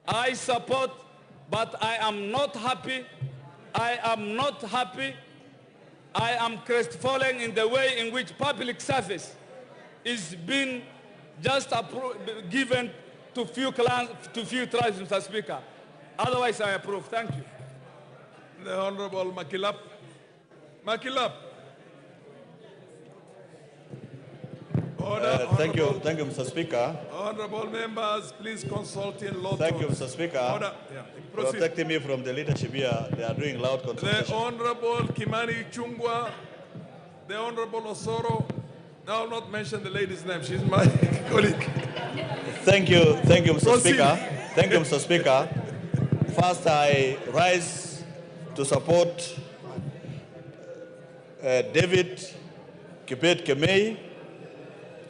Speaker 4: I support, but I am not happy. I am not happy. I am crestfallen in the way in which public service is being just given to few clans, to few tribes, Mr. Speaker. Otherwise, I approve. Thank you.
Speaker 7: The Honorable Makilap. Makilap.
Speaker 23: Thank you, Mr. Speaker.
Speaker 7: Honorable members, please consult in law.
Speaker 23: Thank you, Mr. Speaker.
Speaker 7: Order. Yeah.
Speaker 23: Protecting me from the leadership here. They are doing loud consultation.
Speaker 7: The Honorable Kimani Chungwa, the Honorable Osoro. Now, I'll not mention the lady's name. She's my colleague.
Speaker 23: Thank you, Mr. Speaker. Thank you, Mr. Speaker. First, I rise to support David Kibet Kemei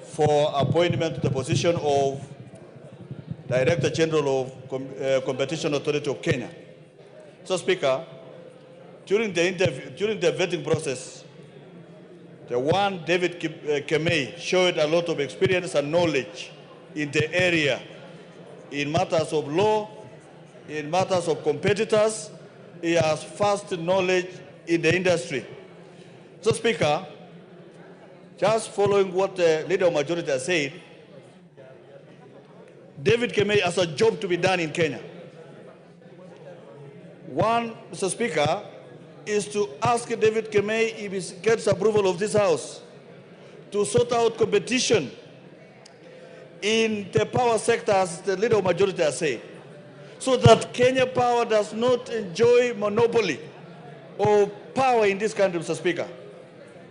Speaker 23: for appointment to the position of Director General of Competition Authority of Kenya. So, Speaker, during the vetting process, the one David Kemei showed a lot of experience and knowledge in the area, in matters of law, in matters of competitors. He has vast knowledge in the industry. So, Speaker, just following what the Leader of Majority has said, David Kemei has a job to be done in Kenya. One, Mr. Speaker, is to ask David Kemei, if he gets approval of this House, to sort out competition in the power sector, as the Leader of Majority has said, so that Kenya Power does not enjoy monopoly of power in this country, Mr. Speaker.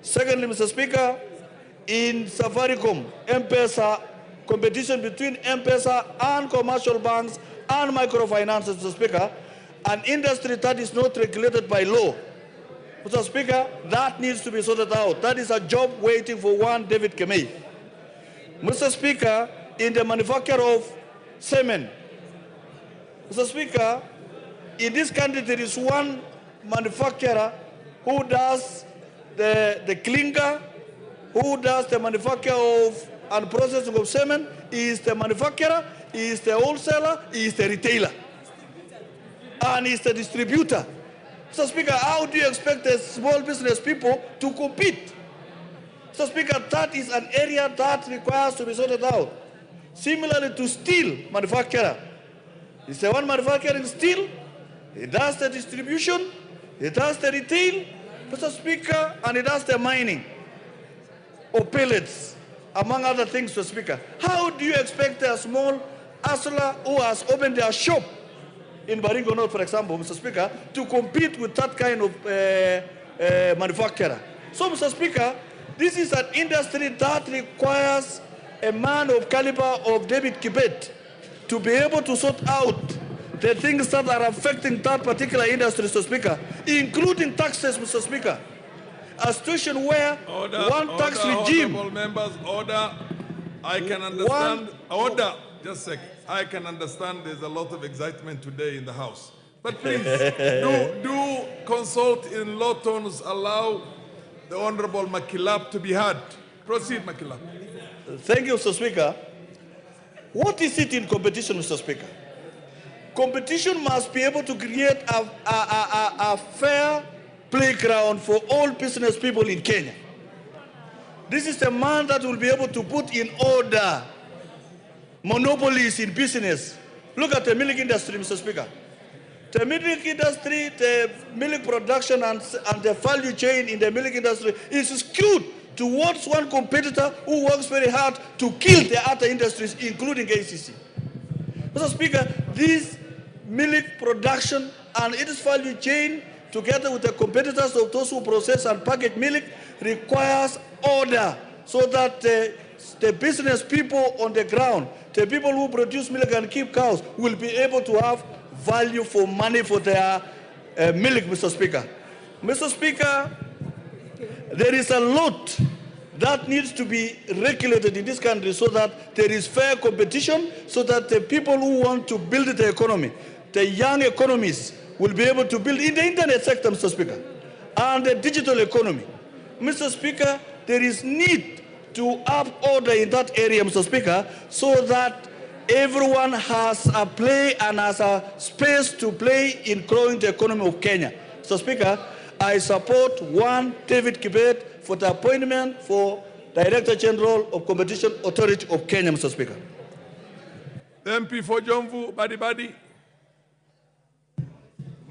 Speaker 23: Secondly, Mr. Speaker, in Safaricom, M-Pesa, competition between M-Pesa and commercial banks and microfinances, Mr. Speaker, an industry that is not regulated by law. Mr. Speaker, that needs to be sorted out. That is a job waiting for one David Kemei. Mr. Speaker, in the manufacture of semen, Mr. Speaker, in this country there is one manufacturer who does the clinker, who does the manufacture of and processing of semen. He is the manufacturer, he is the wholesaler, he is the retailer, and he is the distributor. So, Speaker, how do you expect the small business people to compete? So, Speaker, that is an area that requires to be sorted out. Similarly to steel manufacturer. He's the one manufacturing steel, he does the distribution, he does the retail, Mr. Speaker, and he does the mining.
Speaker 12: or pellets, among other things, Mr. Speaker. How do you expect a small hustler who has opened their shop in Baringo North, for example, Mr. Speaker, to compete with that kind of manufacturer? So, Mr. Speaker, this is an industry that requires a man of caliber of David Kibet to be able to sort out the things that are affecting that particular industry, Mr. Speaker, including taxes, Mr. Speaker. A situation where one tax regime...
Speaker 7: Honorable members, order. I can understand... Order. Just a second. I can understand there's a lot of excitement today in the House. But please, do consult in low tones, allow the Honorable Makilap to be heard. Proceed, Makilap.
Speaker 12: Thank you, Mr. Speaker. What is it in competition, Mr. Speaker? Competition must be able to create a fair playground for all business people in Kenya. This is the man that will be able to put in order monopolies in business. Look at the milk industry, Mr. Speaker. The milk industry, the milk production and the value chain in the milk industry is skewed towards one competitor who works very hard to kill the other industries, including ACC. Mr. Speaker, this milk production and its value chain, together with the competitors of those who process and package milk, requires order so that the business people on the ground, the people who produce milk and keep cows, will be able to have value for money for their milk, Mr. Speaker. Mr. Speaker, there is a lot that needs to be regulated in this country so that there is fair competition, so that the people who want to build the economy, the young economies, will be able to build in the internet sector, Mr. Speaker, and the digital economy. Mr. Speaker, there is need to have order in that area, Mr. Speaker, so that everyone has a play and has a space to play in growing the economy of Kenya. Mr. Speaker, I support David Kibet for the appointment for Director General of Competition Authority of Kenya, Mr. Speaker.
Speaker 7: The MP for Jomvu, Badibadi.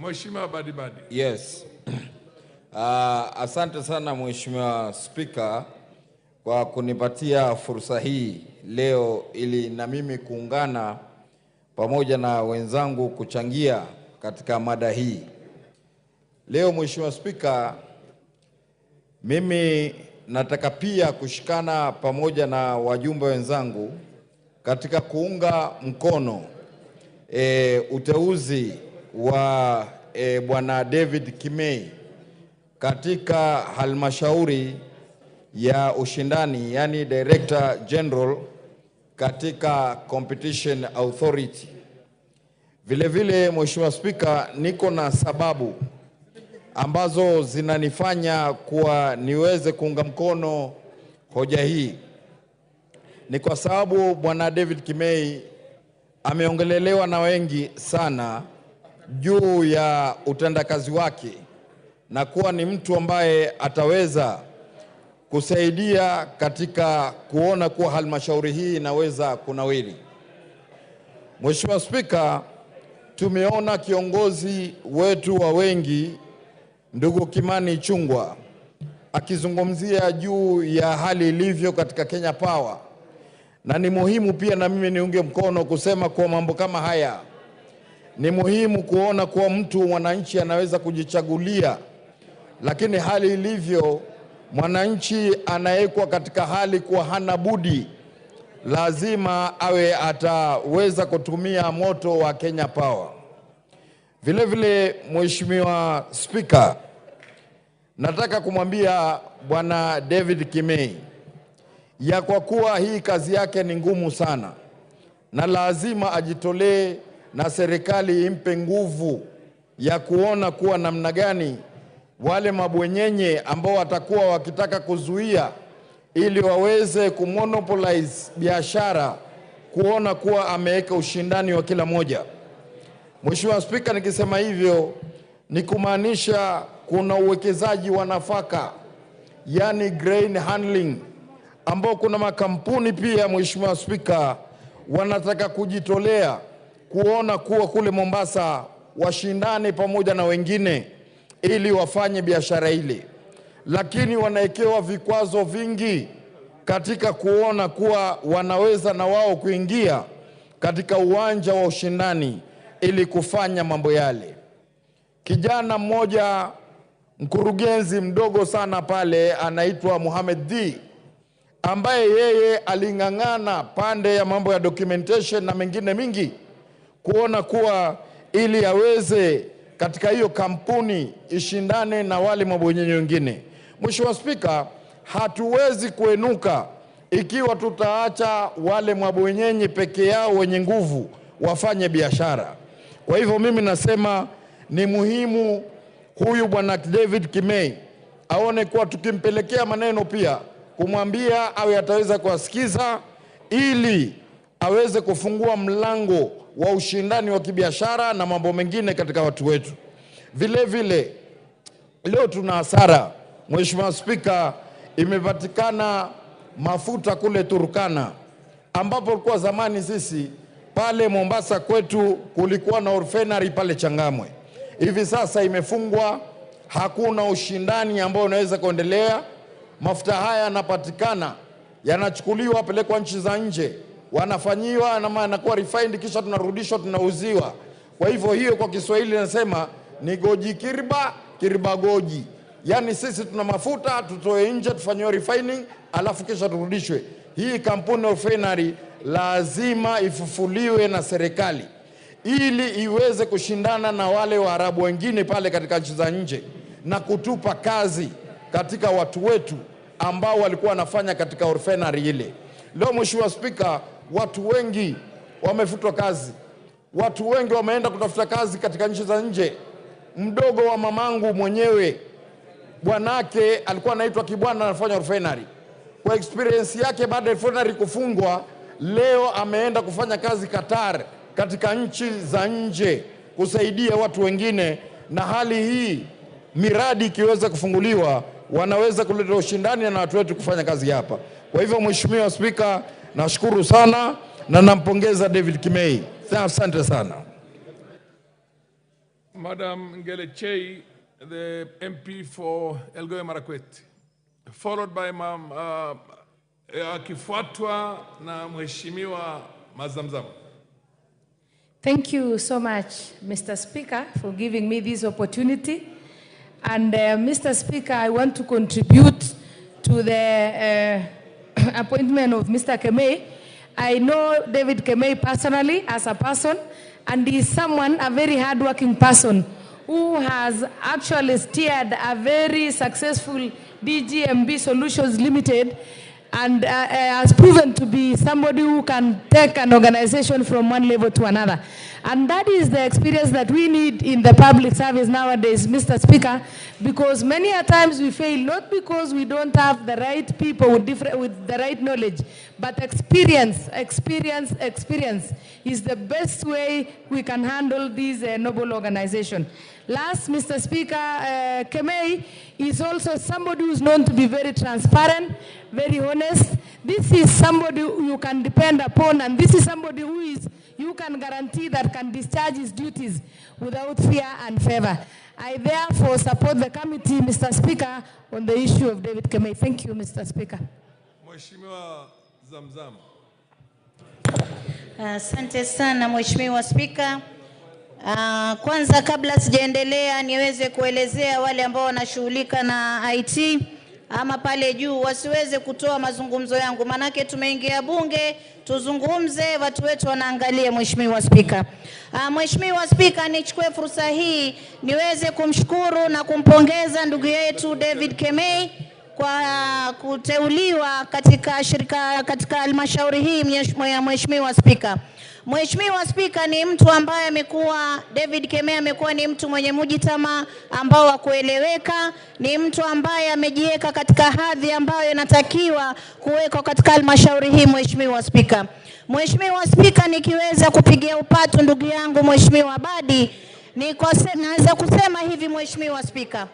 Speaker 7: Mheshimiwa Badibadi.
Speaker 13: Yes. Asante sana Mheshimiwa Speaker kwa kunipatia fursa hii leo ili na mimi kuungana pamoja na wenzangu kuchangia katika mada hii. Leo Mheshimiwa Speaker, mimi nataka pia kushikana pamoja na wajumbe wenzangu katika kuunga mkono uteuzi wa Bwana David Kimei katika halmashauri ya ushindani, yani Director General katika Competition Authority. Vile vile Mheshimiwa Speaker, niko na sababu ambazo zinanifanya kuwa niweze kuunga mkono hoja hii. Ni kwa sababu Bwana David Kimei ameongelelewa na wengi sana juu ya utendakazi wake na kuwa ni mtu ambaye ataweza kusaidia katika kuona kuwa halmashauri hii inaweza kunawiri. Mheshimiwa Speaker, tumeona kiongozi wetu wa wengi ndugu Kimani Ichung'wah akizungumzia juu ya hali ilivyo katika Kenya Power, na ni muhimu pia na mimi niunge mkono kusema kwa mambo kama haya. Ni muhimu kuona kuwa mtu mwananchi anaweza kujichagulia, lakini hali ilivyo mwananchi anawekwa katika hali kuwa hana budi, lazima awe ataweza kutumia moto wa Kenya Power. Vile vile Mheshimiwa Speaker, nataka kumwambia Bwana David Kimei ya kwa kuwa hii kazi yake ni ngumu sana na lazima ajitolee na serikali impe nguvu ya kuona kuwa namna gani wale mabwenyenye ambao watakuwa wakitaka kuzuia ili waweze kumonopolize biashara, kuona kuwa ameweka ushindani wa kila moja. Mheshimiwa Speaker, nikisema hivyo ni kumaanisha kuna uwekezaji wa nafaka, yani grain handling, ambao kuna makampuni pia Mheshimiwa Speaker wanataka kujitolea kuona kuwa kule Mombasa washindane pamoja na wengine ili wafanye biashara ile, lakini wanaekewa vikwazo vingi katika kuona kuwa wanaweza na wao kuingia katika uwanja wa ushindani ili kufanya mambo yale. Kijana mmoja mkurugenzi mdogo sana pale anaitwa Mohamed D, ambaye yeye aling'ang'ana pande ya mambo ya documentation na mengine mingi kuona kuwa ili aweze katika hiyo kampuni ishindane na wale mabwenyenye wengine. Mheshimiwa Spika, hatuwezi kuenuka ikiwa tutaacha wale mabwenyenye peke yao wenye nguvu wafanye biashara. Kwa hivyo mimi nasema ni muhimu huyu bwana David Kimei aone kuwa tukimpelekea maneno pia kumwambia awe ataweza kuwasikiza ili aweze kufungua mlango wa ushindani wa kibiashara na mambo mengine katika watu wetu. Vile vile leo tuna hasara. Mheshimiwa Spika, imepatikana mafuta kule Turkana, ambapo kwa zamani sisi pale Mombasa kwetu kulikuwa na refinery pale Changamwe. Hivi sasa imefungwa, hakuna ushindani ambao unaweza kuendelea. Mafuta haya yanapatikana, yanachukuliwa pelekwa nchi za nje, wanafanyiwa na yanakuwa refined, kisha tunarudishwa tunauziwa. Kwa hivyo hiyo kwa Kiswahili nasema ni goji kirba, kirba goji. Yani sisi tuna mafuta tutoe nje tufanyiwe refining alafu kisha turudishwe. Hii kampuni refinery lazima ifufuliwe na serikali ili iweze kushindana na wale Waarabu wengine pale katika nchi za nje na kutupa kazi katika watu wetu ambao walikuwa wanafanya katika refinery ile. Leo Mheshimiwa Spika, watu wengi wamefutwa kazi. Watu wengi wameenda kutafuta kazi katika nchi za nje. Mdogo wa mamangu mwenyewe, bwanake alikuwa anaitwa Kibwana, anafanya refinery. Kwa experience yake baada ya refinery kufungwa, leo ameenda kufanya kazi Qatar katika nchi za nje kusaidia watu wengine, na hali hii miradi ikiweza kufunguliwa wanaweza kuleta ushindani na watu wetu kufanya kazi hapa. Kwa hivyo Mheshimiwa Spika, nashukuru sana na nampongeza David Kimei. Asante sana.
Speaker 7: Madam Ngele Chei, the MP for Elgeyo Marakwet, followed by akifuatwa na Mheshimiwa Mazamzam.
Speaker 15: Thank you so much, Mr. Speaker, for giving me this opportunity. And Mr. Speaker, I want to contribute to the appointment of Mr. Kimei. I know David Kimei personally as a person, and he is someone, a very hardworking person, who has actually steered a very successful DGMB Solutions Limited, and has proven to be somebody who can take an organization from one level to another. And that is the experience that we need in the public service nowadays, Mr. Speaker, because many a times we fail, not because we don't have the right people with the right knowledge, but experience is the best way we can handle this noble organization. Last, Mr. Speaker, Kimei is also somebody who is known to be very transparent, very honest. This is somebody you can depend upon, and this is somebody who is, you can guarantee that can discharge his duties without fear and favor. I therefore support the committee, Mr. Speaker, on the issue of David Kimei. Thank you, Mr. Speaker.
Speaker 7: Mheshimiwa Zamzam.
Speaker 17: Asante sana Mheshimiwa Speaker. Kwanza kabla sijaendelea niweze kuelezea wale ambao wanashughulika na IT ama pale juu wasiweze kutoa mazungumzo yangu, manake tumeingia bunge tuzungumze, watu wetu wanaangalia. Mheshimiwa Speaker, Mheshimiwa Speaker, nichukue fursa hii niweze kumshukuru na kumpongeza ndugu yetu David Kimei kwa kuteuliwa katika halmashauri hii. Mheshimiwa Speaker, Mheshimiwa Speaker, ni mtu ambaye David Kimei amekuwa ni mtu mwenye mujitama ambao wa kueleweka, ni mtu ambaye amejiweka katika hadhi ambayo inatakiwa kuwekwa katika halmashauri hii. Mheshimiwa Speaker, Mheshimiwa Speaker, nikiweza kupigia upatu ndugu yangu Mheshimiwa Badi, naweza kusema hivi Mheshimiwa Speaker,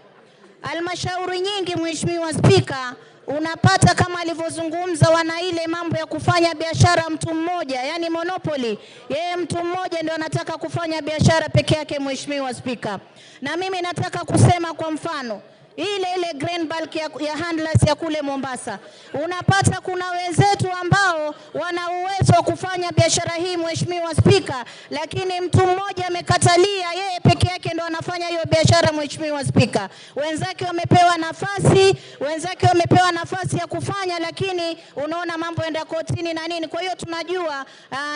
Speaker 17: halmashauri nyingi Mheshimiwa Speaker, unapata kama alivyozungumza wana ile mambo ya kufanya biashara mtu mmoja, yani monopoly. Yeye mtu mmoja ndio anataka kufanya biashara peke yake Mheshimiwa Speaker. Na mimi nataka kusema kwa mfano, ile green bulk ya handlers ya kule Mombasa. Unapata kuna wenzetu ambao wana uwezo wa kufanya biashara hii, Mheshimiwa Spika, lakini mtu mmoja amekatalia, yeye peke yake ndo anafanya hiyo biashara, Mheshimiwa Spika. Wenzake wamepewa nafasi ya kufanya, lakini unaona mambo yanaenda kotini na nini. Kwa hiyo tunajua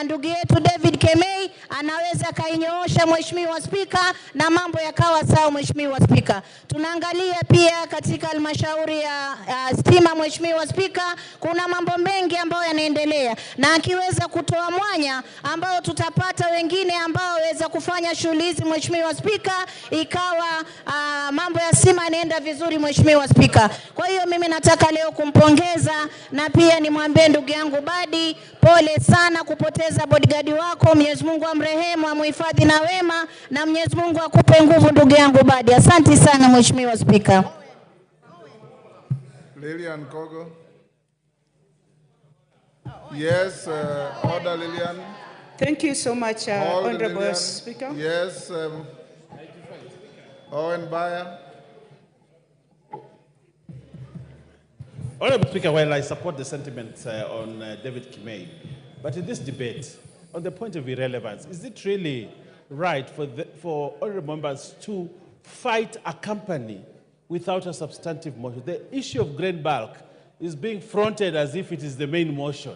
Speaker 17: ndugu yetu David Kemei anaweza kainyoosha, Mheshimiwa Spika, na mambo yakawa sawa, Mheshimiwa Spika. Tunaangalia pia katika halmashauri ya stima, Mheshimiwa Spika, kuna mambo mengi ambayo yanaendelea, na akiweza kutoa mwanya ambao tutapata wengine ambao waweza kufanya shughuli hizi, Mheshimiwa Spika, ikawa mambo ya stima yanaenda vizuri, Mheshimiwa Spika. Kwa hiyo mimi nataka leo kumpongeza, na pia nimwambie ndugu yangu Badi, pole sana kupoteza bodyguard wako. Mwenyezi Mungu amrehemu, amhifadhi na wema, na Mwenyezi Mungu akupe nguvu ndugu yangu Badi. Asante sana Mheshimiwa Spika.
Speaker 16: Lilian Kogo. Yes, order Lilian.
Speaker 18: Thank you so much, Honorable
Speaker 16: Lilian.
Speaker 18: Speaker.
Speaker 16: Yes, Owen Bayer.
Speaker 2: Honorable Speaker, while I support the sentiments on David Kemei, but in this debate, on the point of irrelevance, is it really right for honorable members to fight a company without a substantive motion? The issue of grain bulk is being fronted as if it is the main motion.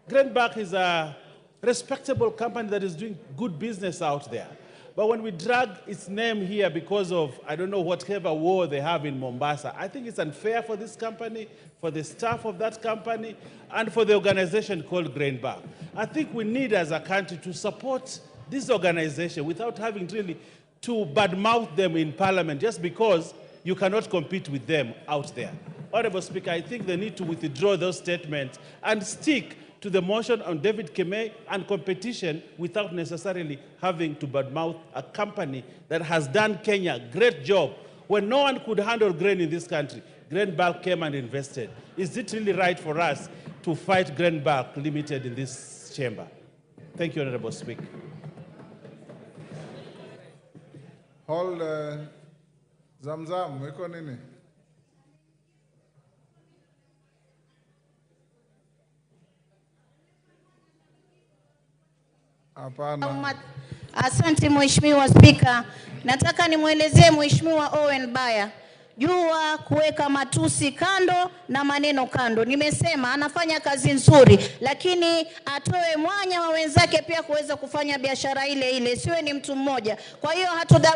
Speaker 2: Grain bulk is a respectable company that is doing good business out there. But when we drag its name here because of, I don't know, whatever war they have in Mombasa, I think it's unfair for this company, for the staff of that company, and for the organization called Grain Bulk. I think we need as a country to support this organization without having really to badmouth them in Parliament just because you cannot compete with them out there. Honorable Speaker, I think they need to withdraw those statements and stick to the motion on David Kemei and competition without necessarily having to badmouth a company that has done Kenya a great job. When no one could handle grain in this country, Grain Bulk came and invested. Is it really right for us to fight Grain Bulk Limited in this chamber? Thank you, Honorable Speaker.
Speaker 16: Hold Zamzam, weko nini? Hapana.
Speaker 17: Asante Mheshimiwa Spika. Nataka nimwelezee Mheshimiwa Owen Bayer jua kuweka matusi kando na maneno kando. Nimesema anafanya kazi nzuri, lakini atoe mwanya wa wenzake pia kuweza kufanya biashara ile ile, siwe ni mtu mmoja. Kwa hiyo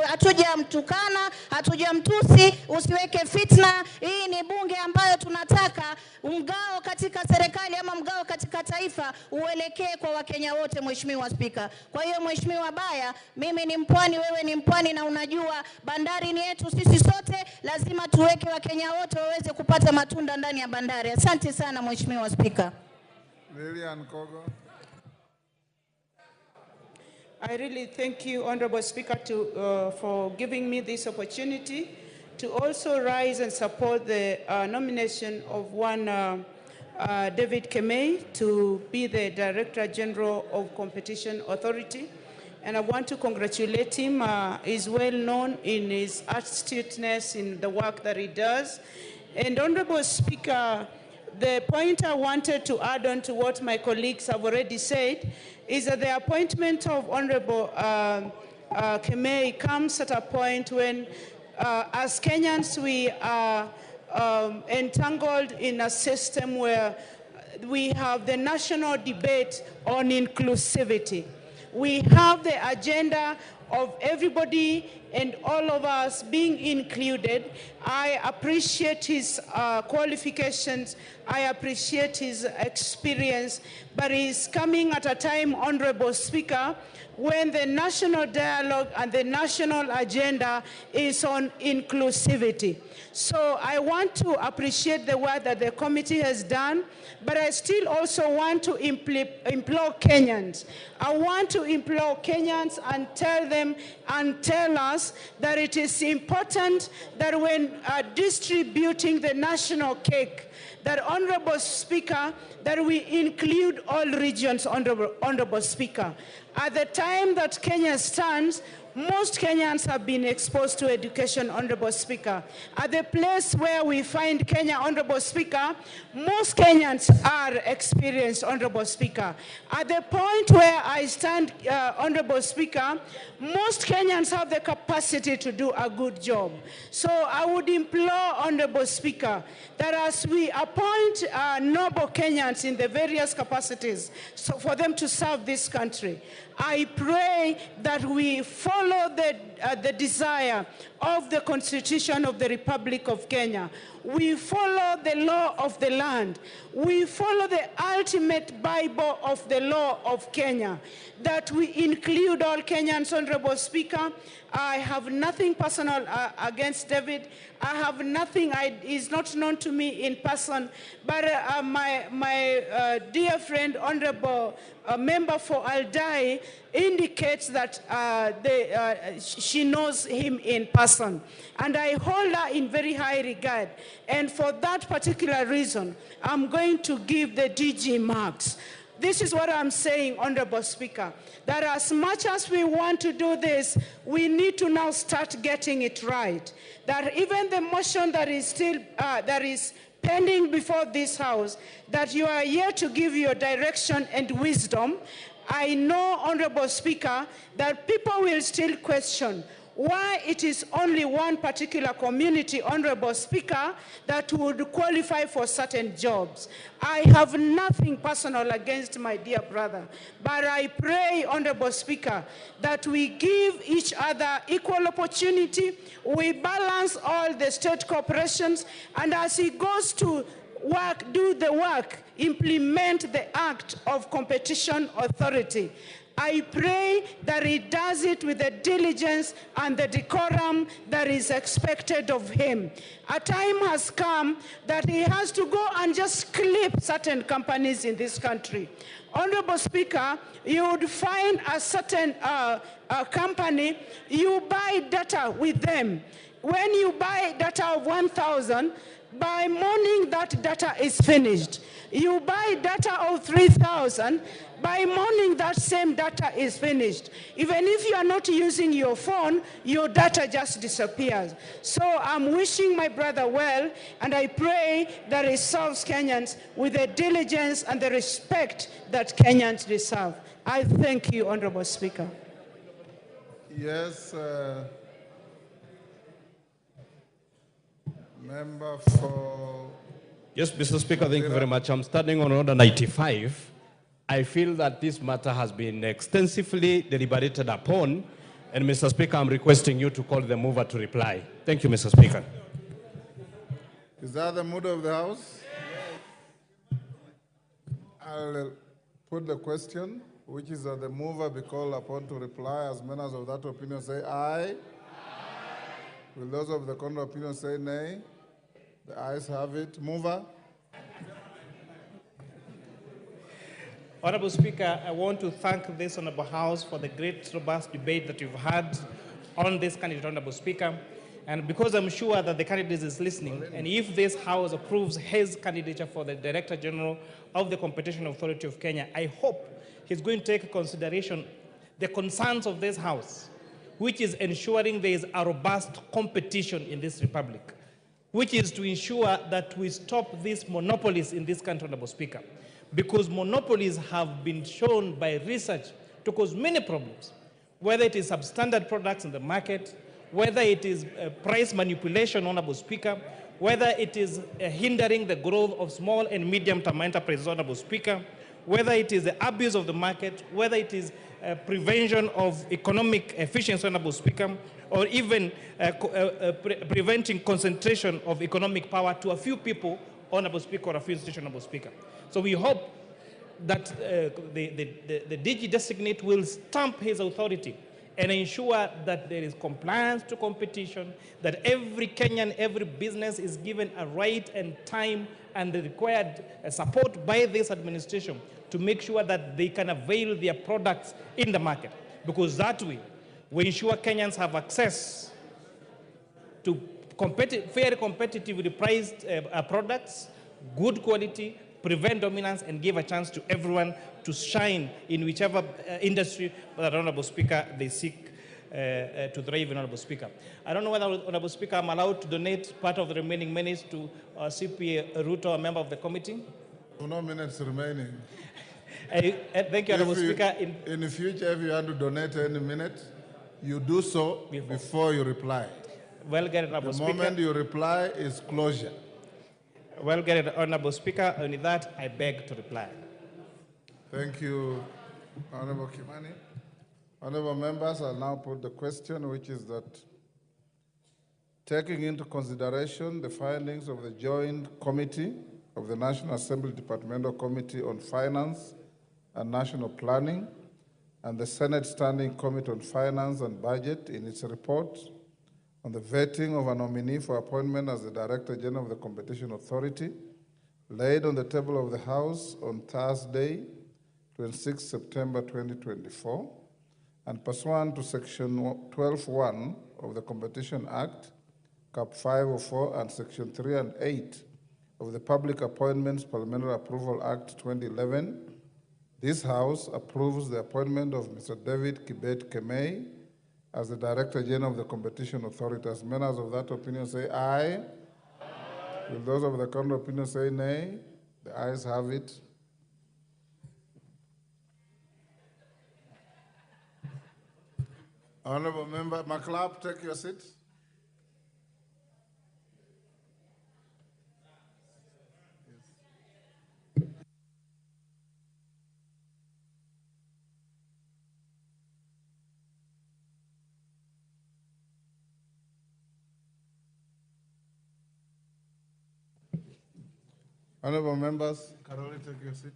Speaker 17: hatujamtukana, hatujamtusi, usiweke fitna. Hii ni bunge ambayo tunataka mgao katika serikali ama mgao katika taifa uelekee kwa Wakenya wote, Mheshimiwa Spika. Kwa hiyo Mheshimiwa Bayer, mimi ni mpwani, wewe ni mpwani, na unajua bandari ni yetu sisi sote, lazima tuweke Wakenya wote waweze kupata matunda ndani ya bandari. Asante sana Mheshimiwa Spika.
Speaker 16: Lilian Kogo.
Speaker 18: I really thank you, Honorable Speaker, for giving me this opportunity to also rise and support the nomination of one David Kemei to be the Director General of Competition Authority. And I want to congratulate him. He's well known in his astuteness in the work that he does. And Honorable Speaker, the point I wanted to add on to what my colleagues have already said is that the appointment of Honorable Kemei comes at a point when, as Kenyans, we are entangled in a system where we have the national debate on inclusivity. We have the agenda of everybody and all of us being included. I appreciate his qualifications. I appreciate his experience, but he's coming at a time, Honorable Speaker, when the national dialogue and the national agenda is on inclusivity. So I want to appreciate the work that the committee has done, but I still also want to implore Kenyans. I want to implore Kenyans and tell them and tell us that it is important that when distributing the national cake, that Honorable Speaker, that we include all regions, Honorable Speaker. At the time that Kenya stands, Most Kenyans have been exposed to education, Honorable Speaker. At the place where we find Kenya, Honorable Speaker, most Kenyans are experienced, Honorable Speaker. At the point where I stand, Honorable Speaker, most Kenyans have the capacity to do a good job. So I would implore, Honorable Speaker, that as we appoint noble Kenyans in the various capacities for them to serve this country, I pray that we follow the desire of the Constitution of the Republic of Kenya. We follow the law of the land. We follow the ultimate Bible of the law of Kenya, that we include all Kenyans, Honorable Speaker. I have nothing personal against David. I have nothing, he's not known to me in person, but my dear friend, Honorable Member for Aldai, indicates that she knows him in person. And I hold her in very high regard. And for that particular reason, I'm going to give the DG marks. This is what I'm saying, Honorable Speaker, that as much as we want to do this, we need to now start getting it right. That even the motion that is still, that is pending before this House, that you are here to give your direction and wisdom. I know, Honorable Speaker, that people will still question why it is only one particular community, Honorable Speaker, that would qualify for certain jobs. I have nothing personal against my dear brother, but I pray, Honorable Speaker, that we give each other equal opportunity, we balance all the state corporations, and as he goes to work, do the work, implement the Act of Competition Authority. I pray that he does it with the diligence and the decorum that is expected of him. A time has come that he has to go and just clip certain companies in this country. Honorable Speaker, you would find a certain company, you buy data with them. When you buy data of 1,000, by morning that data is finished. You buy data of 3,000, by morning that same data is finished. Even if you are not using your phone, your data just disappears. So I'm wishing my brother well, and I pray that he serves Kenyans with the diligence and the respect that Kenyans deserve. I thank you, Honorable Speaker.
Speaker 16: Yes, member for...
Speaker 11: Yes, Mr. Speaker, thank you very much. I'm standing on order 95. I feel that this matter has been extensively deliberated upon, and Mr. Speaker, I'm requesting you to call the mover to reply. Thank you, Mr. Speaker.
Speaker 16: Is that the mood of the House? I'll put the question, which is that the mover be called upon to reply. As many as of that opinion say aye. Aye. Will those of the contrary opinion say nay? The ayes have it. Mover.
Speaker 8: Honorable Speaker, I want to thank this Honorable House for the great, robust debate that you've had on this candidate, Honorable Speaker. And because I'm sure that the candidate is listening, and if this House approves his candidature for the Director General of the Competition Authority of Kenya, I hope he's going to take into consideration the concerns of this House, which is ensuring there is a robust competition in this republic, which is to ensure that we stop these monopolies in this country, Honorable Speaker. Because monopolies have been shown by research to cause many problems, whether it is substandard products in the market, whether it is price manipulation, Honorable Speaker, whether it is hindering the growth of small and medium-term enterprises, Honorable Speaker, whether it is the abuse of the market, whether it is prevention of economic efficiency, Honorable Speaker, or even preventing concentration of economic power to a few people, Honorable Speaker, or a few institutions, Honorable Speaker. So we hope that the DG designate will stamp his authority and ensure that there is compliance to competition, that every Kenyan, every business is given a right and time and the required support by this administration to make sure that they can avail their products in the market. Because that way, we ensure Kenyans have access to fairly competitively priced products, good quality, prevent dominance, and give a chance to everyone to shine in whichever industry that, Honorable Speaker, they seek thrive, Honorable Speaker. I don't know whether, Honorable Speaker, I'm allowed to donate part of the remaining minutes to CP Ruto, a member of the committee.
Speaker 16: No minutes remaining.
Speaker 8: Thank you, Honorable Speaker.
Speaker 16: In the future, if you want to donate any minute, you do so before you reply.
Speaker 8: Well, get it, Honorable Speaker.
Speaker 16: The moment you reply is closure.
Speaker 8: Well, get it, Honorable Speaker. Only that, I beg to reply.
Speaker 16: Thank you, Honorable Kimani. Honorable members, I'll now put the question, which is that taking into consideration the findings of the Joint Committee of the National Assembly Departmental Committee on Finance and National Planning and the Senate Standing Committee on Finance and Budget in its report on the vetting of a nominee for appointment as the Director General of the Competition Authority, laid on the table of the House on Thursday, 26 September 2024, and pursuant to Section 12(1) of the Competition Act, Cap 504, and Section 3 and 8 of the Public Appointments Parliamentary Approval Act 2011, this House approves the appointment of Mr. David Kibet-Kemei as the Director General of the Competition Authority. As members of that opinion say aye. Aye. Will those of the contrary opinion say nay? The ayes have it. Honorable Member McLeod, take your seat. Honorable members, Karoli, take your seat.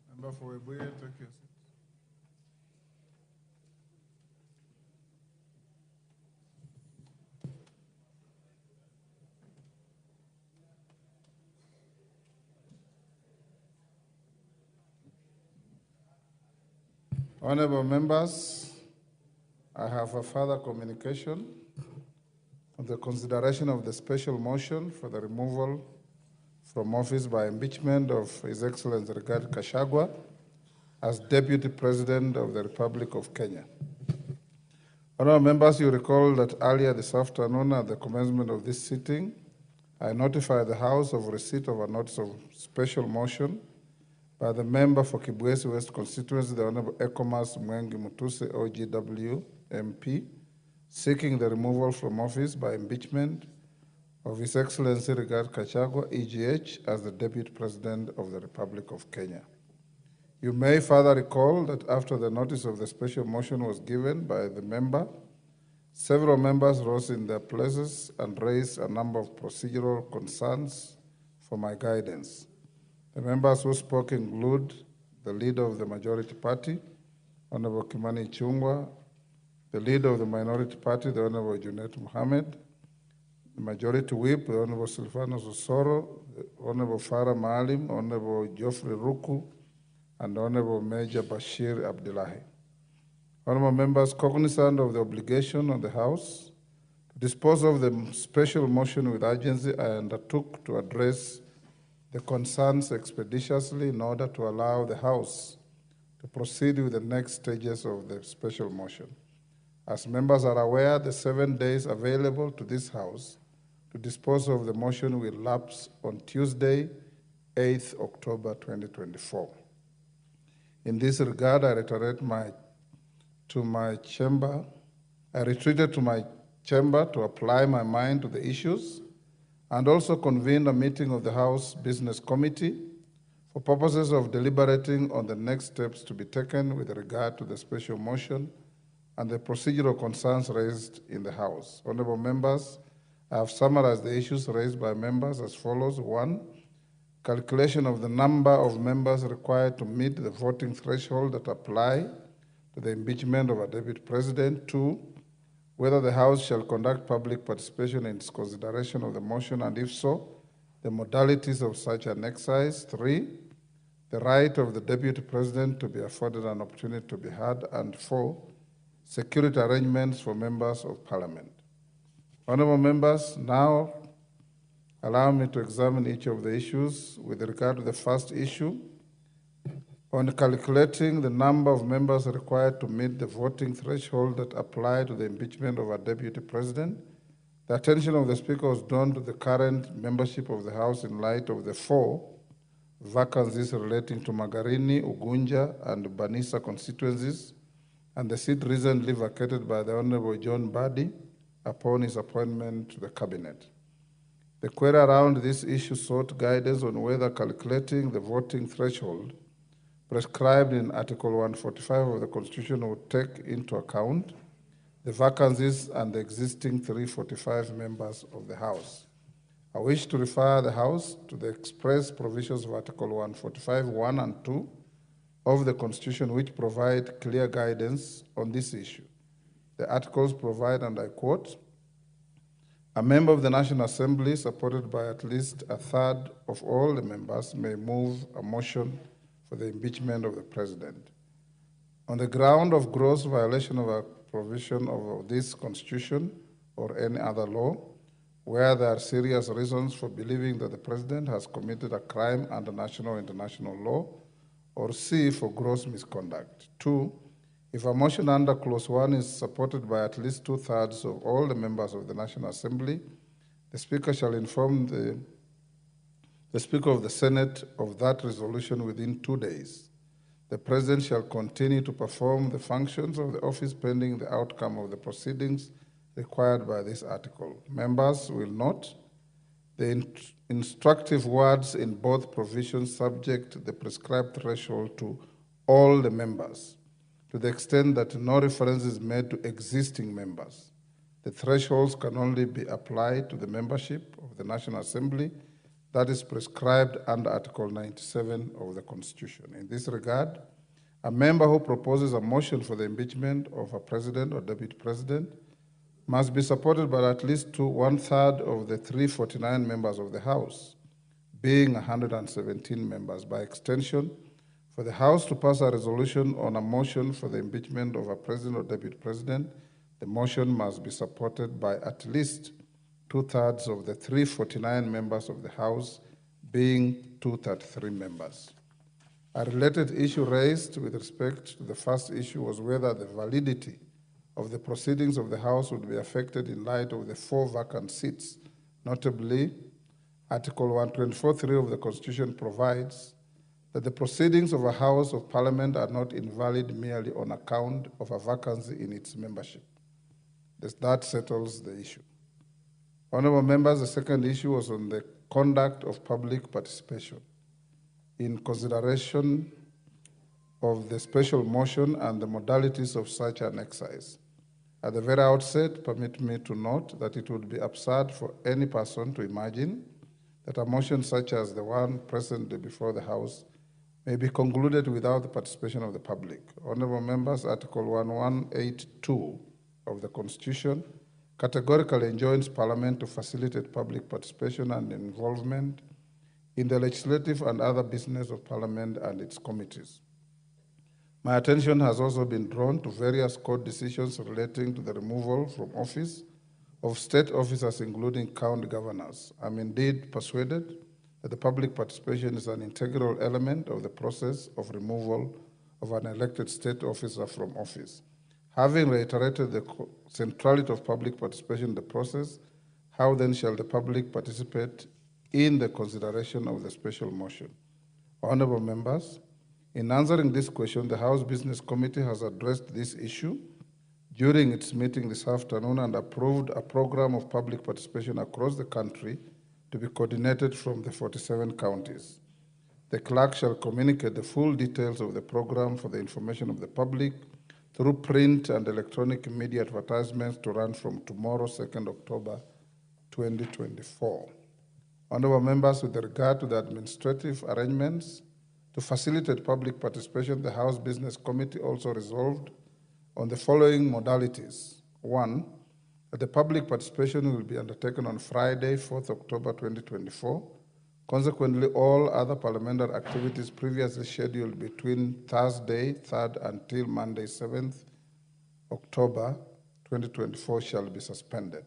Speaker 16: Member for Webuye, take your seat. Honorable members, I have a further communication on the consideration of the special motion for the removal from office by impeachment of His Excellency Rigathi Gachagua as Deputy President of the Republic of Kenya. Honorable members, you recall that earlier this afternoon at the commencement of this sitting, I notified the House of receipt of a notice of special motion by the member for Kibwezi West constituency, the Honorable Ekomas Mwengi Mutuse, OGW, MP, seeking the removal from office by impeachment of His Excellency Rigathi Gachagua, EGH, as the Deputy President of the Republic of Kenya. You may further recall that after the notice of the special motion was given by the member, several members rose in their places and raised a number of procedural concerns for my guidance. The members who spoke include the leader of the majority party, Honorable Kimani Ichung'wah, the leader of the minority party, the Honorable Junet Mohammed, the majority whip, the Honorable Silvanus Osoro, the Honorable Farah Maalim, Honorable Geoffrey Ruku, and Honorable Major Bashir Abdullahi. Honorable members, cognizant of the obligation on the House to dispose of the special motion with urgency, I undertook to address the concerns expeditiously in order to allow the House to proceed with the next stages of the special motion. As members are aware, the 7 days available to this House to dispose of the motion will lapse on Tuesday, 8th October 2024. In this regard, I retreated to my chamber to apply my mind to the issues and also convened a meeting of the House Business Committee for purposes of deliberating on the next steps to be taken with regard to the special motion and the procedural concerns raised in the House. Honorable members, I have summarized the issues raised by members as follows. 1, calculation of the number of members required to meet the voting threshold that apply to the impeachment of a deputy president. 2, whether the House shall conduct public participation in its consideration of the motion, and if so, the modalities of such an exercise. 3, the right of the deputy president to be afforded an opportunity to be heard. And 4, security arrangements for members of parliament. Honorable members, now allow me to examine each of the issues. With regard to the first issue, on calculating the number of members required to meet the voting threshold that apply to the impeachment of a deputy president, the attention of the Speaker was drawn to the current membership of the House in light of the 4 vacancies relating to Magarini, Ugunja, and Banisa constituencies, and the seat recently vacated by the Honorable John Badi upon his appointment to the Cabinet. The query around this issue sought guidance on whether calculating the voting threshold prescribed in Article 145 of the Constitution would take into account the vacancies and the existing 345 members of the House. I wish to refer the House to the express provisions of Article 145, 1 and 2 of the Constitution, which provide clear guidance on this issue. The articles provide, and I quote, "A member of the National Assembly, supported by at least a third of all the members, may move a motion for the impeachment of the President. On the ground of gross violation of a provision of this Constitution or any other law, where there are serious reasons for believing that the President has committed a crime under national or international law, or C, for gross misconduct. 2, if a motion under Clause 1 is supported by at least 2/3 of all the members of the National Assembly, the Speaker shall inform the Speaker of the Senate of that resolution within 2 days. The President shall continue to perform the functions of the office pending the outcome of the proceedings required by this article. Members will note the instructive words in both provisions subject the prescribed threshold to all the members, to the extent that no reference is made to existing members. The thresholds can only be applied to the membership of the National Assembly that is prescribed under Article 97 of the Constitution. In this regard, a member who proposes a motion for the impeachment of a president or deputy president must be supported by at least 1/3 of the 349 members of the House, being 117 members. By extension, for the House to pass a resolution on a motion for the impeachment of a president or deputy president, the motion must be supported by at least 2/3 of the 349 members of the House, being 233 members. A related issue raised with respect to the first issue was whether the validity of the proceedings of the House would be affected in light of the 4 vacant seats. Notably, Article 124(3) of the Constitution provides that the proceedings of a House of Parliament are not invalid merely on account of a vacancy in its membership. That settles the issue. Honourable members, the second issue was on the conduct of public participation. In consideration of the special motion and the modalities of such an exercise, at the very outset, permit me to note that it would be absurd for any person to imagine that a motion such as the one presently before the House may be concluded without the participation of the public. Honourable members, Article 1182 of the Constitution categorically enjoins Parliament to facilitate public participation and involvement in the legislative and other business of Parliament and its committees. My attention has also been drawn to various court decisions relating to the removal from office of state officers, including county governors. I'm indeed persuaded that the public participation is an integral element of the process of removal of an elected state officer from office. Having reiterated the centrality of public participation in the process, how then shall the public participate in the consideration of the special motion? Honourable members, in answering this question, the House Business Committee has addressed this issue during its meeting this afternoon and approved a program of public participation across the country to be coordinated from the 47 counties. The clerk shall communicate the full details of the program for the information of the public through print and electronic media advertisements to run from tomorrow, 2nd October 2024. Honourable members, with regard to the administrative arrangements to facilitate public participation, the House Business Committee also resolved on the following modalities. 1, that the public participation will be undertaken on Friday, 4th October 2024. Consequently, all other parliamentary activities previously scheduled between Thursday, 3rd, until Monday, 7th October 2024 shall be suspended.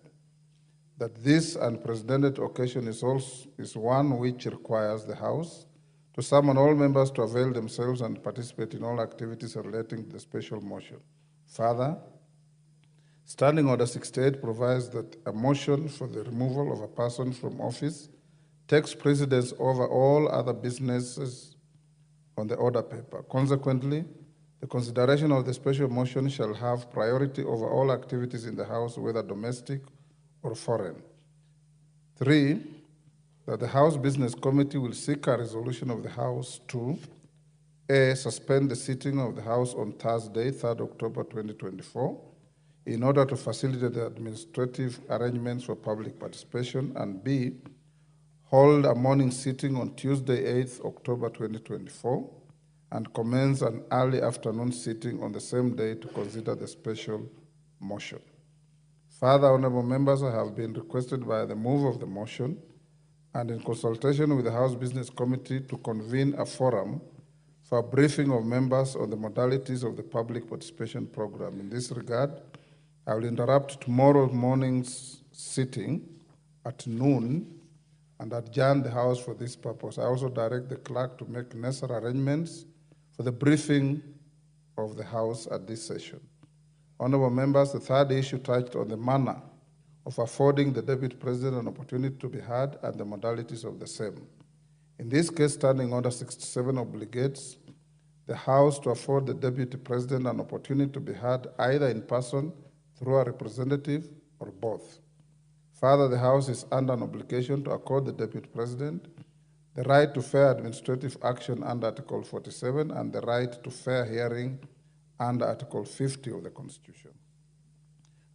Speaker 16: That this unprecedented occasion is one which requires the House to summon all members to avail themselves and participate in all activities relating to the special motion. Further, Standing Order 68 provides that a motion for the removal of a person from office takes precedence over all other businesses on the order paper. Consequently, the consideration of the special motion shall have priority over all activities in the House, whether domestic or foreign. 3, that the House Business Committee will seek a resolution of the House to A, suspend the sitting of the House on Thursday, 3rd October 2024, in order to facilitate the administrative arrangements for public participation, and B, hold a morning sitting on Tuesday, 8th October 2024, and commence an early afternoon sitting on the same day to consider the special motion. Further, honorable members, I have been requested by the move of the motion and in consultation with the House Business Committee to convene a forum for a briefing of members on the modalities of the public participation program. In this regard, I will interrupt tomorrow morning's sitting at noon and adjourn the House for this purpose. I also direct the clerk to make necessary arrangements for the briefing of the House at this session. Honorable members, the third issue touched on the manner of affording the Deputy President an opportunity to be heard and the modalities of the same. In this case, Standing Order 67 obligates the House to afford the Deputy President an opportunity to be heard either in person, through a representative, or both. Further, the House is under an obligation to accord the Deputy President the right to fair administrative action under Article 47 and the right to fair hearing under Article 50 of the Constitution.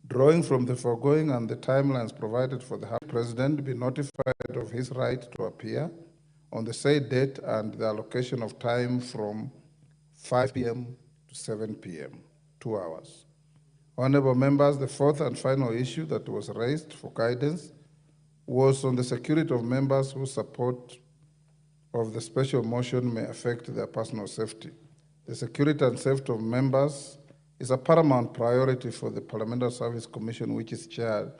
Speaker 16: Drawing from the foregoing and the timelines provided for the House President be notified of his right to appear on the said date and the allocation of time from 5 p.m. to 7 p.m., 2 hours. Honorable members, the fourth and final issue that was raised for guidance was on the security of members whose support of the special motion may affect their personal safety. The security and safety of members is a paramount priority for the Parliamentary Service Commission, which is charged